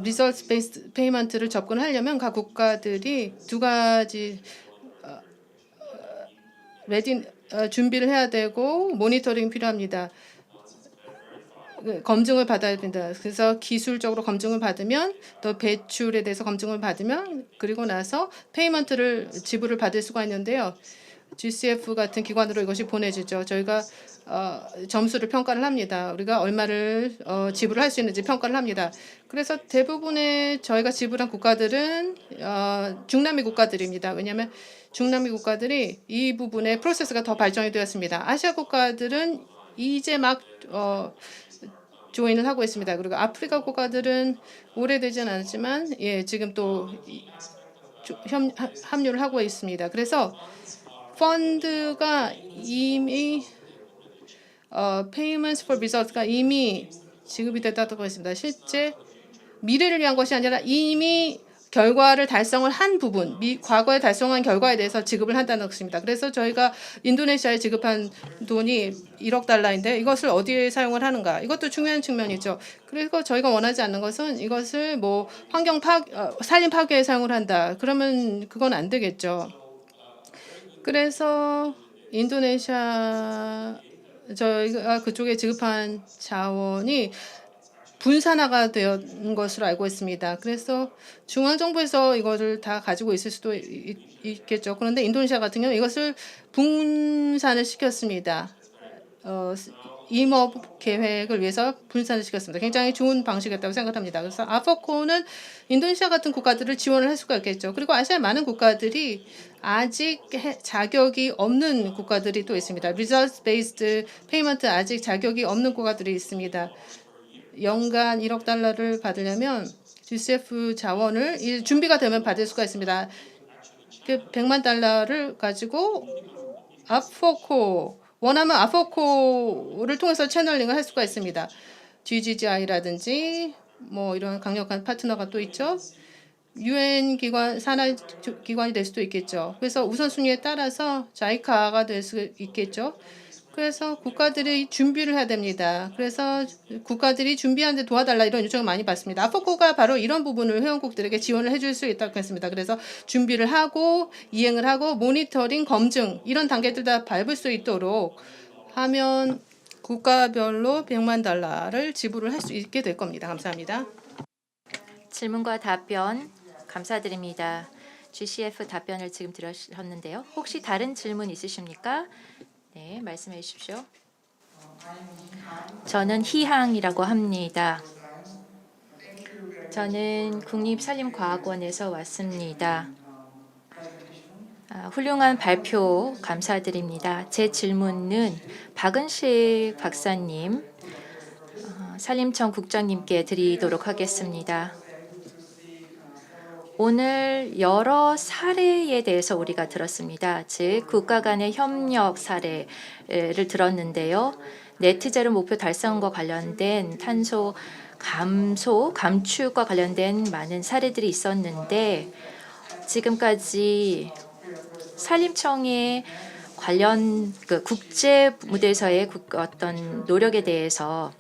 리설트 베이스드 페이먼트를 접근하려면 각 국가들이 두 가지 준비를 해야 되고 모니터링 필요합니다. 검증을 받아야 된다. 그래서 기술적으로 검증을 받으면 또 배출에 대해서 검증을 받으면 그리고 나서 페이먼트를 지불을 받을 수가 있는데요. GCF 같은 기관으로 이것이 보내지죠. 저희가 점수를 평가를 합니다. 우리가 얼마를 지불할 수 있는지 평가를 합니다. 그래서 대부분의 저희가 지불한 국가들은 중남미 국가들입니다. 왜냐하면 중남미 국가들이 이 부분에 프로세스가 더 발전이 되었습니다. 아시아 국가들은 이제 막 조인을 하고 있습니다. 그리고 아프리카 국가들은 오래되진 않았지만 예, 지금 또 합류를 하고 있습니다. 그래서 펀드가 이미 Payments for Results가 이미 지급이 됐다고 했습니다. 실제 미래를 위한 것이 아니라 이미 결과를 달성을 한 부분, 과거에 달성한 결과에 대해서 지급을 한다는 것입니다. 그래서 저희가 인도네시아에 지급한 돈이 1억 달러인데 이것을 어디에 사용을 하는가? 이것도 중요한 측면이죠. 그리고 저희가 원하지 않는 것은 이것을 뭐 산림 파괴에 사용을 한다. 그러면 그건 안 되겠죠. 그래서 인도네시아 저희가 그쪽에 지급한 자원이 분산화가 된 것으로 알고 있습니다. 그래서 중앙정부에서 이거를 다 가지고 있을 수도 있겠죠. 그런데 인도네시아 같은 경우는 이것을 분산을 시켰습니다. 임업 계획을 위해서 분산을 시켰습니다. 굉장히 좋은 방식이었다고 생각합니다. 그래서 아포코는 인도네시아 같은 국가들을 지원을 할 수가 있겠죠. 그리고 아시아의 많은 국가들이 아직 자격이 없는 국가들이 또 있습니다. Results Based Payment 아직 자격이 없는 국가들이 있습니다. 연간 1억 달러를 받으려면 GCF 자원을 준비가 되면 받을 수가 있습니다. 그 100만 달러를 가지고 아포코 원하면 아포코를 통해서 채널링을 할 수가 있습니다. GGGI라든지 뭐 이런 강력한 파트너가 또 있죠. UN 기관, 산하 기관이 될 수도 있겠죠. 그래서 우선순위에 따라서 자이카가 될 수 있겠죠. 그래서 국가들이 준비를 해야 됩니다. 그래서 국가들이 준비하는데 도와달라 이런 요청을 많이 받습니다. 아포코가 바로 이런 부분을 회원국들에게 지원을 해줄 수 있다고 했습니다. 그래서 준비를 하고 이행을 하고 모니터링, 검증 이런 단계들 다 밟을 수 있도록 하면 국가별로 100만 달러를 지불을 할 수 있게 될 겁니다. 감사합니다. 질문과 답변 감사드립니다. GCF 답변을 지금 들으셨는데요. 혹시 다른 질문 있으십니까? 네, 말씀해 주십시오. 저는 희항이라고 합니다. 저는 국립산림과학원에서 왔습니다. 훌륭한 발표 감사드립니다. 제 질문은 박은식 박사님, 산림청 국장님께 드리도록 하겠습니다. 오늘 여러 사례에 대해서 우리가 들었습니다. 즉 국가 간의 협력 사례를 들었는데요. 네트제로 목표 달성과 관련된 탄소 감축과 관련된 많은 사례들이 있었는데 지금까지 산림청의 관련 국제 무대에서의 어떤 노력에 대해서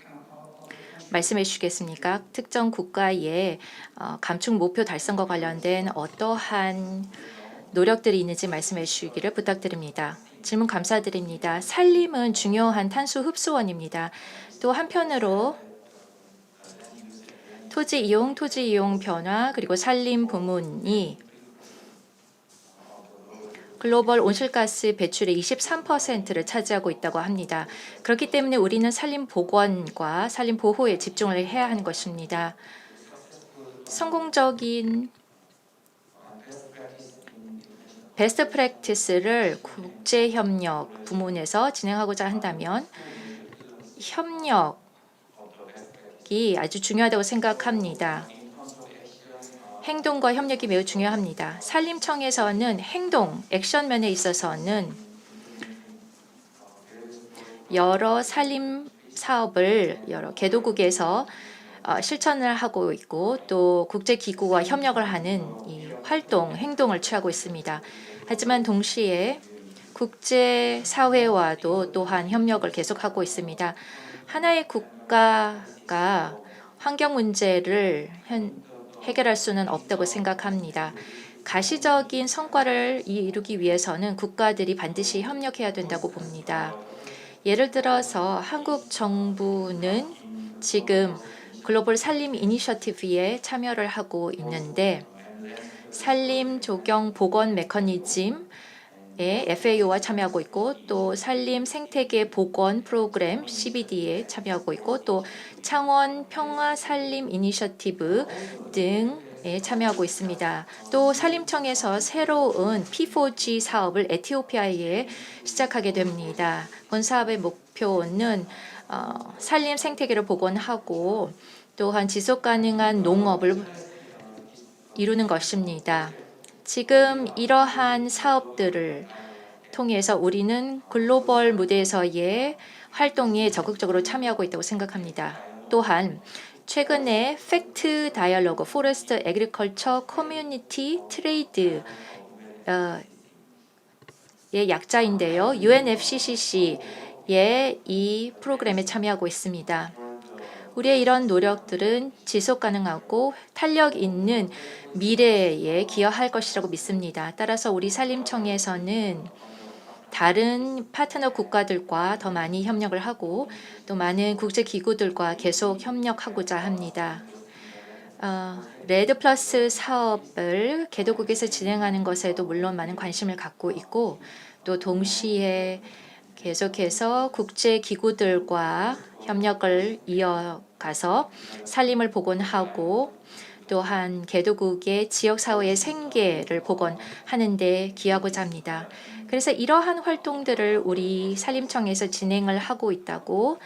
말씀해 주시겠습니까? 특정 국가의 감축 목표 달성과 관련된 어떠한 노력들이 있는지 말씀해 주시기를 부탁드립니다. 질문 감사드립니다. 산림은 중요한 탄소 흡수원입니다. 또 한편으로 토지 이용 변화 그리고 산림 부문이 글로벌 온실가스 배출의 23%를 차지하고 있다고 합니다. 그렇기 때문에 우리는 산림 복원과 산림 보호에 집중을 해야 하는 것입니다. 성공적인 베스트 프랙티스를 국제협력 부문에서 진행하고자 한다면 협력이 아주 중요하다고 생각합니다. 행동과 협력이 매우 중요합니다. 산림청에서는 액션 면에 있어서는 여러 산림 사업을 여러 개도국에서 실천을 하고 있고 또 국제기구와 협력을 하는 이 행동을 취하고 있습니다. 하지만 동시에 국제사회와도 또한 협력을 계속하고 있습니다. 하나의 국가가 환경 문제를 해결할 수는 없다고 생각합니다. 가시적인 성과를 이루기 위해서는 국가들이 반드시 협력해야 된다고 봅니다. 예를 들어서 한국 정부는 지금 글로벌 산림 이니셔티브에 참여를 하고 있는데 산림 조경 복원 메커니즘에 FAO와 참여하고 있고 또 산림 생태계 복원 프로그램 CBD에 참여하고 있고 또 창원 평화 산림 이니셔티브 등에 참여하고 있습니다. 또 산림청에서 새로운 P4G 사업을 에티오피아에 시작하게 됩니다. 본 사업의 목표는 산림 생태계를 복원하고 또한 지속 가능한 농업을 이루는 것입니다. 지금 이러한 사업들을 통해서 우리는 글로벌 무대에서의 활동에 적극적으로 참여하고 있다고 생각합니다. 또한 최근에 팩트 다이얼로그 포레스트 애그리컬처 커뮤니티 트레이드의 약자인데요. UNFCCC의 이 프로그램에 참여하고 있습니다. 우리의 이런 노력들은 지속 가능하고 탄력 있는 미래에 기여할 것이라고 믿습니다. 따라서 우리 산림청에서는 다른 파트너 국가들과 더 많이 협력을 하고 또 많은 국제기구들과 계속 협력하고자 합니다. 레드 플러스 사업을 개도국에서 진행하는 것에도 물론 많은 관심을 갖고 있고 또 동시에 계속해서 국제기구들과 협력을 이어가서 산림을 복원하고 또한 개도국의 지역사회의 생계를 복원하는 데 기여하고자 합니다. 그래서 이러한 활동들을 우리 산림청에서 진행을 하고 있다고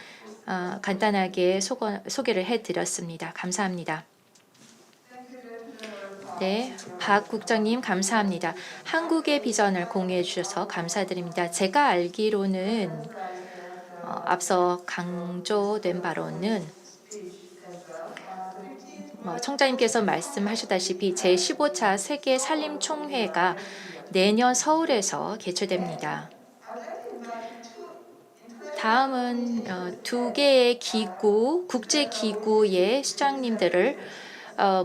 간단하게 소개를 해드렸습니다. 감사합니다. 네, 박 국장님 감사합니다. 한국의 비전을 공유해 주셔서 감사드립니다. 제가 알기로는 앞서 강조된 바로는 청장님께서 말씀하셨다시피 제15차 세계 산림총회가 내년 서울에서 개최됩니다. 다음은 두 개의 기구, 국제기구의 수장님들을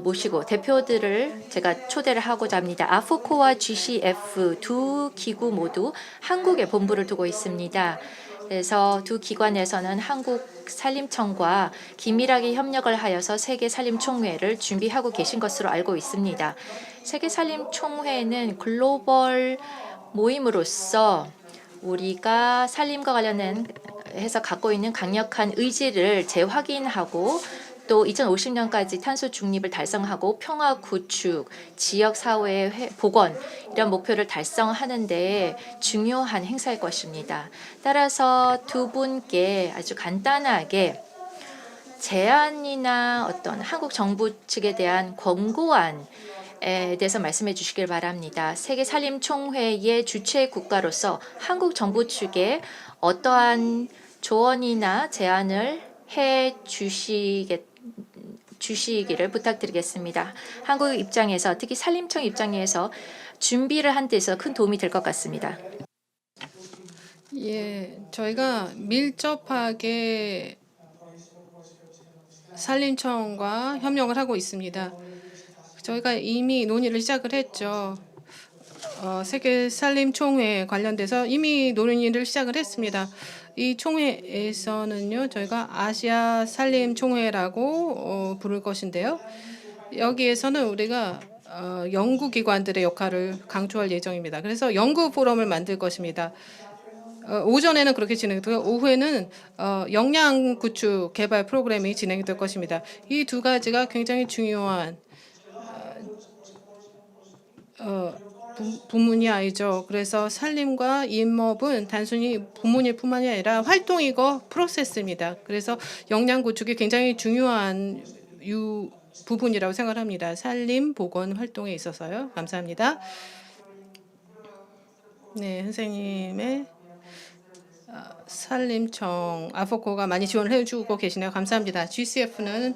모시고 대표들을 제가 초대를 하고자 합니다. 아프코와 GCF 두 기구 모두 한국에 본부를 두고 있습니다. 그래서 두 기관에서는 한국산림청과 긴밀하게 협력을 하여서 세계산림총회를 준비하고 계신 것으로 알고 있습니다. 세계산림총회는 글로벌 모임으로서 우리가 산림과 관련해서 갖고 있는 강력한 의지를 재확인하고 또 2050년까지 탄소 중립을 달성하고 평화 구축, 지역 사회의 복원 이런 목표를 달성하는 데 중요한 행사일 것입니다. 따라서 두 분께 아주 간단하게 제안이나 어떤 한국 정부 측에 대한 권고안에 대해서 말씀해 주시길 바랍니다. 세계산림총회의 주최 국가로서 한국 정부 측에 어떠한 조언이나 제안을 해 주시기를 부탁드리겠습니다. 한국 입장에서 특히 산림청 입장에서 준비를 한 데서 큰 도움이 될 것 같습니다. 예, 저희가 밀접하게 산림청과 협력을 하고 있습니다. 저희가 이미 논의를 시작을 했죠. 세계 산림총회 관련돼서 이미 논의를 시작을 했습니다. 이 총회에서는요, 저희가 아시아 산림총회라고 부를 것인데요. 여기에서는 우리가 연구기관들의 역할을 강조할 예정입니다. 그래서 연구 포럼을 만들 것입니다. 오전에는 그렇게 진행되고 오후에는 역량 구축 개발 프로그램이 진행될 것입니다. 이 두 가지가 굉장히 중요한 부문이 아니죠. 그래서 산림과 임업은 단순히 부문일 뿐만이 아니라 활동이고 프로세스입니다. 그래서 역량 구축이 굉장히 중요한 부분이라고 생각합니다. 산림 복원 활동에 있어서요. 감사합니다. 네, 선생님의 산림청 아포코가 많이 지원을 해주고 계시네요. 감사합니다. GCF는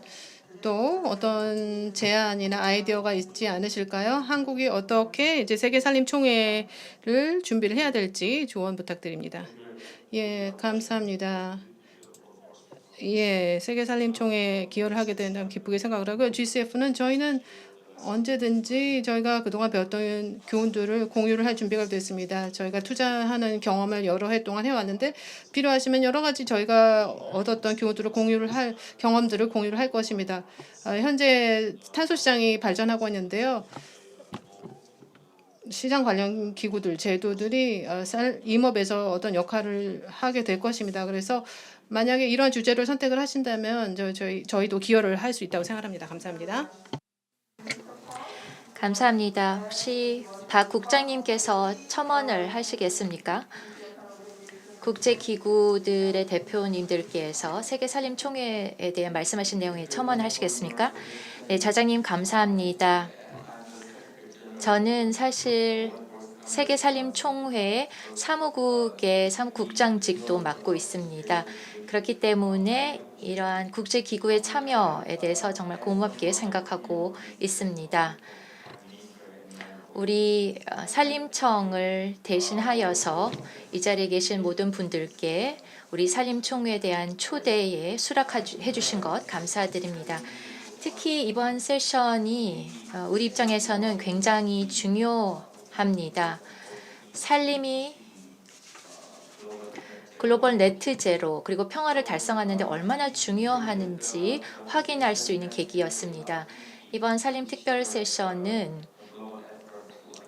또 어떤 제안이나 아이디어가 있지 않으실까요? 한국이 어떻게 이제 세계 산림총회를 준비를 해야 될지 조언 부탁드립니다. 예, 감사합니다. 예, 세계 산림총회 기여를 하게 된다면 기쁘게 생각을 하고요. GCF는 저희는 언제든지 저희가 그동안 배웠던 교훈들을 공유를 할 준비가 됐습니다. 저희가 투자하는 경험을 여러 해 동안 해왔는데 필요하시면 여러 가지 저희가 얻었던 교훈들을 경험들을 공유를 할 것입니다. 현재 탄소 시장이 발전하고 있는데요. 시장 관련 기구들, 제도들이 임업에서 어떤 역할을 하게 될 것입니다. 그래서 만약에 이러한 주제를 선택을 하신다면 저희도 기여를 할 수 있다고 생각합니다. 감사합니다. 감사합니다. 혹시 박 국장님께서 첨언을 하시겠습니까? 국제기구들의 대표님들께서 세계산림총회에 대해 말씀하신 내용에 첨언하시겠습니까? 네, 자장님 감사합니다. 저는 사실 세계산림총회 사무국의 사무국장직도 맡고 있습니다. 그렇기 때문에 이러한 국제기구의 참여에 대해서 정말 고맙게 생각하고 있습니다. 우리 산림청을 대신하여서 이 자리에 계신 모든 분들께 우리 산림총회에 대한 초대에 수락해 주신 것 감사드립니다. 특히 이번 세션이 우리 입장에서는 굉장히 중요합니다. 산림이 글로벌 네트 제로 그리고 평화를 달성하는 데 얼마나 중요한지 확인할 수 있는 계기였습니다. 이번 산림 특별 세션은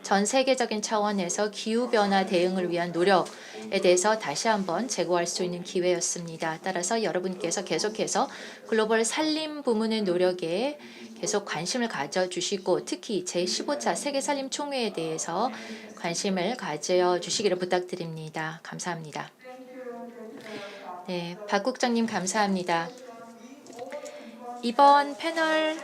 전 세계적인 차원에서 기후변화 대응을 위한 노력에 대해서 다시 한번 재고할 수 있는 기회였습니다. 따라서 여러분께서 계속해서 글로벌 산림 부문의 노력에 계속 관심을 가져주시고 특히 제15차 세계산림총회에 대해서 관심을 가져주시기를 부탁드립니다. 감사합니다. 네, 박 국장님 감사합니다. 이번 패널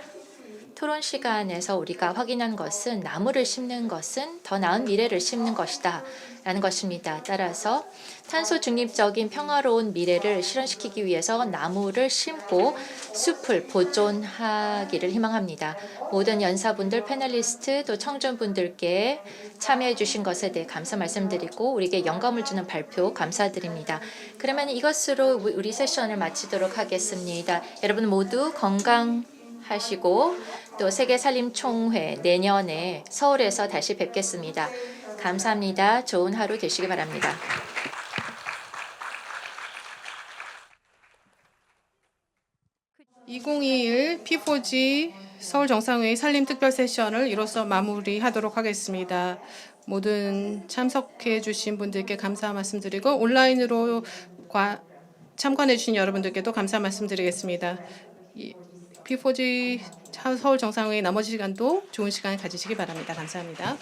토론 시간에서 우리가 확인한 것은 나무를 심는 것은 더 나은 미래를 심는 것이다 라는 것입니다. 따라서 탄소 중립적인 평화로운 미래를 실현시키기 위해서 나무를 심고 숲을 보존하기를 희망합니다. 모든 연사분들, 패널리스트 또 청중분들께 참여해 주신 것에 대해 감사 말씀드리고 우리에게 영감을 주는 발표 감사드립니다. 그러면 이것으로 우리 세션을 마치도록 하겠습니다. 여러분 모두 건강하시고 또 세계살림총회 내년에 서울에서 다시 뵙겠습니다. 감사합니다. 좋은 하루 되시기 바랍니다. (2021) P4G 서울 정상회의 산림 특별 세션을 이로써 마무리하도록 하겠습니다. 모든 참석해 주신 분들께 감사 말씀드리고 온라인으로 참관해 주신 여러분들께도 감사 말씀드리겠습니다. P4G 서울 정상회의 나머지 시간도 좋은 시간 가지시기 바랍니다. 감사합니다.